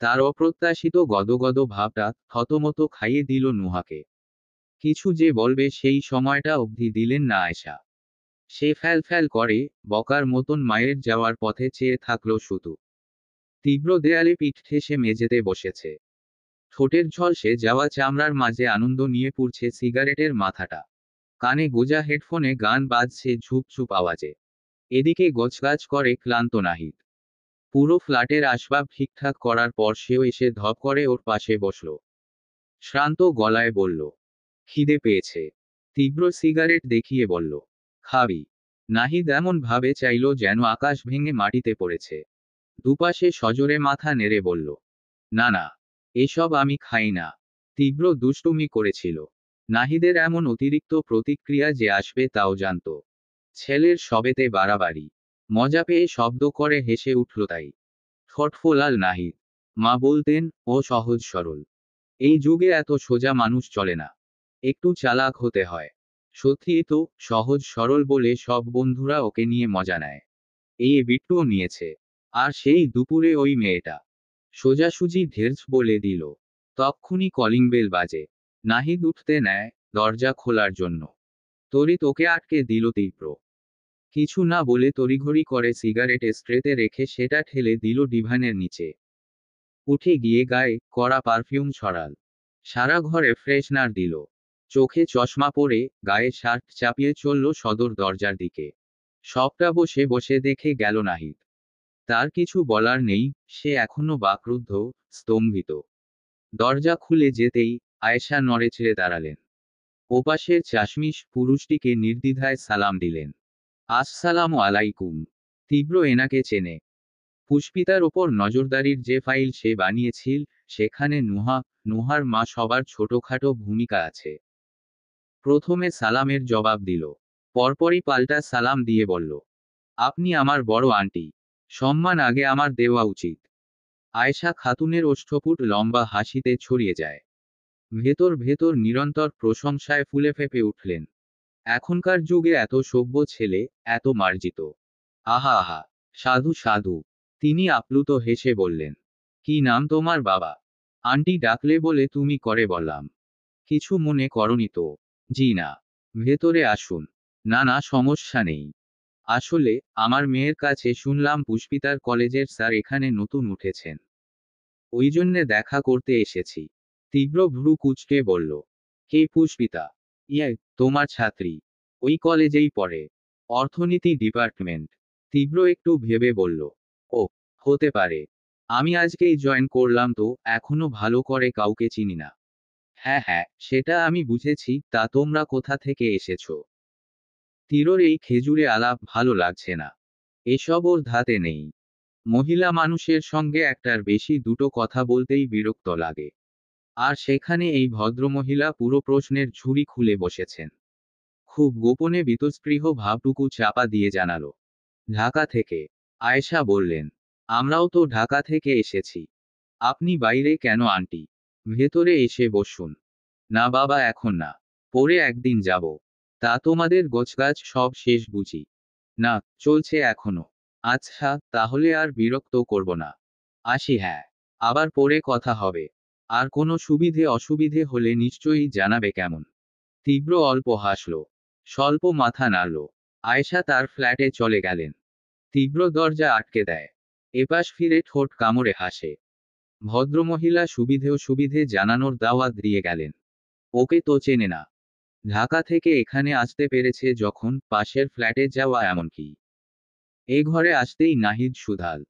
তার অপ্রত্যাশিত গদগদ ভাবটা থতমত খাইয়ে দিল নুহাকে। কিছু যে বলবে সেই সময়টা অবধি দিলেন না আয়েশা। সে ফ্যাল ফ্যাল করে, বকার মতন মায়ের যাওয়ার পথে চেয়ে থাকলো শুধু। তীব্র দেয়ালে পিঠ ঠেসে মেঝেতে বসেছে। ঠোঁটের ঝলসে যাওয়া চামড়ার মাঝে আনন্দ নিয়ে পুড়ছে সিগারেটের মাথাটা। কানে গোজা হেডফোনে গান বাজছে ঝুপঝুপ আওয়াজে। এদিকে গোছগাছ করে ক্লান্ত নাহিদ। পুরো ফ্ল্যাটের আসবাব ঠিকঠাক করার পর সেও এসে ধপ করে ওর পাশে বসল। শ্রান্ত গলায় বলল, খিদে পেয়েছে। তীব্র সিগারেট দেখিয়ে বলল, খাবি? নাহিদ এমন ভাবে চাইল যেন আকাশ ভেঙে মাটিতে পড়েছে। দুপাশে সজোরে মাথা নেড়ে বলল, না না, এসব আমি খাই না। তীব্র দুষ্টুমি করেছিল। নাহিদের এমন অতিরিক্ত প্রতিক্রিয়া যে আসবে তাও জানত। ছেলের সবেতে বাড়াবাড়ি। মজা পেয়ে শব্দ করে হেসে উঠল তাই। ঠোঁট ফোলাল নাহিদ। মা বলতেন, ও সহজ সরল। এই যুগে এত সোজা মানুষ চলে না। একটু চালাক হতে হয়। সত্যিই তো, সহজ সরল বলে সব বন্ধুরা ওকে নিয়ে মজা নেয়। এই বিট্টুও নিয়েছে। আর সেই দুপুরে ওই মেয়েটা সোজাসুজি ঢেরছ বলে দিল। তক্ষুনি কলিং বেল বাজে। নাহিদ উঠতে নেয় দরজা খোলার জন্য। তড়িৎ ওকে আটকে দিল তীব্র। কিছু না বলে তড়িঘড়ি করে সিগারেট স্ট্রেতে রেখে সেটা ঠেলে দিল ডিভানের নিচে। উঠে গিয়ে গায়ে কড়া পারফিউম ছড়াল। সারা ঘরে ফ্রেশনার দিল। চোখে চশমা পরে গায়ে শার্ট চাপিয়ে চলল সদর দরজার দিকে। সবটা বসে বসে দেখে গেল নাহিদ। তার কিছু বলার নেই, সে এখনো বাকরুদ্ধ, স্তম্ভিত। দরজা খুলে যেতেই আয়েশা নড়েচড়ে দাঁড়ালেন। ওপাশের চাশমিশ পুরুষটিকে নির্দ্বিধায় সালাম দিলেন। আসসালামু আলাইকুম। তীব্র এনাকে চেনে। পুষ্পিতার ওপর নজরদারির যে ফাইল সে বানিয়েছিল, সেখানে নুহার মা সবার ছোটখাটো ভূমিকা আছে। প্রথমে সালামের জবাব দিল। পরপরই পাল্টা সালাম দিয়ে বলল, আপনি আমার বড় আন্টি। সম্মান আগে আমার দেওয়া উচিত। আয়েশা খাতুনের ওষ্ঠপুট লম্বা হাসিতে ছড়িয়ে যায়। ভেতর ভেতর নিরন্তর প্রশংসায় ফুলে ফেঁপে উঠলেন। এখনকার যুগে এত সভ্য ছেলে, এত মার্জিত। আহা আহা, সাধু সাধু। তিনি আপ্লুত হেসে বললেন, কি নাম তোমার বাবা? আন্টি ডাকলে বলে তুমি করে বললাম। কিছু মনে করনি তো? জি না। ভেতরে আসুন। না না, সমস্যা নেই। আসলে আমার মেয়ের কাছে শুনলাম পুষ্পিতার কলেজের স্যার এখানে নতুন উঠেছেন। ওই জন্যে দেখা করতে এসেছি। তীব্র ভ্রু কুঁচকে বলল, কে পুষ্পিতা? ইয়ে, তোমার ছাত্রী। ওই কলেজেই পড়ে। অর্থনীতি ডিপার্টমেন্ট। তীব্র একটু ভেবে বলল, ও, হতে পারে। আমি আজকেই জয়েন করলাম তো এখনো ভালো করে কাউকে চিনি না। হ্যাঁ হ্যাঁ, সেটা আমি বুঝেছি, তা তোমরা কোথা থেকে এসেছো? তীরর এই খেজুরে আলাপ ভালো লাগছে না। এসব ওর ধাতে নেই। মহিলা মানুষের সঙ্গে একটার বেশি দুটো কথা বলতেই বিরক্ত লাগে। আর সেখানে এই ভদ্রমহিলা পুরো প্রশ্নের ঝুড়ি খুলে বসেছেন। খুব গোপনে বীতস্পৃহ ভাবটুকু চাপা দিয়ে জানালো, ঢাকা থেকে। আয়েশা বললেন, আমরাও তো ঢাকা থেকে এসেছি। আপনি বাইরে কেন আন্টি? ভেতরে এসে বসুন। না বাবা, এখন না। পরে একদিন যাব। তা তোমাদের গোছগাছ সব শেষ বুঝি? না, চলছে এখনো। আচ্ছা, তাহলে আর বিরক্ত করব না। আসি। হ্যাঁ, আবার পরে কথা হবে। আর কোনো সুবিধে অসুবিধে হলে নিশ্চয়ই জানাবে কেমন? তীব্র অল্প হাসল। স্বল্প মাথা নাড়ল। আয়েশা তার ফ্ল্যাটে চলে গেলেন। তীব্র দরজা আটকে দেয়। এপাশ ফিরে ঠোঁট কামড়ে হাসে। ভদ্রমহিলা সুবিধে জানানোর দাওয়াত দিয়ে গেলেন। ওকে তো চেনে না। ঢাকা থেকে এখানে আসতে পেরেছে যখন, পাশের ফ্ল্যাটে যাওয়া এমন কি? এ ঘরে আসতেই নাহিদ শুধাল,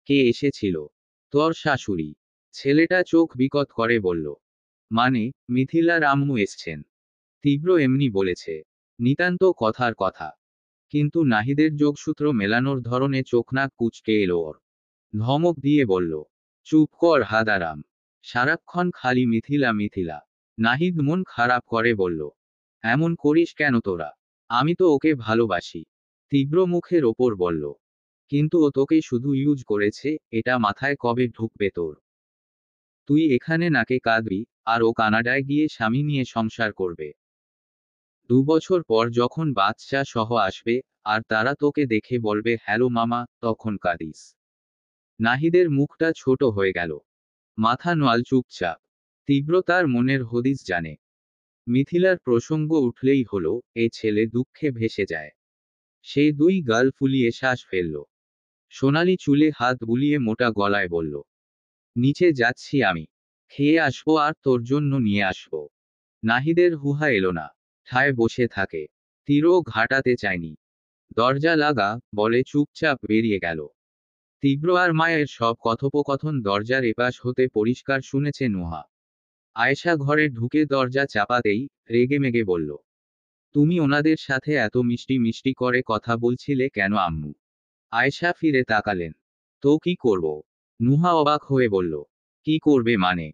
কে এসেছিল? তোর শাশুড়ি। ছেলেটা চোখ বিকট করে বলল, মানে, মিথিলার আম্মু এসছেন। তীব্র এমনি বলেছে। নিতান্ত কথার কথা। কিন্তু নাহিদের যোগসূত্র মেলানোর ধরনে চোখ নাক কুঁচকে এলো ওর। ধমক দিয়ে বলল, চুপ কর হাদারাম, সারাক্ষণ খালি মিথিলা মিথিলা। নাহিদ মন খারাপ করে বলল, এমন করিস কেন তোরা? আমি তো ওকে ভালোবাসি। তীব্র মুখের ওপর বলল, কিন্তু ও তোকে শুধু ইউজ করেছে, এটা মাথায় কবে ঢুকবে তোর? তুই এখানে নাকে কাঁদবি, আর ও কানাডায় গিয়ে স্বামী নিয়ে সংসার করবে। 2 বছর পর যখন বাচ্চা সহ আসবে, আর তারা তোকে দেখে বলবে হ্যালো মামা, তখন কাঁদিস। নাহিদের মুখটা ছোট হয়ে গেল। মাথা নোয়াল চুপচাপ। তীব্র তার মনের হদিস জানে। মিথিলার প্রসঙ্গ উঠলেই হলো, এ ছেলে দুঃখে ভেসে যায়। সে দুই গাল ফুলিয়ে শ্বাস ফেলল। সোনালি চুলে হাত বুলিয়ে মোটা গলায় বলল, নিচে যাচ্ছি আমি। খেয়ে আসবো আর তোর জন্য নিয়ে আসবো। নাহিদের হুহা এলো না। ঠায় বসে থাকে। তীরও ঘাটাতে চায়নি। দরজা লাগা বলে চুপচাপ বেরিয়ে গেল। তীব্র আর মায়ের সব কথোপকথন দরজার এপাশ হতে পরিষ্কার শুনেছে নুহা। আয়েশা ঘরে ঢুকে দরজা চাপাতেই রেগেমেগে বলল, তুমি ওনাদের সাথে এত মিষ্টি মিষ্টি করে কথা বলছিলে কেন আম্মু? আয়েশা ফিরে তাকালেন। তো কি করব? নুহা অবাক হয়ে বলল, কি করবে মানে?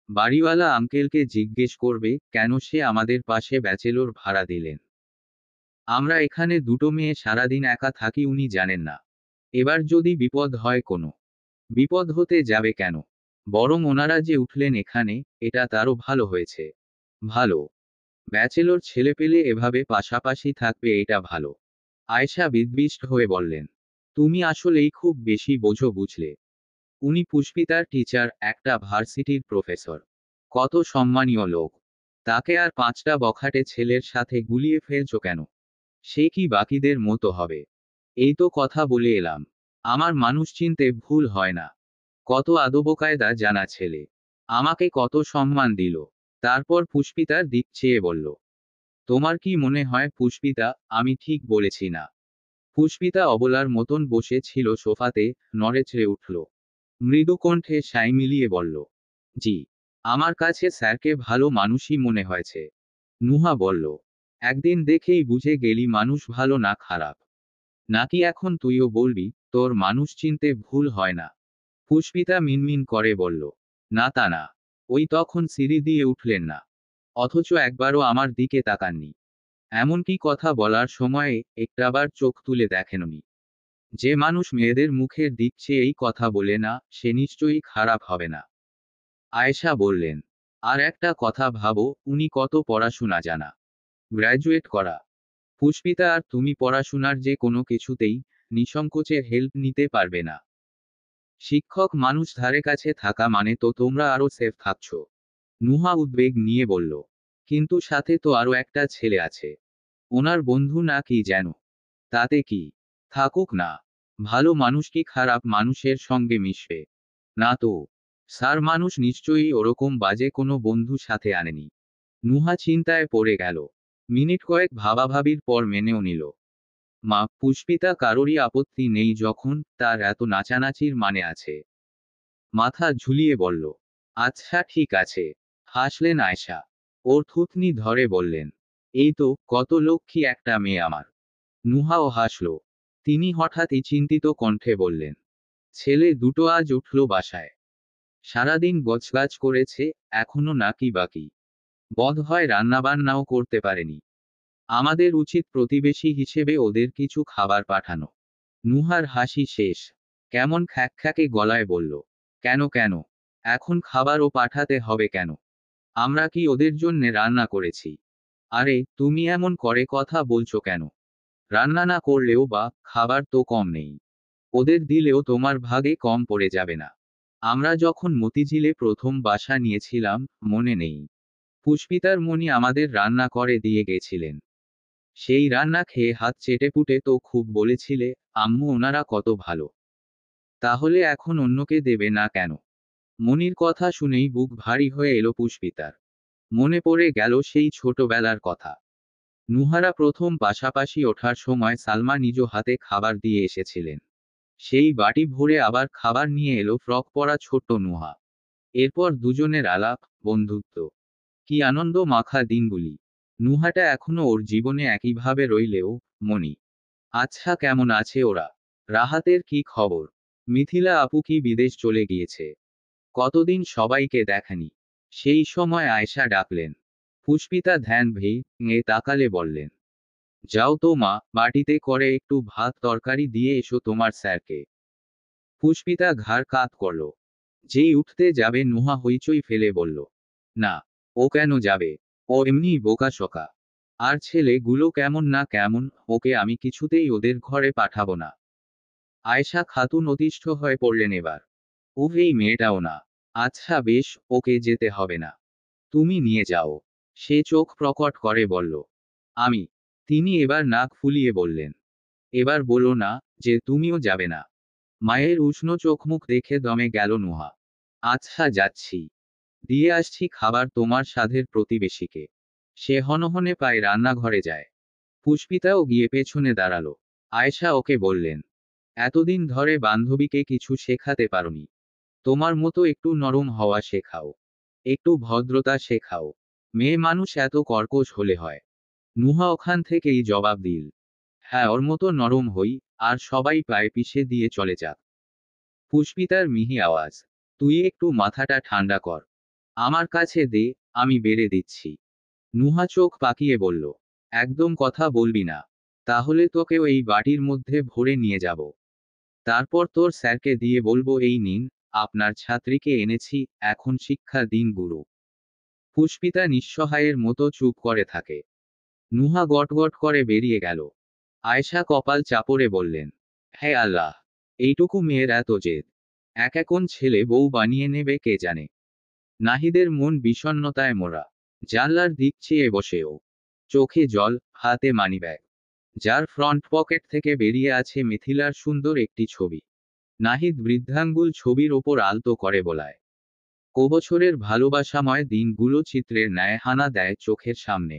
বাড়িওয়ালা আঙ্কেলকে জিজ্ঞেস করবে কেন সে আমাদের পাশে ব্যাচেলর ভাড়া দিলেন। আমরা এখানে দুটো মেয়ে সারাদিন একা থাকি, উনি জানেন না? এবার যদি বিপদ হয় কোনো? বিপদ হতে যাবে কেন? বরং ওনারা যে উঠলেন এখানে, এটা তারও ভালো হয়েছে। ভালো? ব্যাচেলর ছেলেপেলে এভাবে পাশাপাশি থাকবে, এটা ভালো। আয়েশা বিদ্বিষ্ট হয়ে বললেন, তুমি আসলেই খুব বেশি বোঝো বুঝলে। উনি পুষ্পিতার টিচার, একটা ভার্সিটির প্রফেসর। কত সম্মানীয় লোক। তাকে আর 5টা বখাটে ছেলের সাথে গুলিয়ে ফেলছো কেন? সে কি বাকিদের মতো হবে? এই তো কথা বলে এলাম। আমার মানুষ চিনতে ভুল হয় না। কত আদবকায়দা জানা ছেলে। আমাকে কত সম্মান দিল। তারপর পুষ্পিতার দিক চেয়ে বলল, তোমার কি মনে হয় পুষ্পিতা, আমি ঠিক বলেছি না? পুষ্পিতা অবলার মতন বসে ছিল সোফাতে, নড়েচড়ে উঠল। মৃদু কণ্ঠে সাই মিলিয়ে বলল, জি। আমার কাছে স্যারকে ভালো মানুষই মনে হয়েছে। নুহা বলল, একদিন দেখেই বুঝে গেলি মানুষ ভালো না খারাপ? নাকি এখন তুইও বলবি, তোর মানুষ চিনতে ভুল হয় না? পুষ্পিতা মিনমিন করে বলল, না তা না। ওই তখন সিঁড়ি দিয়ে উঠলেন না। অথচ একবারও আমার দিকে তাকাননি। এমনকি কথা বলার সময়ে একটাবার চোখ তুলে দেখেননি। যে মানুষ মেয়েদের মুখের দিক চেয়েই কথা বলে না, সে নিশ্চয়ই খারাপ হবে না। আয়েশা বললেন, আর একটা কথা ভাবো, উনি কত পড়াশোনা জানা। গ্র্যাজুয়েট করা। পুষ্পিতা আর তুমি পড়াশোনার যে কোনো কিছুতেই নিঃসংকোচে হেল্প নিতে পারবে না। শিক্ষক মানুষ ধারে কাছে থাকা মানে তো তোমরা আরো সেফ থাকছ। নুহা উদ্বেগ নিয়ে বলল, কিন্তু সাথে তো আরো একটা ছেলে আছে। ওনার বন্ধু না কি যেন? তাতে কি? থাকুক না। ভালো মানুষ কি খারাপ মানুষের সঙ্গে মিশবে? না তো। স্যার মানুষ নিশ্চয়ই ওরকম বাজে কোনো বন্ধু সাথে আনেনি। নুহা চিন্তায় পড়ে গেল। মিনিট কয়েক ভাবাভাবির পর মেনেও নিল। মা, পুষ্পিতা কারোরই আপত্তি নেই যখন তার এত নাচানাচির মানে আছে। মাথা ঝুলিয়ে বলল, আচ্ছা ঠিক আছে। হাসলেন আয়শা। ওর থুতনি ধরে বললেন, এই তো কত লক্ষ্মী একটা মেয়ে আমার। নুহাও হাসল। তিনি হঠাৎই চিন্তিত কণ্ঠে বললেন, ছেলে দুটো আজ উঠল বাসায়। সারাদিন গছগাছ করেছে, এখনো নাকি বাকি। বোধ হয় রান্নাবান্নাও করতে পারেনি। আমাদের উচিত প্রতিবেশী হিসেবে ওদের কিছু খাবার পাঠানো। নুহার হাসি শেষ। কেমন খ্যাকখ্যাকে গলায় বলল, কেন কেন? এখন খাবারও পাঠাতে হবে কেন? আমরা কি ওদের জন্যে রান্না করেছি? আরে তুমি এমন করে কথা বলছো কেন? রান্না না করলেও বা খাবার তো কম নেই। ওদের দিলেও তোমার ভাগে কম পড়ে যাবে না। আমরা যখন মতিঝিলে প্রথম বাসা নিয়েছিলাম, মনে নেই? পুষ্পিতার মনি আমাদের রান্না করে দিয়ে গেছিলেন। সেই রান্না খেয়ে হাত চেটেপুটে তো খুব বলেছিলে, আম্মু ওনারা কত ভালো। তাহলে এখন অন্যকে দেবে না কেন? মনির কথা শুনেই বুক ভারী হয়ে এলো পুষ্পিতার। মনে পড়ে গেল সেই ছোটবেলার কথা। নুহারা প্রথম পাশাপাশি ওঠার সময় সালমা নিজ হাতে খাবার দিয়ে এসেছিলেন। সেই বাটি ভরে আবার খাবার নিয়ে এলো ফ্রক পরা ছোট্ট নুহা। এরপর দুজনের আলাপ, বন্ধুত্ব। কি আনন্দ মাখা দিনগুলি। নুহাটা এখনো ওর জীবনে একইভাবে রইলেও, মনি। আচ্ছা কেমন আছে ওরা? রাহাতের কি খবর? মিথিলা আপু কি বিদেশ চলে গিয়েছে? কতদিন সবাইকে দেখেনি। সেই সময় আয়েশা ডাকলেন। পুষ্পিতা ধ্যান ভেঙে তাকালে বললেন, যাও তো মা, বাটিতে করে একটু ভাত তরকারি দিয়ে এসো তোমার স্যারকে। পুষ্পিতা ঘাড় কাত করল। যেই উঠতে যাবে নুহা হইচই ফেলে বলল, না, ও কেন যাবে? ও এমনি বোকাশোকা। আর ছেলেগুলো কেমন না কেমন, ওকে আমি কিছুতেই ওদের ঘরে পাঠাবো না। আয়েশা খাতুন অতিষ্ঠ হয়ে পড়লেন এবার। উফ, এই মেয়েটাও না। আচ্ছা বেশ, ওকে যেতে হবে না। তুমি নিয়ে যাও। সে চোখ প্রকট করে বলল, আমি। তিনি এবার নাক ফুলিয়ে বললেন, এবার বলো না যে তুমিও যাবে না। মায়ের উষ্ণ চোখমুখ দেখে দমে গেল নুহা। আচ্ছা যাচ্ছি। দিয়ে আসছি খাবার তোমার সাধের প্রতিবেশীকে। সে হনহনে পায়ে রান্নাঘরে যায়। পুষ্পিতাও গিয়ে পেছনে দাঁড়ালো। আয়েশা ওকে বললেন, এতদিন ধরে বান্ধবীকে কিছু শেখাতে পারোনি। তোমার মতো একটু নরম হওয়া শেখাও। একটু ভদ্রতা শেখাও। মেয়ে মানুষ এত কর্কশ হলে হয়? নুহা ওখান থেকেই জবাব দিল, হ্যাঁ, ওর মতো নরম হই, আর সবাই পায়ে পিষে দিয়ে চলে যাক। পুষ্পিতার মিহি আওয়াজ, তুই একটু মাথাটা ঠান্ডা কর। আমার কাছে দে, আমি বেড়ে দিচ্ছি। নুহা চোখ পাকিয়ে বলল, একদম কথা বলবি না। তাহলে তোকেও এই বাটির মধ্যে ভরে নিয়ে যাব। তারপর তোর স্যারকে দিয়ে বলবো, এই নিন, আপনার ছাত্রীকে এনেছি, এখন শিক্ষা দিন গুরু। পুষ্পিতা নিঃসহায়ের মতো চুপ করে থাকে। নুহা গটগট করে বেরিয়ে গেল। আয়েশা কপাল চাপড়ে বললেন, হে আল্লাহ, এইটুকু মেয়ের এত জেদ। এক কোন ছেলে বউ বানিয়ে নেবে কে জানে। নাহিদের মন বিষণ্ণতায় মোড়া। জানলার দিক চেয়ে বসেও। চোখে জল, হাতে মানিব্যাগ, যার ফ্রন্ট পকেট থেকে বেরিয়ে আছে মিথিলার সুন্দর একটি ছবি। নাহিদ বৃদ্ধাঙ্গুল ছবির ওপর আলতো করে বলায়, কবছরের ভালোবাসাময় দিনগুলো চিত্রের ন্যায় হানা দেয় চোখের সামনে।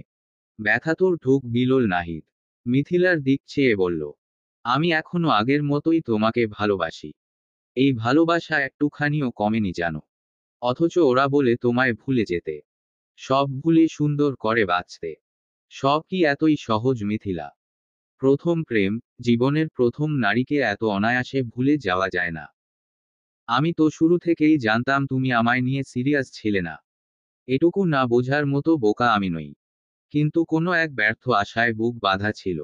ব্যথাতুর ঢুক গিলল নাহিদ। মিথিলার দিক চেয়ে বলল, আমি এখনো আগের মতোই তোমাকে ভালোবাসি। এই ভালোবাসা একটুখানিও কমেনি জানো। অথচ ওরা বলে তোমায় ভুলে যেতে। সব ভুলে সুন্দর করে বাঁচতে। সব কি এতই সহজ মিথিলা? প্রথম প্রেম, জীবনের প্রথম নারীকে এত অনায়াসে ভুলে যাওয়া যায় না। আমি তো শুরু থেকেই জানতাম তুমি আমায় নিয়ে সিরিয়াস ছিলে না। এটুকু না বোঝার মতো বোকা আমি নই। কিন্তু কোনো এক ব্যর্থ আশায় বুক বাঁধা ছিল।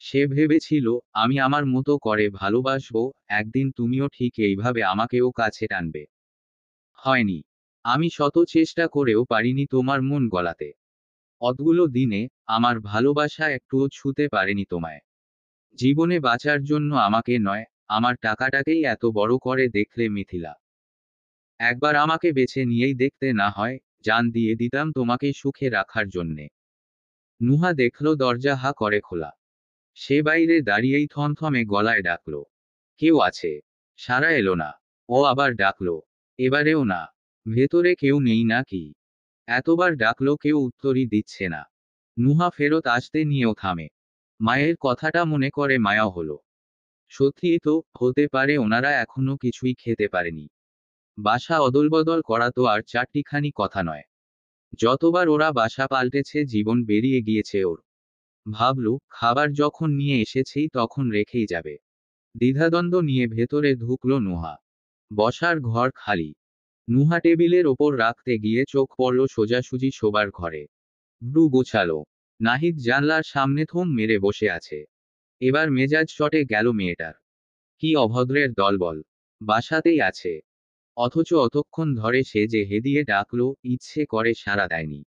সে ভেবেছিল, আমি আমার মতো করে ভালোবাসবো, একদিন তুমিও ঠিক এইভাবে আমাকেও কাছে টানবে। হয়নি। আমি শত চেষ্টা করেও পারিনি তোমার মন গলাতে। অতগুলো দিনে আমার ভালোবাসা একটুও ছুঁতে পারেনি তোমায়। জীবনে বাঁচার জন্য আমাকে নয়, আমার টাকাটাকেই এত বড় করে দেখলে মিথিলা। একবার আমাকে বেছে নিয়েই দেখতে না হয়, জান দিয়ে দিতাম তোমাকে সুখে রাখার জন্যে। নুহা দেখল দরজা হা করে খোলা। সে বাইরে দাঁড়িয়েই থমথমে গলায় ডাকল, কেউ আছে? সাড়া এলো না। ও আবার ডাকল, এবারেও না। ভেতরে কেউ নেই না কি? এতবার ডাকলো, কেউ উত্তরই দিচ্ছে না। নুহা ফেরত আসতে নিয়েও থামে। মায়ের কথাটা মনে করে মায়াও হলো। সত্যিই তো, হতে পারে ওনারা এখনো কিছুই খেতে পারেনি। বাসা অদলবদল করা তো আর চারটিখানি কথা নয়। যতবার ওরা বাসা পাল্টেছে জীবন বেরিয়ে গিয়েছে ওর। ভাবলু, খাবার যখন নিয়ে এসেছেই তখন রেখেই যাবে। দ্বিধাদ্বন্দ্ব নিয়ে ভেতরে ঢুকলো নুহা। বসার ঘর খালি। নুহা টেবিলের ওপর রাখতে গিয়ে চোখ পড়ল সোজাসুজি শোবার ঘরে। ব্রু গোছালো। নাহিদ জানলার সামনে থম মেরে বসে আছে। এবার মেজাজ চটে গেল মেয়েটার। কি অভদ্রের দলবল। বাসাতেই আছে। অথচ অতক্ষণ ধরে সে যে হেদিয়ে ডাকলো, ইচ্ছে করে সাড়া দেয়নি।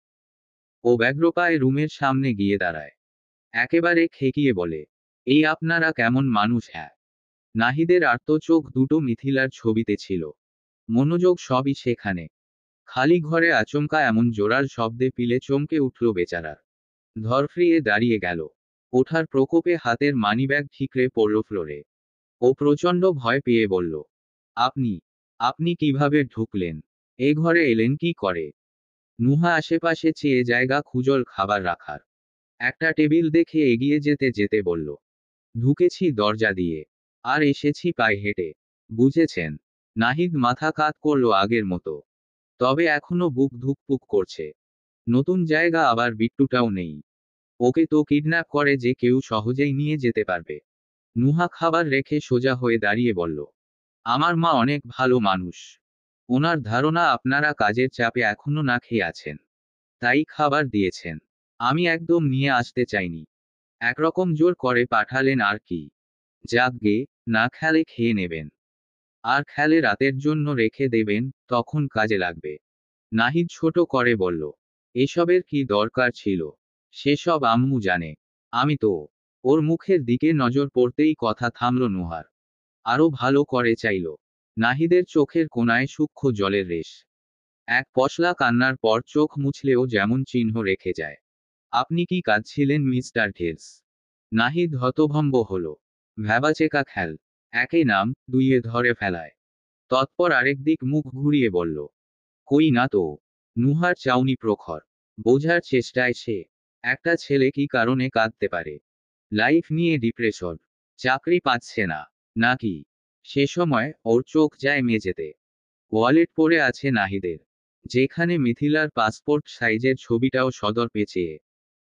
ও ব্যগ্রপায়ে রুমের সামনে গিয়ে দাঁড়ায়। একেবারে খেকিয়ে বলে, এই আপনারা কেমন মানুষ? হ্যাঁ। নাহিদের আর্তচোখ দুটো মিথিলার ছবিতে ছিল। মনোযোগ সবই সেখানে। খালি ঘরে আচমকা এমন জোরাল শব্দে পিলে চমকে উঠল বেচারার। ধরফ্রিয়ে দাঁড়িয়ে গেল। ওঠার প্রকোপে হাতের মানিব্যাগ ঠিকরে পড়ল ফ্লোরে। ও প্রচণ্ড ভয় পেয়ে বলল, আপনি আপনি কিভাবে ঢুকলেন? এ ঘরে এলেন কি করে? নুহা আশেপাশে চেয়ে জায়গা খুঁজল খাবার রাখার। একটা টেবিল দেখে এগিয়ে যেতে যেতে বলল, ঢুকেছি দরজা দিয়ে। আর এসেছি পায়ে হেঁটে। বুঝেছেন? নাহিদ মাথা কাত করল আগের মতো। তবে এখনো বুক ধুকপুক করছে। নতুন জায়গা, আবার বিট্টুটাও নেই। ওকে তো কিডন্যাপ করে যে কেউ সহজেই নিয়ে যেতে পারবে। নুহা খাবার রেখে সোজা হয়ে দাঁড়িয়ে বলল, আমার মা অনেক ভালো মানুষ। ওনার ধারণা আপনারা কাজের চাপে এখনো না খেয়ে আছেন, তাই খাবার দিয়েছেন। আমি একদম নিয়ে আসতে চাইনি। একরকম জোর করে পাঠালেন আর কি। যাকগে, না খেলে খেয়ে নেবেন। আর খেলে রাতের জন্য রেখে দেবেন, তখন কাজে লাগবে। নাহিদ ছোট করে বলল, এসবের কি দরকার ছিল? সেসব আম্মু জানে। আমি তো। ওর মুখের দিকে নজর পড়তেই কথা থামল নুহার। আরো ভালো করে চাইল। নাহিদের চোখের কোণায় সূক্ষ্ম জলের রেশ। এক পশলা কান্নার পর চোখ মুছলেও যেমন চিহ্ন রেখে যায়। আপনি কি কাঁদছিলেন মিস্টার ঢেলস? নাহিদ হতভম্ব হল। ভ্যাবাচেকা খেল। একই নাম, দুইয়ে ধরে ফেলায়। তৎপর আরেক দিক মুখ ঘুরিয়ে বলল, কই না তো। নুহার চাউনি প্রখর। বোঝার চেষ্টায় সে। একটা ছেলে কি কারণে কাঁদতে পারে? লাইফ নিয়ে ডিপ্রেশন? চাকরি পাচ্ছে না? নাকি? সে সময় ওর চোখ যায় মেঝেতে। ওয়ালেট পড়ে আছে নাহিদের, যেখানে মিথিলার পাসপোর্ট সাইজের ছবিটাও সদর পেঁচিয়ে।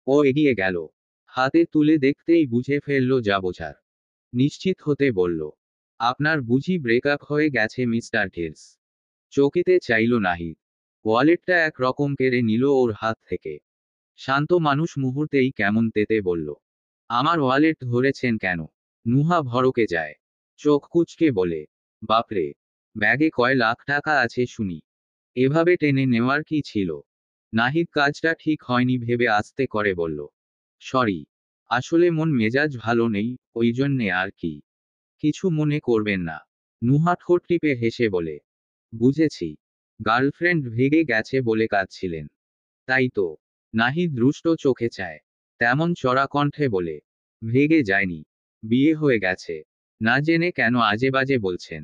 ও এগিয়ে গেল। হাতে তুলে দেখতেই বুঝে ফেলল যা বোঝার। নিশ্চিত হতে বলল, আপনার বুঝি ব্রেকআপ হয়ে গেছে মিস্টার ঢেলস? চকিতে চাইল নাহিদ। ওয়ালেটটা এক রকম কেড়ে নিল ওর হাত থেকে। শান্ত মানুষ মুহূর্তেই কেমন তেতে বলল, আমার ওয়ালেট ধরেছেন কেন? নুহা ভড়কে যায়। চোখ কুঁচকে বলে, বাপরে, ব্যাগে কয় লাখ টাকা আছে শুনি। এভাবে টেনে নেওয়ার কি ছিল? নাহিদ কাজটা ঠিক হয়নি ভেবে আস্তে করে বলল, সরি, আসলে মন মেজাজ ভালো নেই, ওই জন্যে আর কি। কিছু মনে করবেন না। নুহা ঠোঁট টিপে হেসে বলে, বুঝেছি। গার্লফ্রেন্ড ভেগে গেছে বলে কাঁদছিলেন, তাই তো? নাহিদ রুষ্ট চোখে চায়। তেমন চড়া কণ্ঠে বলে, ভেগে যায়নি, বিয়ে হয়ে গেছে। না জেনে কেন আজে বাজে বলছেন?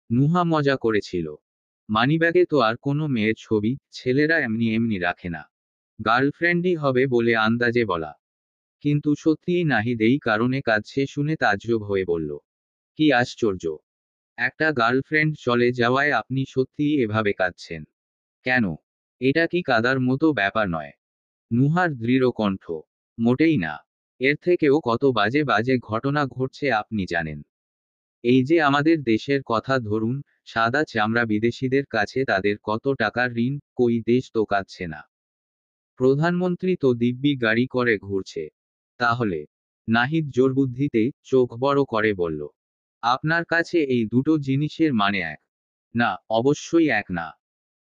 নুহা মজা করেছিল। মানিব্যাগে তো আর কোনো মেয়ের ছবি ছেলেরা এমনি এমনি রাখে না। গার্লফ্রেন্ডই হবে বলে আন্দাজে বলা। কিন্তু সত্যিই নাহিদ এই কারণে কাঁদছে শুনে তাজ্জব হয়ে বলল, কি আশ্চর্য! একটা গার্লফ্রেন্ড চলে যাওয়ায় আপনি সত্যিই এভাবে কাঁদছেন? কেন? এটা কি কাদার মতো ব্যাপার নয়। নুহার দৃঢ় কণ্ঠ, মোটেই না। এর থেকেও কত বাজে বাজে ঘটনা ঘটছে আপনি জানেন? এই যে আমাদের দেশের কথা ধরুন, সাদা চামড়া বিদেশিদের কাছে তাদের কত টাকার ঋণ, কই দেশ তো কাঁদছে না। প্রধানমন্ত্রী তো দিব্যি গাড়ি করে ঘুরছে। তাহলে? নাহিদ জোরবুদ্ধিতে চোখ বড় করে বলল, আপনার কাছে এই দুটো জিনিসের মানে এক? না, অবশ্যই এক না।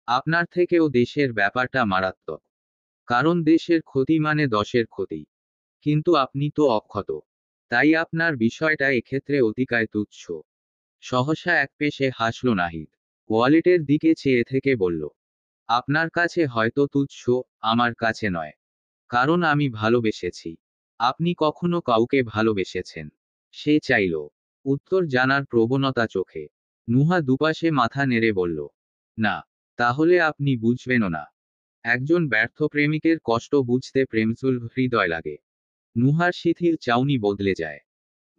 আপনার থেকেও দেশের ব্যাপারটা মারাত্মক। কারণ দেশের ক্ষতি মানে দশের ক্ষতি। কিন্তু আপনি তো অক্ষত। তাই আপনার বিষয়টা এক্ষেত্রে অতিকায় তুচ্ছ। সহসা একপেশে হাসল নাহিদ। ওয়ালেটের দিকে চেয়ে থেকে বলল, আপনার কাছে হয়তো তুচ্ছ, আমার কাছে নয়। কারণ আমি ভালোবেসেছি। আপনি কখনো কাউকে ভালোবেসেছেন? সে চাইল উত্তর জানার প্রবণতা চোখে। নুহা দুপাশে মাথা নেড়ে বলল, না। তাহলে আপনি বুঝবেনও না। একজন ব্যর্থ প্রেমিকের কষ্ট বুঝতে প্রেমচুল হৃদয় লাগে। নুহার শিথিল চাউনি বদলে যায়।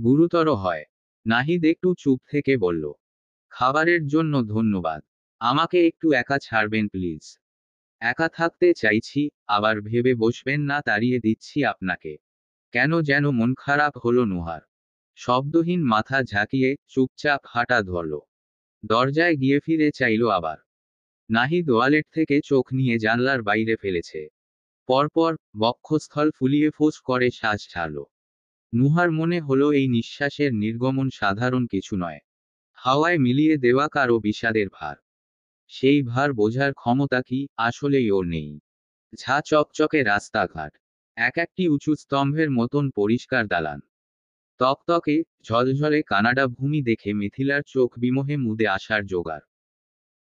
গুরুতর হয়। নাহিদ একটু চুপ থেকে বলল, খাবারের জন্য ধন্যবাদ। আমাকে একটু একা ছাড়বেন প্লিজ। একা থাকতে চাইছি, আবার ভেবে বসবেন না তাড়িয়ে দিচ্ছি আপনাকে। কেন যেন মন খারাপ হলো নুহার। শব্দহীন মাথা ঝাঁকিয়ে চুপচাপ হাঁটা ধরল। দরজায় গিয়ে ফিরে চাইল আবার। নাহিদ ওয়ালেট থেকে চোখ নিয়ে জানলার বাইরে ফেলেছে। পরপর বক্ষস্থল ফুলিয়ে ফোঁস করে শ্বাস ছাড়ল। নুহার মনে হলো এই নিঃশ্বাসের নির্গমন সাধারণ কিছু নয়। হাওয়ায় মিলিয়ে দেওয়া কারো বিষাদের ভার। সেই ভার বোঝার ক্ষমতা কি আসলেই ওর নেই। ঝা চকচকে রাস্তাঘাট, এক একটি উঁচু স্তম্ভের মতন পরিষ্কার দালান, তকতকে ঝলঝলে কানাডা ভূমি দেখে মিথিলার চোখ বিমোহে মুদে আসার জোগাড়।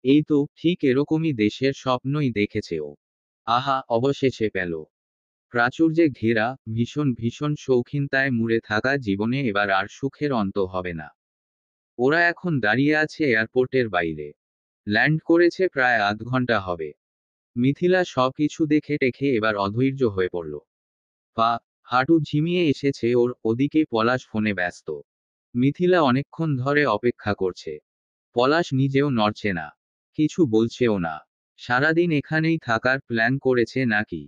এই তো ঠিক এরকমই দেশের স্বপ্নই দেখেছে ও। আহা, অবশেষে পেল। প্রাচুর্যে ঘেরা ভীষণ ভীষণ শৌখিনতায় মুড়ে থাকা জীবনে এবার আর সুখের অন্ত হবে না। ওরা এখন দাঁড়িয়ে আছে এয়ারপোর্টের বাইরে। ল্যান্ড করেছে প্রায় আধ ঘন্টা হবে। মিথিলা সবকিছু দেখে টেখে এবার অধৈর্য হয়ে পড়ল। পা হাঁটু ঝিমিয়ে এসেছে ওর, ওদিকে পলাশ ফোনে ব্যস্ত। মিথিলা অনেকক্ষণ ধরে অপেক্ষা করছে। পলাশ নিজেও নড়ছে না, কিছু বলছেও না। সারাদিন এখানেই থাকার প্ল্যান করেছে নাকি?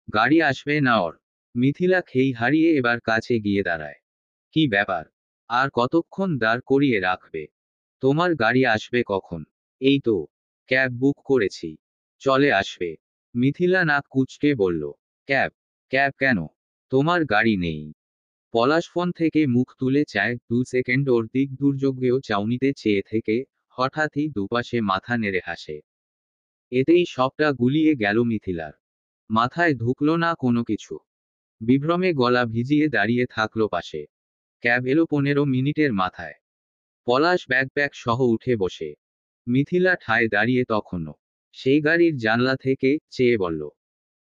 গাড়ি আসবে না ওর? মিথিলা খেই হারিয়ে এবার কাছে গিয়ে দাঁড়ায়। কি ব্যাপার? আর কতক্ষণ দাঁড় করিয়ে রাখবে? তোমার গাড়ি আসবে কখন? এই তো, ক্যাব বুক করেছি, চলে আসবে। মিথিলা নাক কুঁচকে বলল। ক্যাব? ক্যাব কেন? তোমার গাড়ি নেই। পলাশ ফোন থেকে মুখ তুলে চায় 2 সেকেন্ড ওর দিক দুর্যোগেও চাউনিতে চেয়ে থেকে, হঠাৎই দুপাশে মাথা নেড়ে হাসে। এতেই সবটা গুলিয়ে গেল মিথিলার। মাথায় ঢুকলো না কোনো কিছু। বিভ্রমে গলা ভিজিয়ে দাঁড়িয়ে থাকলো পাশে। ক্যাব এলো 15 মিনিটের মাথায়। পলাশ ব্যাগ সহ উঠে বসে। মিথিলা ঠায় দাঁড়িয়ে তখনও। সেই গাড়ির জানলা থেকে চেয়ে বলল,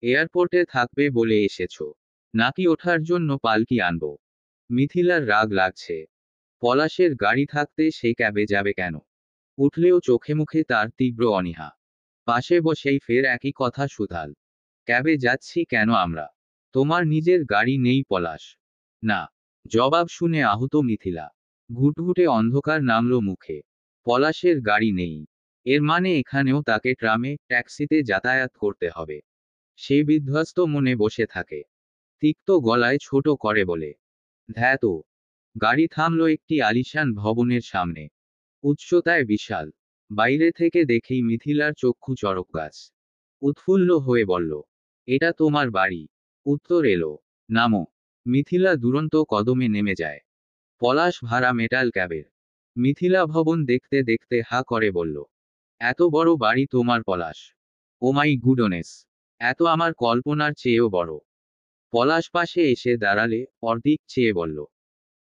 এয়ারপোর্টে থাকবে বলে এসেছো, নাকি ওঠার জন্য পালকি আনবো? মিথিলার রাগ লাগছে। পলাশের গাড়ি থাকতে সে ক্যাবে যাবে কেন? উঠলেও চোখে মুখে তার তীব্র অনীহা। পাশে বসেই ফের একই কথা সুধাল। ক্যাবে যাচ্ছি কেন আমরা? তোমার নিজের গাড়ি নেই পলাশ? না। জবাব শুনে আহত মিথিলা। ঘুটঘুটে অন্ধকার নামলো মুখে। পলাশের গাড়ি নেই, এর মানে এখানেও তাকে ট্রামে ট্যাক্সিতে যাতায়াত করতে হবে। সে বিধ্বস্ত মনে বসে থাকে। তিক্ত গলায় ছোট করে বলে, ধ্যাত। গাড়ি থামলো একটি আলিশান ভবনের সামনে। উচ্চতায় বিশাল। বাইরে থেকে দেখেই মিথিলার চক্ষু চড়ক গাছ। উৎফুল্ল হয়ে বলল, এটা তোমার বাড়ি? উত্তর এলো, নামো। মিথিলা দুরন্ত কদমে নেমে যায়। পলাশ ভাড়া মেটাল ক্যাবের। মিথিলা ভবন দেখতে দেখতে হা করে বলল, এত বড় বাড়ি তোমার পলাশ? ও মাই গুডনেস, এত আমার কল্পনার চেয়েও বড়। পলাশ পাশে এসে দাঁড়ালে অর্দিক চেয়ে বলল,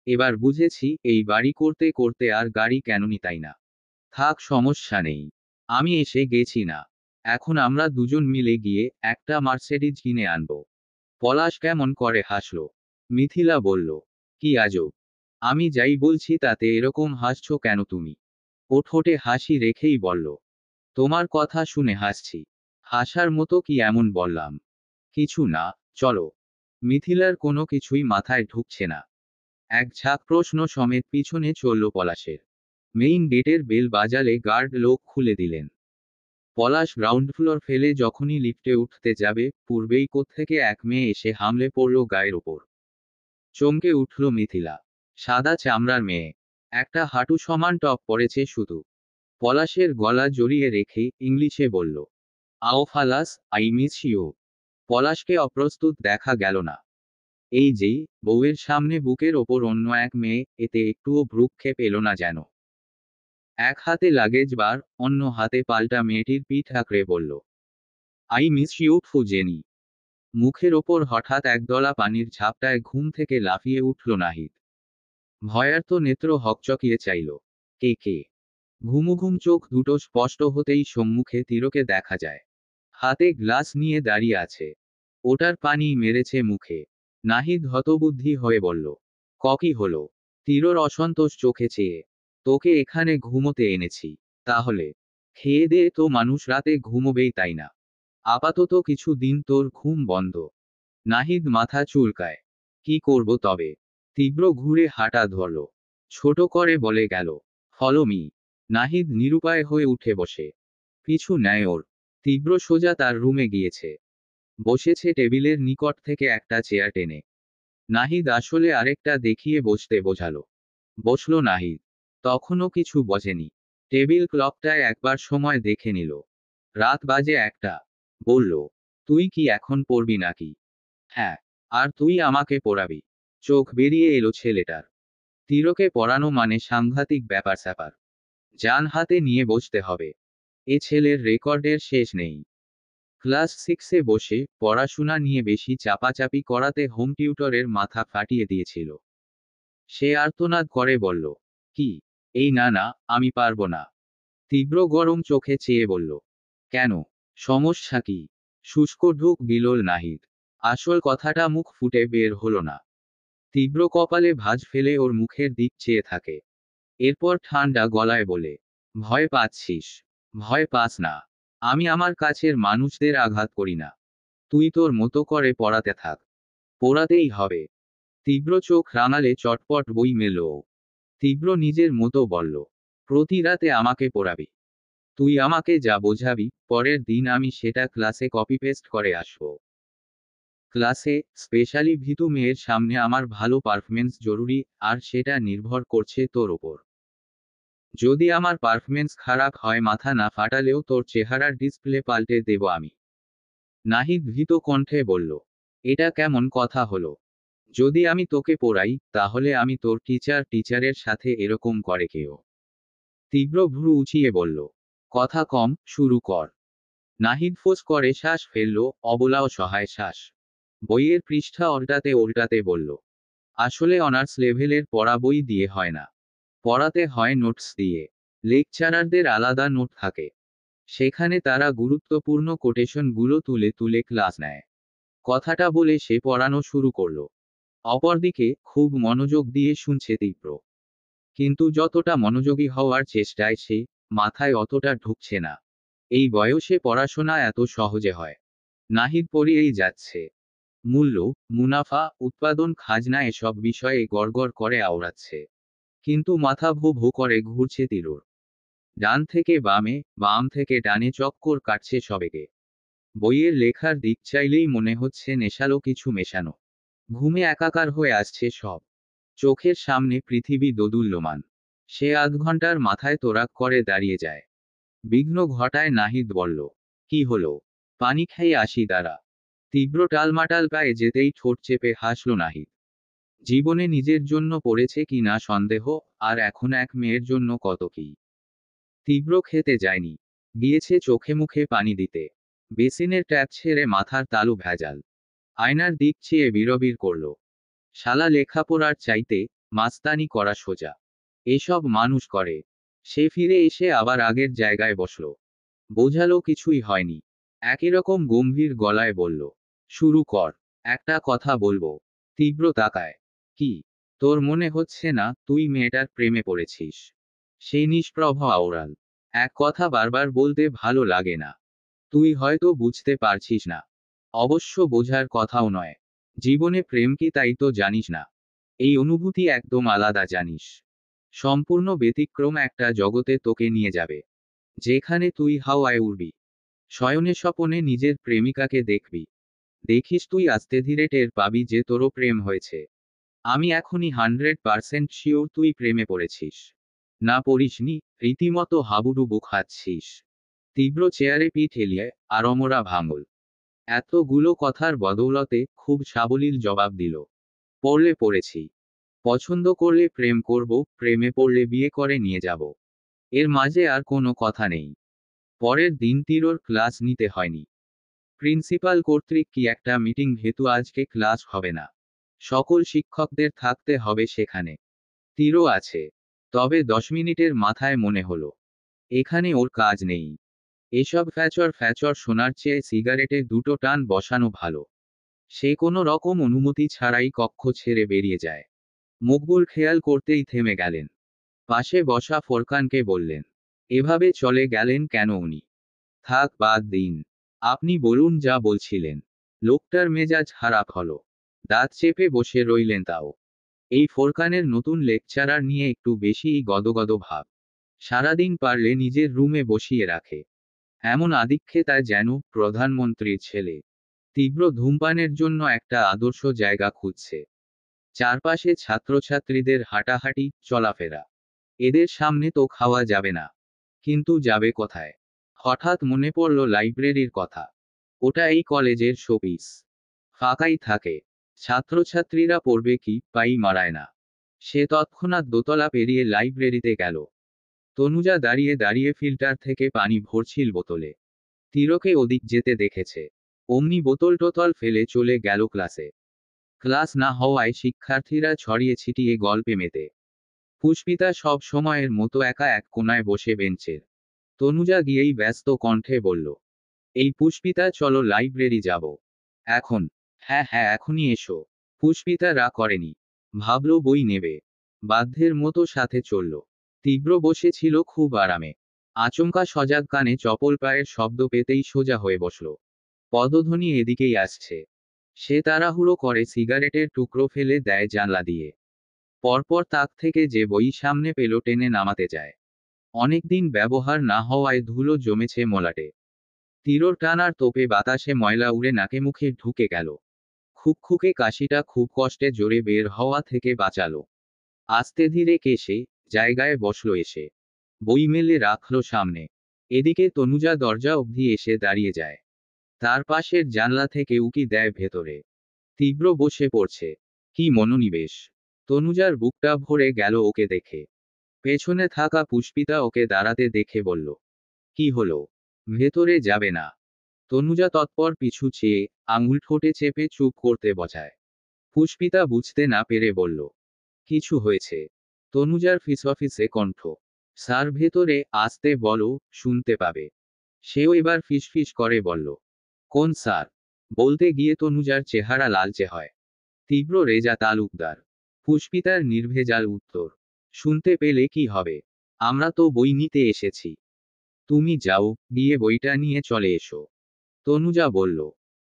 এবার বুঝেছি এই বাড়ি করতে করতে আর গাড়ি কেন নি, তাই না? থাক, সমস্যা নেই, আমি এসে গেছি না। এখন আমরা দুজন মিলে গিয়ে একটা মার্সিডিজ কিনে আনব। পলাশ কেমন করে হাসল। মিথিলা বলল, কি আজব, আমি যাই বলছি তাতে এরকম হাসছো কেন তুমি? ও ঠোঁটে হাসি রেখেই বলল, তোমার কথা শুনে হাসছি। হাসার মতো কি এমন বললাম? কিছু না, চলো। মিথিলার কোনো কিছুই মাথায় ঢুকছে না। এক ঝাঁক প্রশ্ন সমেত পিছনে চলল পলাশের। মেইন গেটের বেল বাজালে গার্ড লোক খুলে দিলেন। পলাশ গ্রাউন্ড ফ্লোর ফেলে যখনই লিফটে উঠতে যাবে, পূর্বেই কোত্থেকে এক মেয়ে এসে হামলে পড়ল গায়ের ওপর। চমকে উঠল মিথিলা। সাদা চামড়ার মেয়ে। একটা হাঁটু সমান টপ পরেছে শুধু। পলাশের গলা জড়িয়ে রেখে ইংলিশে বলল, আও ফালাস, আই মিস ইউ। পলাশকে অপ্রস্তুত দেখা গেল না। এই যেই বউয়ের সামনে বুকের ওপর অন্য এক মেয়ে, এতে একটুও ভ্রুক্ষেপ এলো না যেন। এক হাতে লাগেজ বার, অন্য হাতে পাল্টা মেয়েটির পিঠ আঁকড়ে বলল, I miss you too Jenny. মুখের ওপর হঠাৎ একদলা পানির ঝাপটায় ঘুম থেকে লাফিয়ে উঠল নাহিদ। ভয়ার্ত নেত্র হকচকিয়ে চাইল। কে কে? ঘুমুঘুম চোখ দুটো স্পষ্ট হতেই সম্মুখে তীরকে দেখা যায়। হাতে গ্লাস নিয়ে দাঁড়িয়ে আছে। ওটার পানি মেরেছে মুখে। নাহিদ হতবুদ্ধি হয়ে বলল, কি হলো? তীরর অসন্তোষ চোখে চেয়ে। তোকে এখানে ঘুমোতে এনেছি। তাহলে? খেয়ে দে তো মানুষ রাতে ঘুমোবেই, তাই না? আপাতত কিছু দিন তোর ঘুম বন্ধ। নাহিদ মাথা চুলকায়। কি করব তবে? তীব্র ঘুরে হাঁটা ধরল। ছোট করে বলে গেল, ফলো মি। নাহিদ নিরুপায় হয়ে উঠে বসে। পিছু নেয় ওর। তীব্র সোজা তার রুমে গিয়েছে। বসেছে টেবিলের নিকট থেকে একটা চেয়ার টেনে। নাহিদ আসলে আরেকটা দেখিয়ে বসতে বোঝালো। বসল নাহিদ। তখনও কিছু বোঝেনি। টেবিল ক্লকটায় একবার সময় দেখে নিল। রাত বাজে 1টা। বলল, তুই কি এখন পড়বি নাকি? হ্যাঁ। আর তুই আমাকে পড়াবি? চোখ বেরিয়ে এলো ছেলেটার। তীরকে পড়ানো মানে সাংঘাতিক ব্যাপার স্যাপার। জান হাতে নিয়ে বসতে হবে। এ ছেলের রেকর্ডের শেষ নেই। ক্লাস 6-এ বসে পড়াশোনা নিয়ে বেশি চাপাচাপি করাতে হোম টিউটরের মাথা ফাটিয়ে দিয়েছিল। সে আর্তনাদ করে বলল, কি? এই না না, আমি পারবো না। তীব্র গরম চোখে চেয়ে বলল, কেন? সমস্যা কি? শুষ্ক ঢুক গিলল নাহিদ। আসল কথাটা মুখ ফুটে বের হলো না। তীব্র কপালে ভাঁজ ফেলে ওর মুখের দিক চেয়ে থাকে। এরপর ঠান্ডা গলায় বলে, ভয় পাচ্ছিস? ভয় পাস না। আমি আমার কাছের মানুষদের আঘাত করি না। তুই তোর মতো করে পড়াতে থাক। পড়াতেই হবে। তীব্র চোখ রাঙালে চটপট বই মেল ও। তীব্র নিজের মতো বলল, প্রতি রাতে আমাকে পড়াবি। তুই আমাকে যা বোঝাবি, পরের দিন আমি সেটা ক্লাসে কপি পেস্ট করে আসবো। ক্লাসে, স্পেশালি ভীতু মেয়ের সামনে আমার ভালো পারফরমেন্স জরুরি, আর সেটা নির্ভর করছে তোর ওপর। যদি আমার পারফরমেন্স খারাপ হয়, মাথা না ফাটালেও তোর চেহারার ডিসপ্লে পাল্টে দেব আমি। নাহিদ ভীত কণ্ঠে বলল, এটা কেমন কথা হলো? যদি আমি তোকে পড়াই, তাহলে আমি তোর টিচারের সাথে এরকম করে কেউ? তীব্র ভ্রু উঁচিয়ে বলল, কথা কম, শুরু কর। নাহিদ ফোঁস করে শ্বাস ফেলল, অবলা ও সহায় শ্বাস। বইয়ের পৃষ্ঠা উল্টাতে উল্টাতে বলল, আসলে অনার্স লেভেলের পড়া বই দিয়ে হয় না। পড়াতে হয় নোটস দিয়ে। লেকচারারদের আলাদা নোট থাকে। সেখানে তারা গুরুত্বপূর্ণ কোটেশনগুলো তুলে তুলে ক্লাস নেয়। কথাটা বলে সে পড়ানো শুরু করল। অপরদিকে খুব মনোযোগ দিয়ে শুনছে তীব্র। কিন্তু যতটা মনোযোগী হওয়ার চেষ্টায় সে, মাথায় অতটা ঢুকছে না। এই বয়সে পড়াশোনা এত সহজে হয়? নাহিদ পড়িয়েই যাচ্ছে। মূল্য, মুনাফা, উৎপাদন, খাজনা এসব বিষয়ে গড়গড় করে আওড়াচ্ছে। কিন্তু মাথা ভো ভো করে ঘুরছে তিরুর। ডান থেকে বামে, বাম থেকে ডানে চক্কর কাটছে সবেগে। বইয়ের লেখার দিক চাইলেই মনে হচ্ছে নেশালো কিছু মেশানো। ঘুমে একাকার হয়ে আসছে সব। চোখের সামনে পৃথিবী দোদুল্যমান। সে আধ ঘন্টার মাথায় তোরাক করে দাঁড়িয়ে যায়। বিঘ্ন ঘটায় নাহিদ বলল, কি হলো? পানি খেয়ে আসি দাঁড়া। তীব্র টালমাটাল পায়ে যেতেই ঠোঁট চেপে হাসল নাহিদ। জীবনে নিজের জন্য পড়েছে কি না সন্দেহ, আর এখন এক মেয়ের জন্য কত কি। তীব্র খেতে যায়নি। গিয়েছে চোখে মুখে পানি দিতে। বেসিনের ট্যাপ ছেড়ে মাথার তালু ভেজাল। আয়নার দিক চেয়ে বিড়বিড় করল, শালা লেখাপড়ার চাইতে মাস্তানি করা সোজা। এসব মানুষ করে। সে ফিরে এসে আবার আগের জায়গায় বসল। বোঝালো কিছুই হয়নি। একই রকম গম্ভীর গলায় বলল, শুরু কর। একটা কথা বলবো। তীব্র তাকায়। কি? তোর মনে হচ্ছে না তুই মেয়েটার প্রেমে পড়েছিস? সেই নিষ্প্রভ আওড়াল। এক কথা বারবার বলতে ভালো লাগে না। তুই হয়তো বুঝতে পারছিস না। অবশ্য বোঝার কথাও নয়। জীবনে প্রেম কি তাই তো জানিস না। এই অনুভূতি একদম আলাদা জানিস। সম্পূর্ণ ব্যতিক্রম একটা জগতে তোকে নিয়ে যাবে। যেখানে তুই হাওয়ায় উড়বি। শয়নে স্বপনে নিজের প্রেমিকাকে দেখবি। দেখিস তুই আস্তে ধীরে টের পাবি যে তোরও প্রেম হয়েছে। আমি এখনই 100% শিওর তুই প্রেমে পড়েছিস। না পড়িসনি, রীতিমতো হাবুডুবু খাচ্ছিস। তীব্র চেয়ারে পিঠ এলিয়ে আড়মোড়া ভাঙল। এতগুলো কথার বদৌলতে খুব সাবলীল জবাব দিল, পড়লে পড়েছি। পছন্দ করলে প্রেম করব, প্রেমে পড়লে বিয়ে করে নিয়ে যাব। এর মাঝে আর কোনো কথা নেই। পরের দিন তিরোর ক্লাস নিতে হয়নি। প্রিন্সিপাল কর্তৃক কি একটা মিটিং হেতু আজকে ক্লাস হবে না। সকল শিক্ষকদের থাকতে হবে সেখানে। তিরও আছে। তবে 10 মিনিটের মাথায় মনে হলো, এখানে ওর কাজ নেই। এসব ফ্যাচর ফ্যাচর শোনার চেয়ে সিগারেটে দুটো টান বসানো ভালো। সে কোনো রকম অনুমতি ছাড়াই কক্ষ ছেড়ে বেরিয়ে যায়। মকবুল খেয়াল করতেই থেমে গেলেন। পাশে বসা ফোরকানকে বললেন, এভাবে চলে গেলেন কেন উনি? থাক বাদ দিন। আপনি বলুন যা বলছিলেন। লোকটার মেজাজ খারাপ হলো। দাঁত চেপে বসে রইলেন তাও। এই ফোরকানের নতুন লেকচারার নিয়ে একটু বেশিই গদগদ ভাব। সারাদিন পারলে নিজের রুমে বসিয়ে রাখে। এমন আদিক্ষেতায় যেন প্রধানমন্ত্রীর ছেলে। তীব্র ধূমপানের জন্য একটা আদর্শ জায়গা খুঁজছে। চারপাশে ছাত্রছাত্রীদের হাঁটাহাঁটি, চলাফেরা। এদের সামনে তো খাওয়া যাবে না। কিন্তু যাবে কোথায়? হঠাৎ মনে পড়ল লাইব্রেরির কথা। ওটা এই কলেজের শোপিস। ফাঁকাই থাকে। ছাত্রছাত্রীরা পড়বে কি, পাই মারায় না। সে তৎক্ষণাৎ দোতলা পেরিয়ে লাইব্রেরিতে গেল। তনুজা দাঁড়িয়ে দাঁড়িয়ে ফিল্টার থেকে পানি ভরছিল বোতলে। তিরকে ওদিক যেতে দেখেছে। অমনি বোতল টোতল ফেলে চলে গেল ক্লাসে। ক্লাস না হওয়ায় শিক্ষার্থীরা ছড়িয়ে ছিটিয়ে গল্পে মেতে। পুষ্পিতা সব সময়ের মতো একা এক কোনায় বসে বেঞ্চের। তনুজা গিয়েই ব্যস্ত কণ্ঠে বলল, এই পুষ্পিতা, চলো লাইব্রেরি যাব। এখন? হ্যাঁ হ্যাঁ, এখনই এসো। পুষ্পিতা রাগ করেনি। ভাবল বই নেবে। বাধ্যের মতো সাথে চলল। তীব্র বসেছিল খুব আরামে। আচমকা সজাগ কানে চপল পায়ের শব্দ পেতেই সোজা হয়ে বসল। পদধ্বনি এদিকেই আসছে। সে তাড়াহুড়ো করে সিগারেটের টুকরো ফেলে দেয় জানলা দিয়ে। পরপর তাক থেকে যে বই সামনে পেল টেনে নামাতে যায়। অনেকদিন ব্যবহার না হওয়ায় ধুলো জমেছে মলাটে। তিরোর টানার তোপে বাতাসে ময়লা উড়ে নাকে মুখে ঢুকে গেল। খুকখুকে কাশিটা খুব কষ্টে জোরে বের হওয়া থেকে বাঁচালো। আস্তে ধীরে কেশে জায়গায় বসল এসে। বই মেলে রাখলো সামনে। এদিকে তনুজা দরজা অবধি এসে দাঁড়িয়ে যায়। তার পাশের জানলা থেকে উকি দেয় ভেতরে। তীব্র বসে পড়ছে। কি মনোনিবেশ! তনুজার বুকটা ভরে গেল ওকে দেখে। পেছনে থাকা পুষ্পিতা ওকে দাঁড়াতে দেখে বলল, কি হলো? ভেতরে যাবে না? তনুজা তৎপর পিছু চেয়ে আঙুল ঠোঁটে চেপে চুপ করতে বসায়। পুষ্পিতা বুঝতে না পেরে বলল, কিছু হয়েছে? তনুজার ফিসফিসে কণ্ঠ। স্যার ভেতরে আসতে বলো, শুনতে পাবে। সেও এবার ফিসফিস করে বলল, কোন স্যার? বলতে গিয়ে তনুজার চেহারা লালচে হয়। তীব্র রেজা তালুকদার। পুষ্পিতার নির্ভেজাল উত্তর, শুনতে পেলে কি হবে? আমরা তো বই নিতে এসেছি। তুমি যাও, গিয়ে বইটা নিয়ে চলে এসো। তনুজা বলল,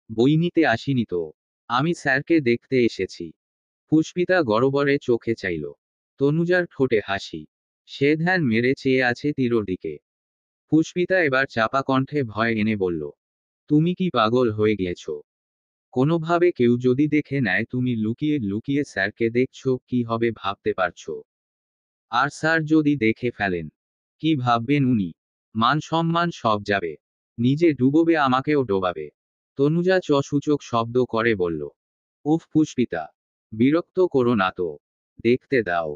বই নিতে আসিনি তো, আমি স্যারকে দেখতে এসেছি। পুষ্পিতা গড়বড়ে চোখে চাইল। তনুজার ঠোঁটে হাসি। সে ধ্যান মেরে চেয়ে আছে তীরর দিকে। পুষ্পিতা এবার চাপা কণ্ঠে ভয় এনে বলল, তুমি কি পাগল হয়ে গিয়েছ? কোনোভাবে কেউ যদি দেখে নেয় তুমি লুকিয়ে লুকিয়ে স্যারকে দেখছো, কি হবে ভাবতে পারছো? আর স্যার যদি দেখে ফেলেন, কি ভাববেন উনি? মান সম্মান সব যাবে। নিজে ডুবোবে, আমাকেও ডোবাবে। তনুজা সূচক শব্দ করে বলল, উফ পুষ্পিতা, বিরক্ত করো না তো। দেখতে দাও।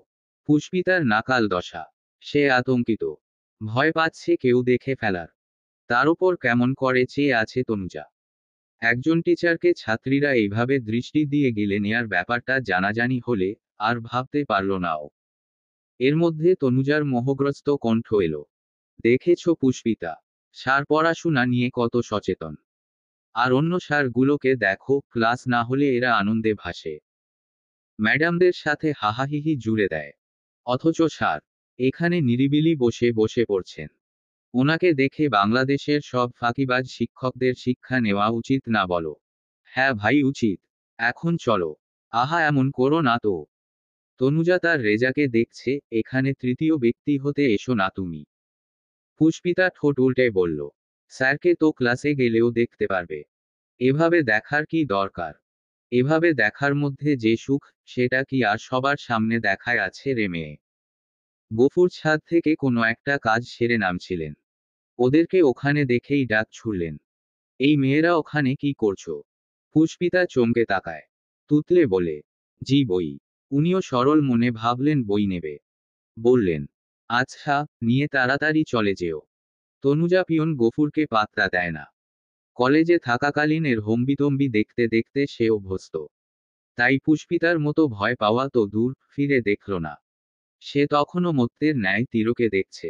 পুষ্পিতার নাকাল দশা। সে আতঙ্কিত। ভয় পাচ্ছে কেউ দেখে ফেলার। তার উপর কেমন করে চেয়ে আছে তনুজা। একজন টিচারকে ছাত্রীরা এইভাবে দৃষ্টি দিয়ে গিলে নেয়ার ব্যাপারটা জানাজানি হলে আর ভাবতে পারল না ও। এর মধ্যে তনুজার মোহগ্রস্ত কণ্ঠ এলো, দেখেছ পুষ্পিতা, স্যার পড়াশোনা নিয়ে কত সচেতন। আর অন্য স্যারগুলোকে দেখো, ক্লাস না হলে এরা আনন্দে ভাসে। ম্যাডামদের সাথে হাহাহিহি জুড়ে দেয়। অথচ স্যার এখানে নিরিবিলি বসে বসে পড়ছেন। ওনাকে দেখে বাংলাদেশের সব ফাঁকিবাজ শিক্ষকদের শিক্ষা নেওয়া উচিত না বলো? হ্যাঁ ভাই উচিত। এখন চলো। আহা এমন করো না তো। তনুজা তার রেজাকে দেখছে, এখানে তৃতীয় ব্যক্তি হতে এসো না তুমি। পুষ্পিতা ঠোঁট উল্টে বলল, স্যারকে তো ক্লাসে গেলেও দেখতে পারবে। এভাবে দেখার কি দরকার? এভাবে দেখার মধ্যে যে সুখ, সেটা কি আর সবার সামনে দেখায় আছে রে মেয়ে? গফুর ছাদ থেকে কোনো একটা কাজ সেরে নামছিলেন। ওদেরকে ওখানে দেখেই ডাক ছুড়লেন, এই মেয়েরা ওখানে কি করছো? পুষ্পিতা চমকে তাকায়। তুতলে বলে, জি বই। উনিও সরল মনে ভাবলেন বই নেবে। বললেন, আচ্ছা, নিয়ে তাড়াতাড়ি চলে যেও। তনুজা পিয়ন গফুরকে পাত্তা দেয় না। কলেজে থাকাকালীন এর হম্বিতম্বি দেখতে দেখতে সে অভ্যস্ত। তাই পুষ্পিতার মতো ভয় পাওয়া তো দূর, ফিরে দেখল না। সে তখনও মত্তের ন্যায় তীরকে দেখছে।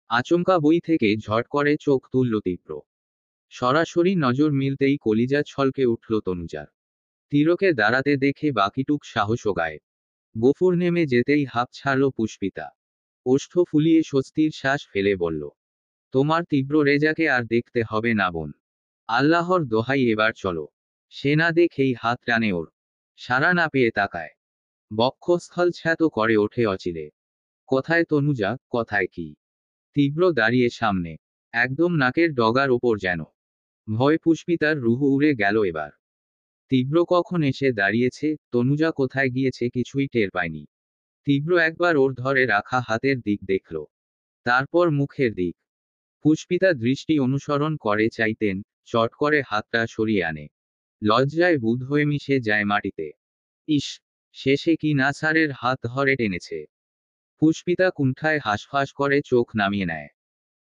আচমকা বই থেকে ঝট করে চোখ তুলল তীব্র। সরাসরি নজর মিলতেই কলিজা ছলকে উঠল তনুজার। তীরকে দাঁড়াতে দেখে বাকিটুক সাহসও গায়ে। গফুর নেমে যেতেই হাঁপ ছাড়ল পুষ্পিতা। ওষ্ঠ ফুলিয়ে স্বস্তির শ্বাস ফেলে বলল, তোমার তীব্র রেজাকে আর দেখতে হবে না বোন। আল্লাহর দোহাই এবার চলো। সে না দেখেই হাত টানে ওর। সাড়া না পেয়ে তাকায়। বক্ষস্থল ছ্যাত করে ওঠে অচিরে। কোথায় তনুজা, কোথায় কি? তীব্র দাঁড়িয়ে সামনে। একদম নাকের ডগার ওপর যেন। ভয় পুষ্পিতার রুহ উড়ে গেল এবার। তীব্র কখন এসে দাঁড়িয়েছে, তনুজা কোথায় গিয়েছে কিছুই টের পায়নি। তীব্র একবার ওর ধরে রাখা হাতের দিক দেখল। তারপর মুখের দিক। পুষ্পিতা দৃষ্টি অনুসরণ করে চাইতেন, চট করে হাতটা সরিয়ে আনে। লজ্জায় বুধ হয়ে মিশে যায় মাটিতে। ইস, শেষে কি না স্যারের হাত ধরে টেনেছে। পুষ্পিতা কুণ্ঠায় হাঁসফাঁস করে চোখ নামিয়ে নেয়।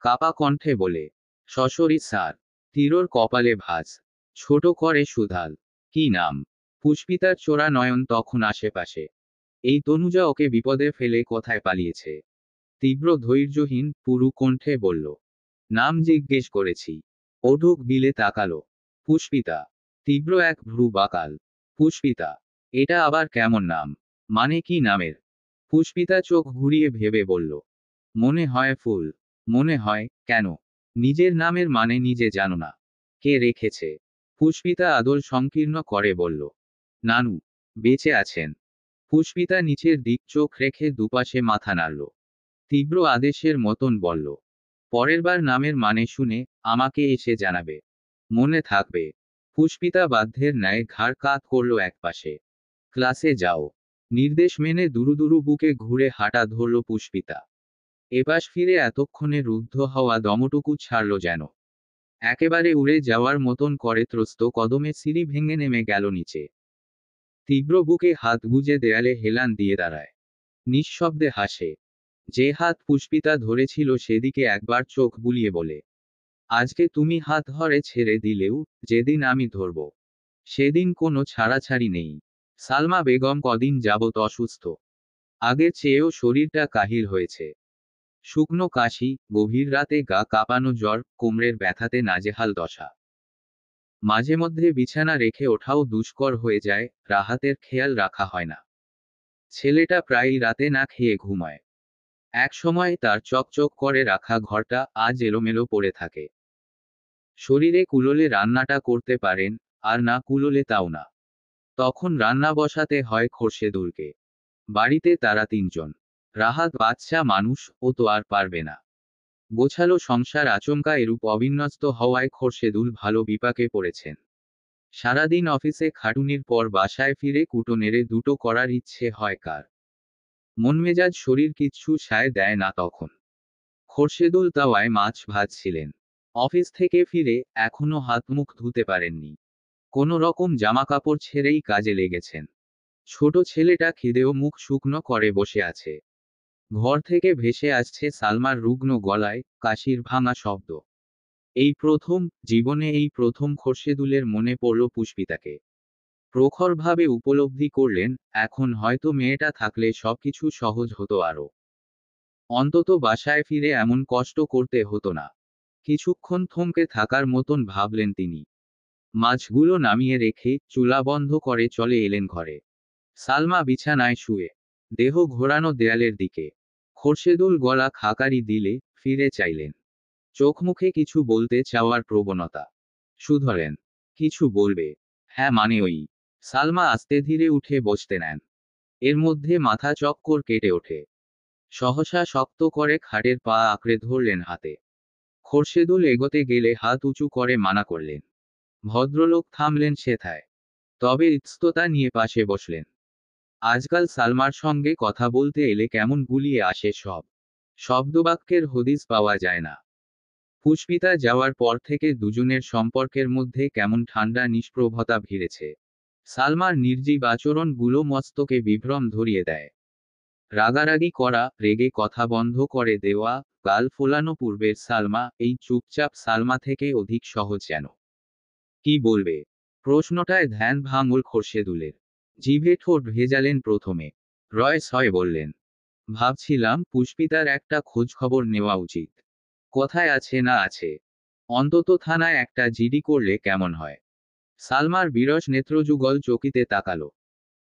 কাপা কণ্ঠে বলে, সশরী স্যার। তীরর কপালে ভাঁজ। ছোট করে সুধাল, কি নাম? পুষ্পিতার চোরা নয়ন তখন আশেপাশে। এই তনুজা ওকে বিপদে ফেলে কোথায় পালিয়েছে? তীব্র ধৈর্যহীন পুরু কণ্ঠে বলল, নাম জিজ্ঞেস করেছি। ওঢুক বিলে তাকালো। পুষ্পিতা। তীব্র এক ভ্রু বাকাল। পুষ্পিতা, এটা আবার কেমন নাম? মানে কি নামের? পুষ্পিতা চোখ ঘুরিয়ে ভেবে বলল, মনে হয় ফুল। মনে হয়, কেন? নিজের নামের মানে নিজে জানো না? কে রেখেছে? পুষ্পিতা আদল সংকীর্ণ করে বলল, নানু। বেঁচে আছেন। পুষ্পিতা নিচের দিক চোখ রেখে দুপাশে মাথা নাড়ল। তীব্র আদেশের মতন বলল, পরের বার নামের মানে শুনে আমাকে এসে জানাবে। মনে থাকবে। পুষ্পিতা বাধ্যের ন্যায় ঘাড় কাত করল একপাশে। ক্লাসে যাও। নির্দেশ মেনে দুরু দুরু বুকে ঘুরে হাঁটা ধরল পুষ্পিতা। এপাশ ফিরে এতক্ষণে রুদ্ধ হওয়া দমটুকু ছাড়ল যেন। একেবারে উড়ে যাওয়ার মতন করে ত্রস্ত কদমে সিঁড়ি ভেঙে নেমে গেল নিচে। তীব্র বুকে হাত গুজে দেয়ালে হেলান দিয়ে দাঁড়ায়। নিঃশব্দে হাসে। যে হাত পুষ্পিতা ধরেছিল সেদিকে একবার চোখ বুলিয়ে বলে, আজকে তুমি হাত ধরে ছেড়ে দিলেও যেদিন আমি ধরব সেদিন কোনো ছাড়াছাড়ি নেই। সালমা বেগম কদিন যাবত অসুস্থ। আগের চেয়েও শরীরটা কাহিল হয়েছে। শুকনো কাশি, গভীর রাতে গা কাঁপানো জ্বর, কোমরের ব্যথাতে নাজেহাল দশা। মাঝে মধ্যে বিছানা রেখে ওঠাও দুষ্কর হয়ে যায়, রাহাতের খেয়াল রাখা হয় না। ছেলেটা প্রায়ই রাতে না খেয়ে ঘুমায়। এক সময় তার চকচক করে রাখা ঘরটা আজ এলোমেলো পড়ে থাকে। শরীরে কুলোলে রান্নাটা করতে পারেন, আর না কুলোলে তাও না। তখন রান্না বসাতে হয় খোরশেদুলকে। বাড়িতে তারা তিনজন। রাহাত বাচ্চা মানুষ, ও তো আর পারবে না। গোছালো সংসার আচমকা এরূপ অবিন্যস্ত হওয়ায় খোরশেদুল ভালো বিপাকে পড়েছেন। সারাদিন অফিসে খাটুনির পর বাসায় ফিরে কুটো নেড়ে দুটো করার ইচ্ছে হয় কার। মন মেজাজ শরীর কিচ্ছু সায় দেয় না তখন। খোরশেদুল তাওয়ায় মাছ ভাজছিলেন। অফিস থেকে ফিরে এখনো হাত মুখ ধুতে পারেননি। কোনো রকম জামাকাপড় ছেড়েই কাজে লেগেছেন। ছোট ছেলেটা খিদেও মুখ শুকনো করে বসে আছে। ঘর থেকে ভেসে আসছে সালমার রুগ্ন গলায় কাশির ভাঙা শব্দ। এই প্রথম, জীবনে এই প্রথম খোরশেদুলের মনে পড়ল পুষ্পিতাকে। প্রখরভাবে উপলব্ধি করলেন, এখন হয়তো মেয়েটা থাকলে সবকিছু সহজ হতো আরো। অন্তত বাসায় ফিরে এমন কষ্ট করতে হতো না। কিছুক্ষণ থমকে থাকার মতন ভাবলেন তিনি। মাছগুলো নামিয়ে রেখে চুলা বন্ধ করে চলে এলেন ঘরে। সালমা বিছানায় শুয়ে, দেহ ঘোরানো দেয়ালের দিকে। খোরশেদুল গলা খাকারি দিলে ফিরে চাইলেন। চোখ মুখে কিছু বলতে চাওয়ার প্রবণতা। শুধলেন, কিছু বলবে? হ্যাঁ মানে ওই। সালমা আস্তে ধীরে উঠে বসতে নেন। এর মধ্যে মাথা চক্কর কেটে ওঠে। সহসা শক্ত করে খাটের পা আঁকড়ে ধরলেন হাতে। খোরশেদুল এগোতে গেলে হাত উঁচু করে মানা করলেন। ভদ্রলোক থামলেন সেথায়। তবে ইতস্ততা নিয়ে পাশে বসলেন। আজকাল সালমার সঙ্গে কথা বলতে এলে কেমন গুলিয়ে আসে সব। শব্দবাক্যের হদিস পাওয়া যায় না। পুষ্পিতা যাওয়ার পর থেকে দুজনের সম্পর্কের মধ্যে কেমন ঠান্ডা নিষ্প্রভতা ভিড়েছে। সালমার নির্জীব আচরণগুলো মস্তকে বিভ্রম ধরিয়ে দেয়। রাগারাগি করা, রেগে কথা বন্ধ করে দেওয়া, গাল ফোলানো পূর্বের সালমা, এই চুপচাপ সালমা থেকে অধিক সহজ যেন। কি বলবে? প্রশ্নটায় ধ্যান ভাঙল খোরশেদুলের। জিভে ঠোঁট ভেজালেন প্রথমে। রয় সয় বললেন, ভাবছিলাম পুষ্পিতার একটা খোঁজখবর নেওয়া উচিত। কোথায় আছে না আছে। অন্তত থানায় একটা জিডি করলে কেমন হয়। সালমার বিরস নেত্রযুগল চকিতে তাকালো।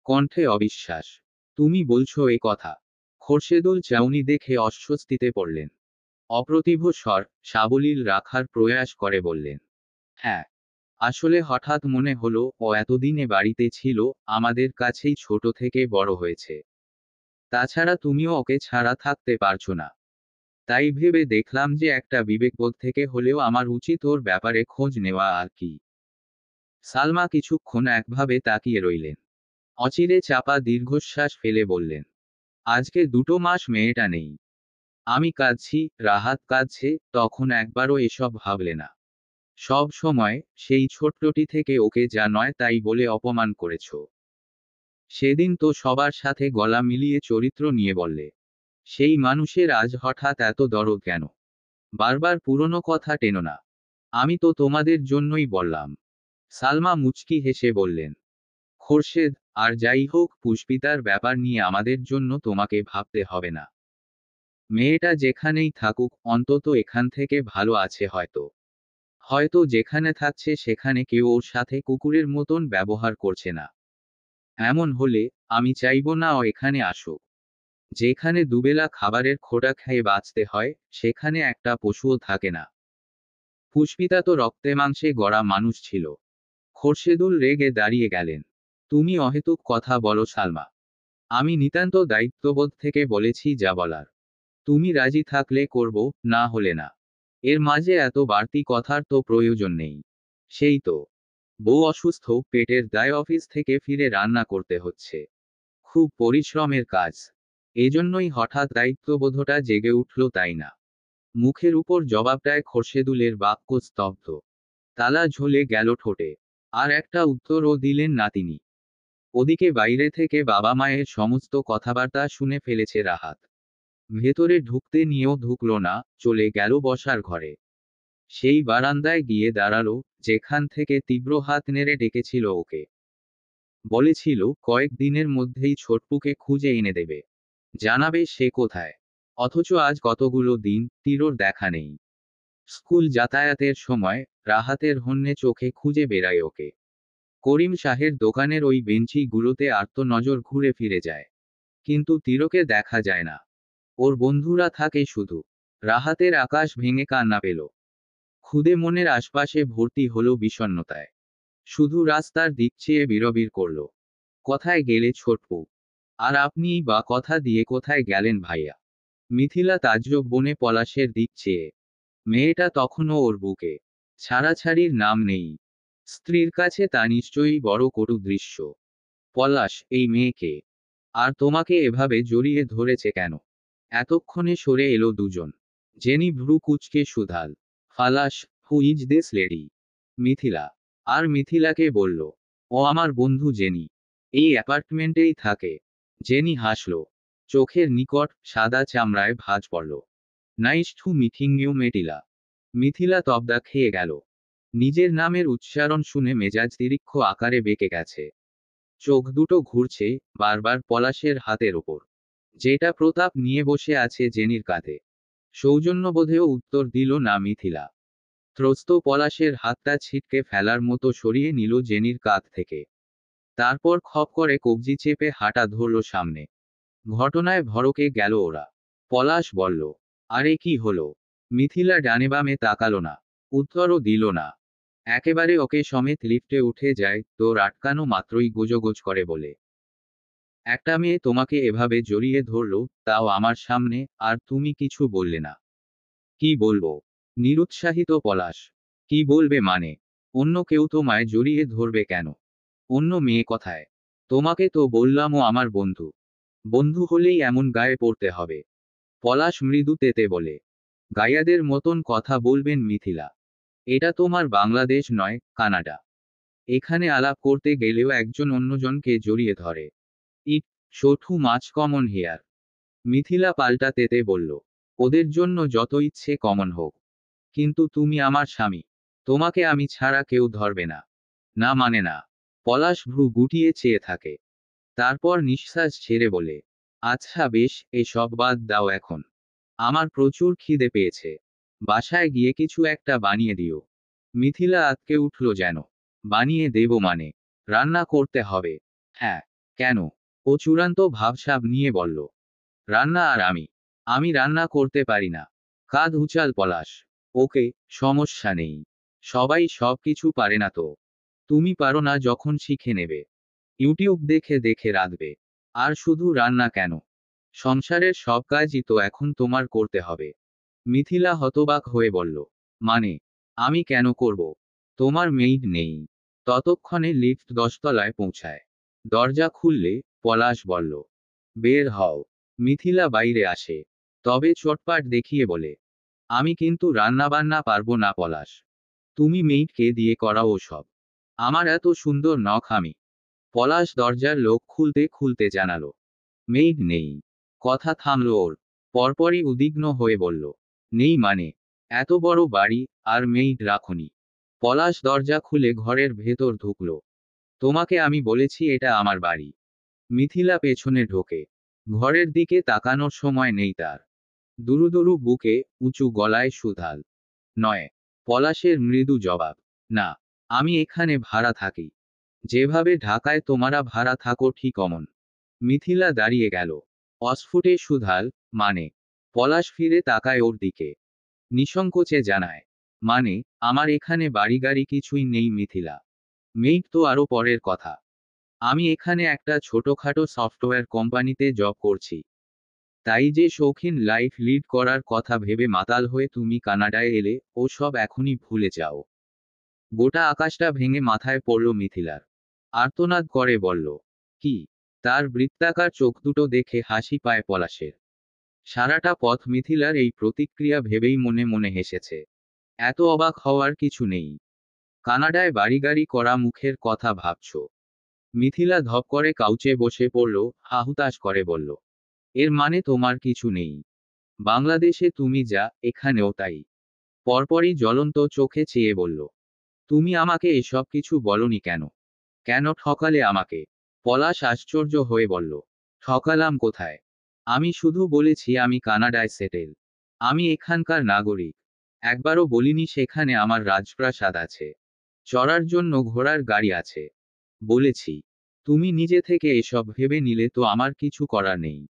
কণ্ঠে অবিশ্বাস। তুমি বলছো এ কথা? খোরশেদুল চাউনি দেখে অস্বস্তিতে পড়লেন। অপ্রতিভ স্বর সাবলীল রাখার প্রয়াস করে বললেন, হ্যাঁ। আসলে হঠাৎ মনে হলো ও এতদিনে বাড়িতে ছিল, আমাদের কাছেই ছোট থেকে বড় হয়েছে। তাছাড়া তুমিও ওকে ছাড়া থাকতে পারছো না। তাই ভেবে দেখলাম যে একটা বিবেকবোধ থেকে হলেও আমার উচিত ওর ব্যাপারে খোঁজ নেওয়া আর কি। সালমা কিছুক্ষণ একভাবে তাকিয়ে রইলেন। অচিরে চাপা দীর্ঘশ্বাস ফেলে বললেন, আজকে 2 মাস মেয়েটা নেই। আমি কাঁদছি, রাহাত কাঁদছে, তখন একবারও এসব ভাবলে না। সব সময় সেই ছোট্টটি থেকে ওকে যা নয় তাই বলে অপমান করেছ। সেদিন তো সবার সাথে গলা মিলিয়ে চরিত্র নিয়ে বললে। সেই মানুষের আজ হঠাৎ এত দরদ কেন? বারবার পুরনো কথা টেনো না। আমি তো তোমাদের জন্যই বললাম। সালমা মুচকি হেসে বললেন, খোরশেদ, আর যাই হোক পুষ্পিতার ব্যাপার নিয়ে আমাদের জন্য তোমাকে ভাবতে হবে না। মেয়েটা যেখানেই থাকুক অন্তত এখান থেকে ভালো আছে হয়তো। হয়তো যেখানে থাকছে সেখানে কেউ ওর সাথে কুকুরের মতন ব্যবহার করছে না। এমন হলে আমি চাইব না ও এখানে আসুক। যেখানে দুবেলা খাবারের খোটা খেয়ে বাঁচতে হয়, সেখানে একটা পশুও থাকে না। পুষ্পিতা তো রক্তে মাংসে গড়া মানুষ ছিল। খোরশেদুল রেগে দাঁড়িয়ে গেলেন। তুমি অহেতুক কথা বলো সালমা। আমি নিতান্ত দায়িত্ববোধ থেকে বলেছি যা বলার। তুমি রাজি থাকলে করব, না হলে না। এর মাঝে এত বাড়তি কথার তো প্রয়োজন নেই। সেই তো, বউ অসুস্থ, পেটের দায়, অফিস থেকে ফিরে রান্না করতে হচ্ছে। খুব পরিশ্রমের কাজ। এজন্যই হঠাৎ দায়িত্ববোধটা জেগে উঠল, তাই না? মুখের উপর জবাবটায় খোরশেদুলের বাক্য স্তব্ধ। তালা ঝুলে গেল ঠোঁটে। আর একটা উত্তরও দিলেন না তিনি। ওদিকে বাইরে থেকে বাবা মায়ের সমস্ত কথাবার্তা শুনে ফেলেছে রাহাত। ভেতরে ঢুকতে নিয়েও ঢুকল না, চলে গেল বসার ঘরে। সেই বারান্দায় গিয়ে দাঁড়ালো, যেখান থেকে তীব্র হাত নেড়ে ডেকেছিল ওকে। বলেছিল কয়েকদিনের মধ্যেই ছোটপুকে খুঁজে এনে দেবে, জানাবে সে কোথায়। অথচ আজ কতগুলো দিন তিরোর দেখা নেই। স্কুল যাতায়াতের সময় রাহাতের হন্যে চোখে খুঁজে বেড়ায় ওকে। করিম শাহের দোকানের ওই বেঞ্চিগুলোতে আর্ত নজর ঘুরে ফিরে যায়, কিন্তু তিরোকে দেখা যায় না। ওর বন্ধুরা থাকে শুধু। রাহাতের আকাশ ভেঙে কান্না পেল। খুদে মনের আশপাশে ভর্তি হলো বিষণ্ণতায়। শুধু রাস্তার দিক চেয়ে বিড়বিড় করল, কোথায় গেলে ছোটপু? আর আপনিই বা কথা দিয়ে কোথায় গেলেন ভাইয়া? মিথিলা তাজ্জব বনে পলাশের দিক চেয়ে। মেয়েটা তখনও ওর বুকে। ছাড়াছাড়ির নাম নেই। স্ত্রীর কাছে তা নিশ্চয়ই বড় কটু দৃশ্য। পলাশ, এই মেয়েকে? আর তোমাকে এভাবে জড়িয়ে ধরেছে কেন? এতক্ষণে সরে এলো দুজন। জেনি ভ্রু কুঁচকে শুধাল, ফালাস, who is this lady? Mithila. আর মিথিলাকে বলল, ও আমার বন্ধু জেনি। এই অ্যাপার্টমেন্টেই থাকে। জেনি হাসল। চোখের নিকট সাদা চামড়ায় ভাঁজ পড়ল। Nice to meeting you Mithila. Mithila তবদা খেয়ে গেল। নিজের নামের উচ্চারণ শুনে মেজাজ তিরিক্ষ আকারে বেঁকে গেছে। চোখ দুটো ঘুরছে বারবার পলাশের হাতের ওপর, যেটা প্রতাপ নিয়ে বসে আছে জেনির কাঁধে। সৌজন্যবোধেও উত্তর দিল না মিথিলা। ত্রস্ত পলাশের হাতটা ছিটকে ফেলার মতো সরিয়ে নিল জেনির কাঁধ থেকে। তারপর খপ করে কবজি চেপে হাঁটা ধরল সামনে। ঘটনায় ভড়কে গেল ওরা। পলাশ বলল, আরে কি হলো? মিথিলা ডানে বামে তাকালো না, উত্তরও দিল না। একেবারে ওকে সমেত লিফটে উঠে যায়, তোর আটকানো মাত্রই গোজগোজ করে বলে। একটা মেয়ে তোমাকে এভাবে জড়িয়ে ধরলো, তাও আমার সামনে, আর তুমি কিছু বললে না। কি বলবো? নিরুৎসাহিত পলাশ। কি বলবে মানে? অন্য কেউ তোমায় জড়িয়ে ধরবে কেন? অন্য মেয়ে কথায়? তোমাকে তো বললাম ও আমার বন্ধু। বন্ধু হলেই এমন গায়ে পড়তে হবে? পলাশ মৃদু তেতে বলে। গায়াদের মতন কথা বলবেন মিথিলা। এটা তোমার বাংলাদেশ নয়, কানাডা। এখানে আলাপ করতে গেলেও একজন অন্যজনকে জড়িয়ে ধরে। It so too much common here. Mithila পাল্টা তেতে বলল, ওদের জন্য যত ইচ্ছে কমন হোক, কিন্তু তুমি আমার স্বামী। তোমাকে আমি ছাড়া কেউ ধরবে না। না মানে না। পলাশ ভ্রু গুটিয়ে চেয়ে থাকে। তারপর নিঃশ্বাস ছেড়ে বলে, আচ্ছা বেশ, এসব বাদ দাও এখন। আমার প্রচুর খিদে পেয়েছে। বাসায় গিয়ে কিছু একটা বানিয়ে দিও। মিথিলা আতকে উঠল যেন। বানিয়ে দেব মানে? রান্না করতে হবে? হ্যাঁ। কেন? ও চূড়ান্ত ভাবসাব নিয়ে বলল, রান্না আর আমি রান্না করতে পারি না। কাঁধ উচাল পলাশ। ওকে, সমস্যা নেই। সবাই সব কিছু পারে না তো। তুমি পারো না যখন শিখে নেবে। ইউটিউব দেখে দেখে রাঁধবে। আর শুধু রান্না কেন, সংসারের সব কাজই তো এখন তোমার করতে হবে। মিথিলা হতবাক হয়ে বলল, মানে? আমি কেন করব? তোমার মেইড নেই? ততক্ষণে লিফট 10 তলায় পৌঁছায়। দরজা খুললে পলাশ বলল, বের হও। মিথিলা বাইরে আসে, তবে চটপাট দেখিয়ে বলে, আমি কিন্তু রান্নাবান্না পারবো না পলাশ। তুমি মেইডকে দিয়ে করাও সব। আমার এত সুন্দর নখ আমি। পলাশ দরজার লোক খুলতে খুলতে জানালো, মেইড নেই। কথা থামল ওর। পরপরই উদ্বিগ্ন হয়ে বলল, নেই মানে? এত বড় বাড়ি, আর মেইড রাখনি? পলাশ দরজা খুলে ঘরের ভেতর ঢুকল। তোমাকে আমি বলেছি এটা আমার বাড়ি। মিথিলা পেছনে ঢোকে। ঘরের দিকে তাকানোর সময় নেই তার। দুরু দুরু বুকে উঁচু গলায় সুধাল, নয়। পলাশের মৃদু জবাব, না। আমি এখানে ভাড়া থাকি। যেভাবে ঢাকায় তোমারা ভাড়া থাকো ঠিক অমন। মিথিলা দাঁড়িয়ে গেল। অস্ফুটে সুধাল, মানে? পলাশ ফিরে তাকায় ওর দিকে। নিঃসংকোচে জানায়, মানে, আমার এখানে বাড়িগাড়ি কিছুই নেই মিথিলা। মেইড তো আরো পরের কথা। আমি এখানে একটা ছোটখাটো সফটওয়্যার কোম্পানিতে জব করছি। তাই যে শৌখিন লাইফ লিড করার কথা ভেবে মাতাল হয়ে তুমি কানাডায় এলে, ও সব এখনই ভুলে যাও। গোটা আকাশটা ভেঙে মাথায় পড়ল মিথিলার। আর্তনাদ করে বলল, কি? তার বৃত্তাকার চোখ দুটো দেখে হাসি পায় পলাশের। সারাটা পথ মিথিলার এই প্রতিক্রিয়া ভেবেই মনে মনে হেসেছে। এত অবাক হওয়ার কিছু নেই। কানাডায় বাড়িগাড়ি করা মুখের কথা ভাবছ? মিথিলা ধপ করে কাউচে বসে পড়ল, হাহুতাশ করে বলল। এর মানে তোমার কিছু নেই। বাংলাদেশে তুমি যা, এখানেও তাই। পরপরই জ্বলন্ত চোখে চেয়ে বলল। তুমি আমাকে এসব কিছু বলনি কেন? কেন ঠকালে আমাকে? পলাশ আশ্চর্য হয়ে বলল। ঠকালাম কোথায়? আমি শুধু বলেছি আমি কানাডায় সেটেল। আমি এখানকার নাগরিক। একবারও বলিনি সেখানে আমার রাজপ্রাসাদ আছে, চড়ার জন্য ঘোড়ার গাড়ি আছে। বলেছি, তুমি নিজে থেকে এসব ভেবে নিলে তো আমার কিছু করার নেই।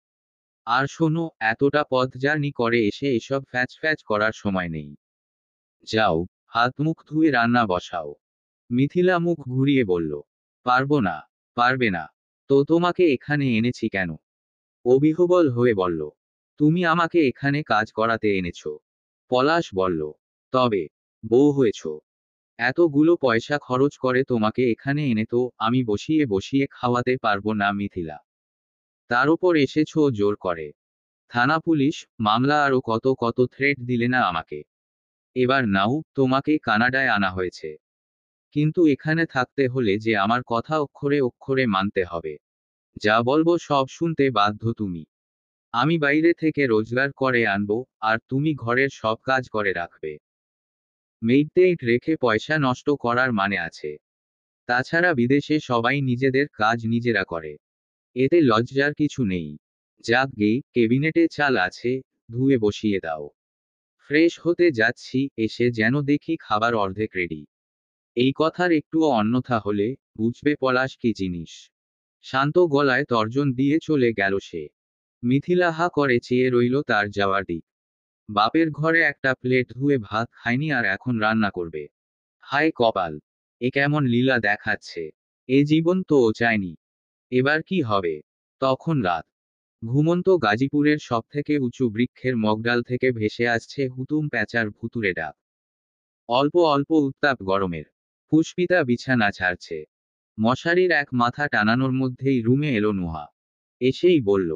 আর শোনো, এতটা পথ জার্নি করে এসে এসব ফ্যাচ ফ্যাচ করার সময় নেই। যাও, হাত মুখ ধুয়ে রান্না বসাও। মিথিলা মুখ ঘুরিয়ে বলল। পারবো না। পারবে না? তো তোমাকে এখানে এনেছি কেন? অবিহ্বল হয়ে বলল। তুমি আমাকে এখানে কাজ করাতে এনেছো। পলাশ বলল। তবে বউ হয়েছ। এতগুলো পয়সা খরচ করে তোমাকে এখানে এনে তো আমি বসিয়ে বসিয়ে খাওয়াতে পারবো না মিথিলা। তার উপর এসেছো জোর করে। থানা পুলিশ, মামলা আরো কত কত থ্রেট দিলে না আমাকে। এবার নাও, তোমাকে কানাডায় আনা হয়েছে। কিন্তু এখানে থাকতে হলে যে আমার কথা অক্ষরে অক্ষরে মানতে হবে। যা বলবো সব শুনতে বাধ্য তুমি। আমি বাইরে থেকে রোজগার করে আনবো, আর তুমি ঘরের সব কাজ করে রাখবে। মেইডটেইড রেখে পয়সা নষ্ট করার মানে আছে? তাছাড়া বিদেশে সবাই নিজেদের কাজ নিজেরা করে। এতে লজ্জার কিছু নেই। যাক গে, কেবিনেটে চাল আছে, ধুয়ে বসিয়ে দাও। ফ্রেশ হতে যাচ্ছি, এসে যেন দেখি খাবার অর্ধেক রেডি। এই কথার একটুও অন্যথা হলে বুঝবে পলাশ কি জিনিস। শান্ত গলায় তর্জন দিয়ে চলে গেল সে। মিথিলা হা করে চেয়ে রইল তার যাওয়ার দিক। বাপের ঘরে একটা প্লেট ধুয়ে ভাত খায়নি আর এখন রান্না করবে। হায় কপাল! এ কেমন লীলা দেখাচ্ছে! এ জীবন তো ও চায়নি। এবার কি হবে? তখন রাত। ঘুমন্ত গাজীপুরের সবথেকে উঁচু বৃক্ষের মগডাল থেকে ভেসে আসছে হুতুম প্যাঁচার ভুতুরে ডাক। অল্প অল্প উত্তাপ গরমের। পুষ্পিতা বিছানা ছাড়ছে। মশারির এক মাথা টানানোর মধ্যেই রুমে এলো নুহা। এসেই বলল।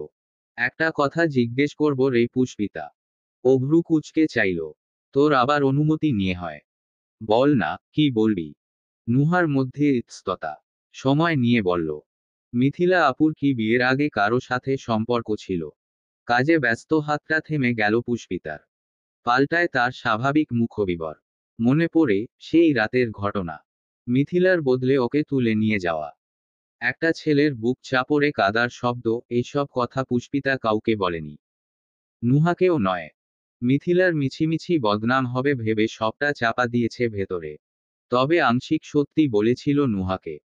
একটা কথা জিজ্ঞেস করব রে পুষ্পিতা। অভ্রু কুচকে চাইল। তোর আবার অনুমতি নিয়ে হয়? বল না, কি বলবি? নুহার মধ্যে ইতস্ততা। সময় নিয়ে বলল। মিথিলা আপুর কি বিয়ের আগে কারো সাথে সম্পর্ক ছিল? কাজে ব্যস্ত হাতটা থেমে গেল পুষ্পিতার। পাল্টায় তার স্বাভাবিক মুখবিবর। মনে পড়ে সেই রাতের ঘটনা। মিথিলার বদলে ওকে তুলে নিয়ে যাওয়া। একটা ছেলের বুক চাপড়ে কাদার শব্দ। এইসব কথা পুষ্পিতা কাউকে বলেনি। নুহাকেও নয়। মিথিলার মিছিমিছি বদনাম হবে ভেবে সবটা চাপা দিয়েছে ভেতরে। তবে আংশিক সত্যি বলেছিল নুহাকে।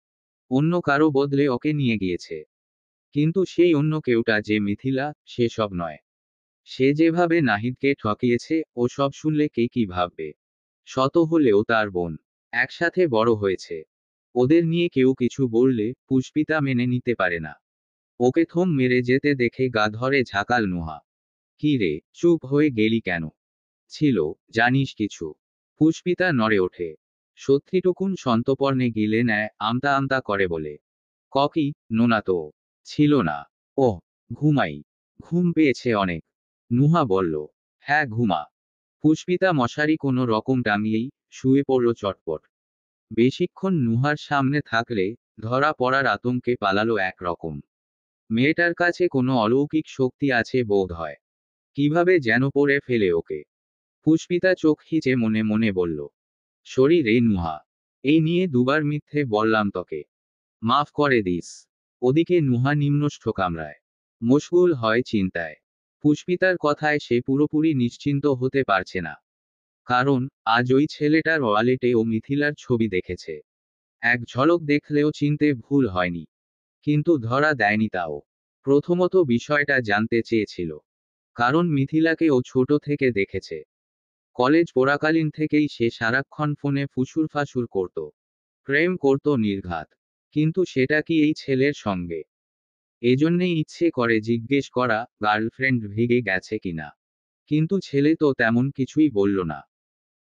অন্য কারো বদলে ওকে নিয়ে গিয়েছে। কিন্তু সেই অন্য কেউটা যে মিথিলা, সেসব নয়। সে যেভাবে নাহিদকে ঠকিয়েছে, ও সব শুনলে কে কি ভাববে? শত হলেও তার বোন। একসাথে বড় হয়েছে। ওদের নিয়ে কেউ কিছু বললে পুষ্পিতা মেনে নিতে পারে না। ওকে থম মেরে যেতে দেখে গা ধরে ঝাঁকাল নুহা। কি রে, চুপ হয়ে গেলি কেন? ছিল, জানিস কিছু? পুষ্পিতা নড়ে ওঠে। সত্যিটুকুন সন্তর্পণে গিলে নেয় আমতা আমতা করে বলে। ককি, নোনা তো ছিল না। ওহ, ঘুমাই। ঘুম পেয়েছে অনেক। নুহা বলল। হ্যাঁ ঘুমা। পুষ্পিতা মশারি কোনো রকম টাঙিয়েই শুয়ে পড়ল চটপট। বেশিক্ষণ নুহার সামনে থাকলে ধরা পড়ার আতঙ্কে পালালো একরকম। মেয়েটার কাছে কোনো অলৌকিক শক্তি আছে বোধ হয়। কিভাবে যেন পড়ে ফেলে ওকে। পুষ্পিতা চোখ খিচে মনে মনে বলল। সরি রে নুহা। এই নিয়ে দুবার মিথ্যে বললাম তোকে। মাফ করে দিস। ওদিকে নুহা নিম্নষ্ঠ কামরায় মশগুল হয় চিন্তায়। পুষ্পিতার কথায় সে পুরোপুরি নিশ্চিন্ত হতে পারছে না। কারণ আজ ওই ছেলেটার ওয়ালেটে ও মিথিলার ছবি দেখেছে। এক ঝলক দেখলেও চিনতে ভুল হয়নি। কিন্তু ধরা দেয়নি তাও। প্রথমত বিষয়টা জানতে চেয়েছিল। কারণ মিথিলাকে ও ছোট থেকে দেখেছে। কলেজ পড়াকালীন থেকেই সে সারাক্ষণ ফোনে ফুসুর ফাসুর করত। প্রেম করত নির্ঘাত। কিন্তু সেটা কি এই ছেলের সঙ্গে? এজন্যেই ইচ্ছে করে জিজ্ঞেস করা, গার্লফ্রেন্ড ভেগে গেছে কিনা। কিন্তু ছেলে তো তেমন কিছুই বলল না।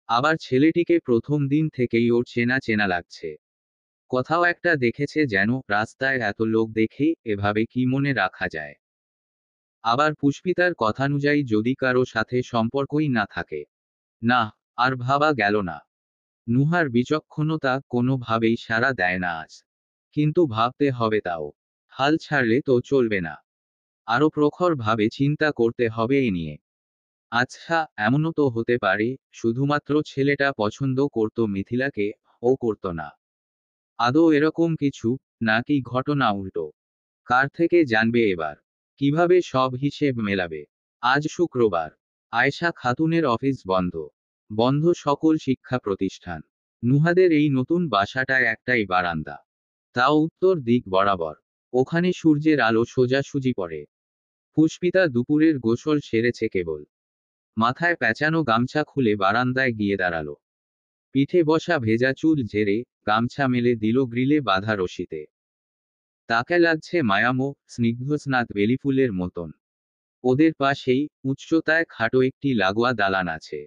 আবার ছেলেটিকে প্রথম দিন থেকেই ওর চেনা চেনা লাগছে। কোথাও একটা দেখেছে যেন, রাস্তায় এত লোক দেখে এভাবে কি মনে রাখা যায়। আবার পুষ্পিতার কথানুযায়ী যদি কারো সাথে সম্পর্কই না থাকে, না, আর ভাবা গেল না। নুহার বিচক্ষণতা কোনোভাবেই সাড়া দেয় না আজ। কিন্তু ভাবতে হবে তাও। হাল ছাড়লে তো চলবে না। আরো প্রখরভাবে চিন্তা করতে হবে এ নিয়ে। আচ্ছা, এমনও তো হতে পারে, শুধুমাত্র ছেলেটা পছন্দ করত মিথিলাকে, ও করত না। আদৌ এরকম কিছু, নাকি ঘটনা উল্টো? কার থেকে জানবে এবার? কিভাবে সব হিসেব মেলাবে? আজ শুক্রবার। আয়েশা খাতুনের অফিস বন্ধ। বন্ধ সকল শিক্ষা প্রতিষ্ঠান। নুহাদের এই নতুন বাসাটায় একটাই বারান্দা। তাও উত্তর দিক বরাবর। ওখানে সূর্যের আলো সোজাসুজি পড়ে। পুষ্পিতা দুপুরের গোসল সেরেছে কেবল। মাথায় প্যাঁচানো গামছা খুলে বারান্দায় গিয়ে দাঁড়ালো। পিঠে বসা ভেজা চুল ঝেড়ে গামছা মেলে দিল গ্রিলে বাঁধা রশিতে। তাকে লাগছে মায়ামো, স্নিগ্ধস্নাত বেলিফুলের মতন। ওদের পাশেই উচ্চতায় খাটো একটি লাগোয়া দালান আছে।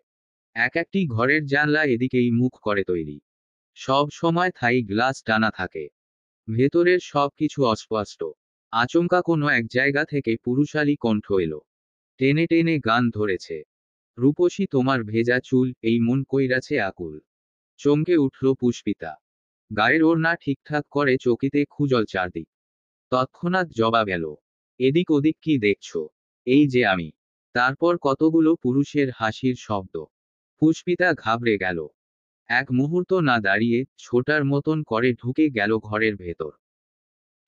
এক একটি ঘরের জানলা এদিকেই মুখ করে তৈরি। সব সময় থাই গ্লাস টানা থাকে। ভেতরের সব কিছু অস্পষ্ট। আচমকা কোনো এক জায়গা থেকে পুরুষালী কণ্ঠ এলো। টেনে টেনে গান ধরেছে। রূপসী তোমার ভেজা চুল, এই মন কইরাছে আকুল। চমকে উঠল পুষ্পিতা। গায়ের ওড়না ঠিকঠাক করে চকিতে খুঁজল চারদিক। তৎক্ষণাৎ জবাব এলো। এদিক ওদিক কি দেখছো? এই যে আমি। তারপর কতগুলো পুরুষের হাসির শব্দ। পুষ্পিতা ঘাবড়ে গেল। এক মুহূর্ত না দাঁড়িয়ে ছোটার মতন করে ঢুকে গেল ঘরের ভেতর।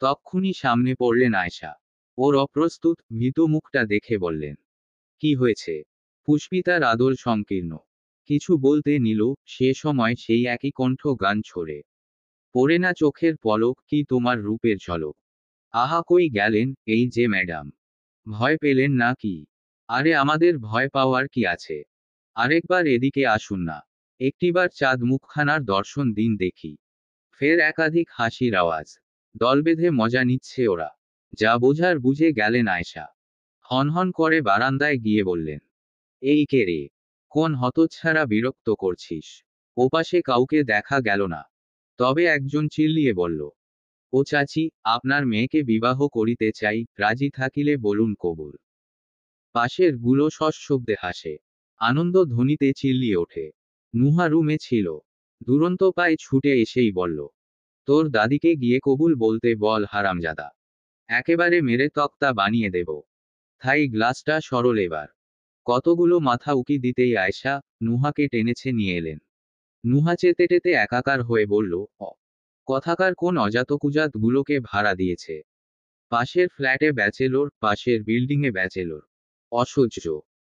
তক্ষুনি সামনে পড়লেন আয়শা। ওর অপ্রস্তুত ভীত মুখটা দেখে বললেন, কি হয়েছে? পুষ্পিতার আদল সংকীর্ণ। কিছু বলতে নিল, সে সময় সেই একই কণ্ঠ গান ছড়ে। পড়ে না চোখের পলক, কি তোমার রূপের ঝলক। আহা কই গেলেন, এই যে ম্যাডাম। ভয় পেলেন না কি? আরে আমাদের ভয় পাওয়ার কি আছে? আরেকবার এদিকে আসুন না। একটিবার চাঁদ মুখখানার দর্শন দিন দেখি। ফের একাধিক হাসির আওয়াজ। দল বেঁধে মজা নিচ্ছে ওরা। যা বোঝার বুঝে গেলেন আয়শা। হনহন করে বারান্দায় গিয়ে বললেন, এই কে রে? কোন হতচ্ছাড়া বিরক্ত করছিস? ওপাশে কাউকে দেখা গেল না। তবে একজন চিল্লিয়ে বলল, ও চাচি, আপনার মেয়েকে বিবাহ করিতে চাই, রাজি থাকিলে বলুন কবুল। পাশের গুলো সশব্দে হাসে। আনন্দ ধ্বনিতে চিল্লিয়ে ওঠে। নুহা রুমে ছিল। দুরন্ত পায়ে ছুটে এসেই বলল, তোর দাদিকে গিয়ে কবুল বলতে বল হারামজাদা। একেবারে মেরে তক্তা বানিয়ে দেব। থাই গ্লাসটা সরল এবার। কতগুলো মাথা উকি দিতেই আয়শা নুহাকে টেনেছে নিয়ে এলেন। নুহা চেতে টেতে একাকার হয়ে বলল, কথাকার কোন অজাতকুজাত গুলোকে ভাড়া দিয়েছে? পাশের ফ্ল্যাটে ব্যাচেলর, পাশের বিল্ডিংয়ে ব্যাচেলর। অসহ্য।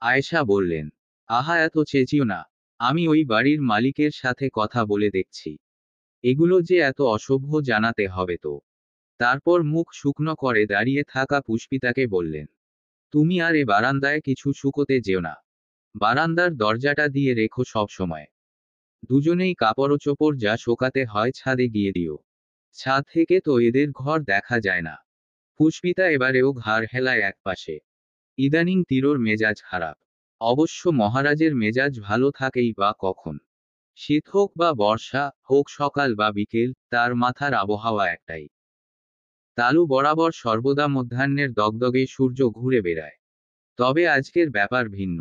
আয়েশা বললেন, আহা এত চেঁচিও না। আমি ওই বাড়ির মালিকের সাথে কথা বলে দেখছি। এগুলো যে এত অসভ্য জানাতে হবে তো। তারপর মুখ শুকনো করে দাঁড়িয়ে থাকা পুষ্পিতাকে বললেন, তুমি আর এ বারান্দায় কিছু শুকোতে যেও না। বারান্দার দরজাটা দিয়ে রেখো সব সময়। দুজনেই কাপড়চোপড় যা শোকাতে হয় ছাদে গিয়ে দিও। ছাদ থেকে তো এদের ঘর দেখা যায় না। পুষ্পিতা এবারেও ঘাড় হেলায় একপাশে। ইদানিং তিরোর মেজাজ খারাপ। অবশ্য মহারাজের মেজাজ ভালো থাকেই বা কখন? শীত হোক বা বর্ষা, হোক সকাল বা বিকেল, তার মাথার আবহাওয়া একটাই। তালু বরাবর সর্বদা মধ্যাহ্নের দগদগে সূর্য ঘুরে বেড়ায়। তবে আজকের ব্যাপার ভিন্ন।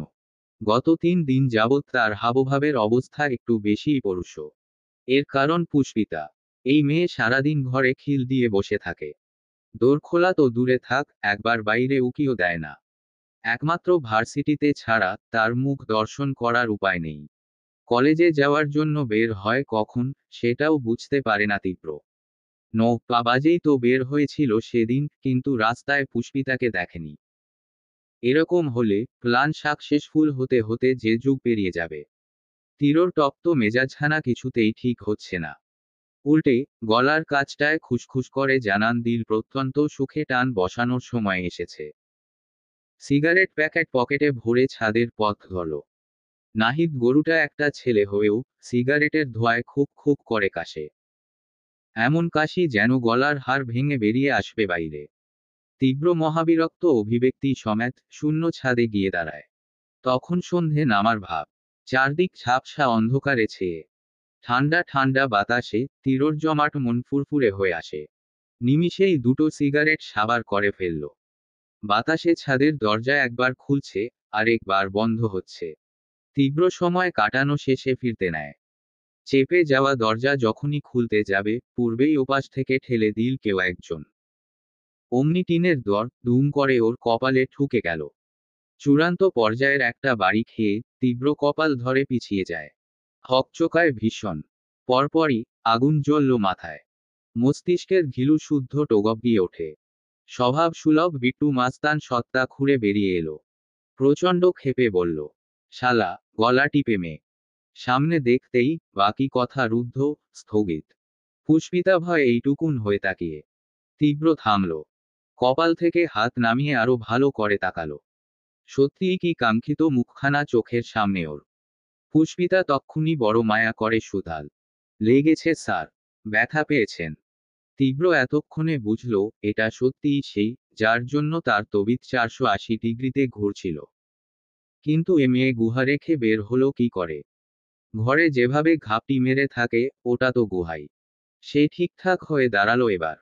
গত 3 দিন যাবৎ তার হাবভাবের অবস্থা একটু বেশিই পরুষ। এর কারণ পুষ্পিতা। এই মেয়ে সারাদিন ঘরে খিল দিয়ে বসে থাকে। দোরখোলা তো দূরে থাক, একবার বাইরে উকিও দেয় না। একমাত্র ভার্সিটিতে ছাড়া তার মুখ দর্শন করার উপায় নেই। কলেজে যাওয়ার জন্য বের হয় কখন, সেটাও বুঝতে পারে না তীব্র। 9টা বাজেই তো বের হয়েছিল সেদিন, কিন্তু রাস্তায় পুষ্পিতাকে দেখেনি। এরকম হলে প্ল্যান সাকসেসফুল হতে হতে যে যুগ পেরিয়ে যাবে। তিরোর তপ্ত মেজাজখানা কিছুতেই ঠিক হচ্ছে না। উল্টে গলার কাছটায় খুসখুস করে জানান দিল প্রত্যন্ত সুখে টান বসানোর সময় এসেছে। সিগারেট প্যাকেট পকেটে ভরে ছাদের পথ ধরল। নাহিদ গরুটা একটা ছেলে হয়েও সিগারেটের ধোঁয়ায় খুব খুব করে কাশে। এমন কাশি যেন গলার হাড় ভেঙে বেরিয়ে আসবে বাইরে। তীব্র মহাবিরক্ত অভিব্যক্তি সমেত শূন্য ছাদে গিয়ে দাঁড়ায়। তখন সন্ধে নামার ভাব। চারদিক ঝাপসা অন্ধকারে ছেয়ে। ঠান্ডা ঠান্ডা বাতাসে তীরর জমাট মন ফুরফুরে হয়ে আসে। নিমিষেই দুটো সিগারেট সাবার করে ফেলল। বাতাসে ছাদের দরজা একবার খুলছে, আরেকবার বন্ধ হচ্ছে। তীব্র সময় কাটানো শেষে ফিরতে নেয়। চেপে যাওয়া দরজা যখনই খুলতে যাবে, পূর্বেই ওপাশ থেকে ঠেলে দিল কেউ একজন। অমনি টিনের দর দুম করে ওর কপালে ঠুকে গেল। চূড়ান্ত পর্যায়ের একটা বাড়ি খেয়ে তীব্র কপাল ধরে পিছিয়ে যায়। হকচকায় ভীষণ। পরপরই আগুন জ্বলল মাথায়। মস্তিষ্কের ঘিলু শুদ্ধ টোগবগিয়ে ওঠে। স্বভাব সুলভ বিট্টু মাস্তান সত্তা খুঁড়ে বেরিয়ে এলো। প্রচণ্ড ক্ষেপে বলল, শালা, গলা টিপে মেয়ে। সামনে দেখতেই বাকি কথা রুদ্ধ, স্থগিত। পুষ্পিতা ভয় এইটুকুন হয়ে তাকিয়ে। তীব্র থামল। কপাল থেকে হাত নামিয়ে আরো ভালো করে তাকালো। সত্যিই কি কাঙ্ক্ষিত মুখখানা চোখের সামনে ওর। পুষ্পিতা তক্ষুনি বড় মায়া করে সুতাল। লেগেছে স্যার? ব্যথা পেয়েছেন? তীব্র এতক্ষণে বুঝল, এটা সত্যিই সেই, যার জন্য তার তবিৎ 480 ডিগ্রিতে ঘুরছিল। কিন্তু এ মেয়ে গুহা রেখে বের হলো কি করে? ঘরে যেভাবে ঘাপটি মেরে থাকে, ওটা তো গুহাই। সে ঠিকঠাক হয়ে দাঁড়ালো এবার।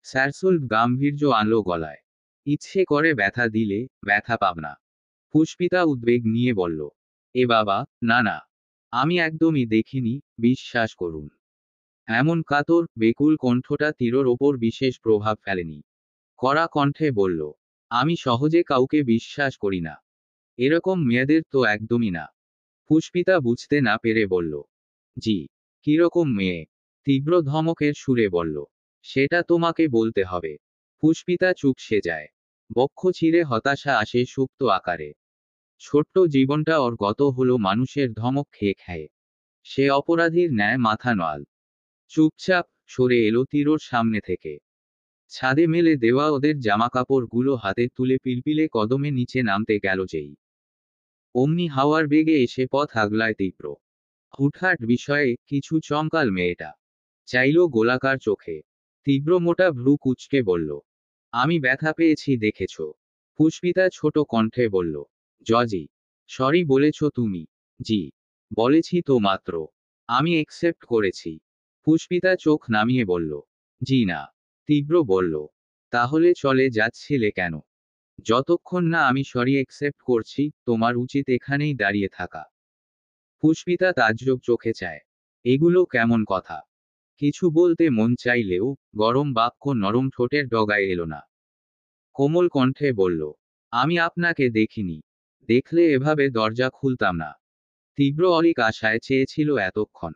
স্যারসুল গাম্ভীর্য আনলো গলায়। ইচ্ছে করে ব্যথা দিলে, ব্যথা পাব না। পুষ্পিতা উদ্বেগ নিয়ে বলল, এ বাবা, না না। আমি একদমই দেখিনি, বিশ্বাস করুন। এমন কাতর, বেকুল কণ্ঠটা তীরর ওপর বিশেষ প্রভাব ফেলেনি। কড়া কণ্ঠে বলল, আমি সহজে কাউকে বিশ্বাস করি না। এরকম মেয়েদের তো একদমই না। পুষ্পিতা বুঝতে না পেরে বলল, জি, কিরকম মেয়ে? তীব্র ধমকের সুরে বলল, সেটা তোমাকে বলতে হবে। পুষ্পিতা চুপসে যায়। বক্ষ চিরে হতাশা আসে সুপ্ত আকারে। ছোট্ট জীবনটা ওর গত হলো মানুষের ধমক খেয়ে খেয়ে। সে অপরাধীর ন্যায় মাথা নোয়াল। চুপচাপ সরে এলো তীরর সামনে থেকে। ছাদে মেলে দেওয়া ওদের জামাকাপড় গুলো হাতে তুলে পিলপিলে কদমে নিচে নামতে গেল যেই, অমনি হাওয়ার বেগে এসে পথ আগলায় তীব্র। হুটহাট বিষয়ে কিছু চমকাল মেয়েটা। চাইল গোলাকার চোখে। তীব্র মোটা ভ্রু কুঁচকে বলল, আমি ব্যথা পেয়েছি দেখেছ? পুষ্পিতা ছোট কণ্ঠে বলল, জজি। সরি বলেছ তুমি? জি। বলেছি তো মাত্র। আমি একসেপ্ট করেছি। পুষ্পিতা চোখ নামিয়ে বলল, জি না। তীব্র বলল, তাহলে চলে যাচ্ছিলে কেন? যতক্ষণ না আমি সরি একসেপ্ট করছি, তোমার উচিত এখানেই দাঁড়িয়ে থাকা। পুষ্পিতা তাজ্জব চোখে চায়। এগুলো কেমন কথা? কিছু বলতে মন চাইলেও গরম বাক্য নরম ঠোঁটের ডগায় এলো না। কোমল কণ্ঠে বলল, আমি আপনাকে দেখিনি। দেখলে এভাবে দরজা খুলতাম না। তীব্র অলিক আশায় চেয়েছিল এতক্ষণ।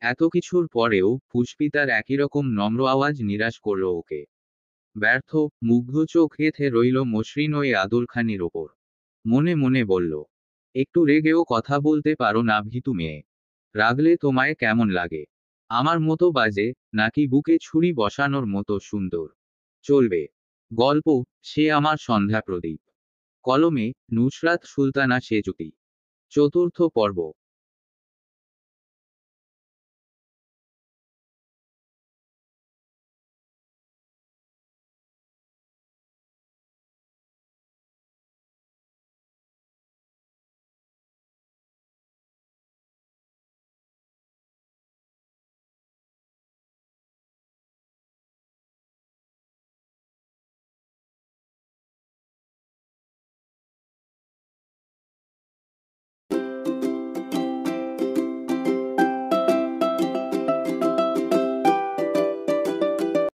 এত কিছুর পরেও পুষ্পিতার একইরকম নম্র আওয়াজ নিরাশ করল ওকে। ব্যর্থ, মুগ্ধ চোখ গেথে রইল মসৃণ ওই আদলখানির ওপর। মনে মনে বলল, একটু রেগেও কথা বলতে পারো না ভীতু মেয়ে? রাগলে তোমায় কেমন লাগে? আমার মতো বাজে, নাকি বুকে ছুরি বসানোর মতো সুন্দর? চলবে। গল্প, সে আমার সন্ধ্যা প্রদীপ। কলমে নুসরাত সুলতানা সেজুতি। চতুর্থ পর্ব।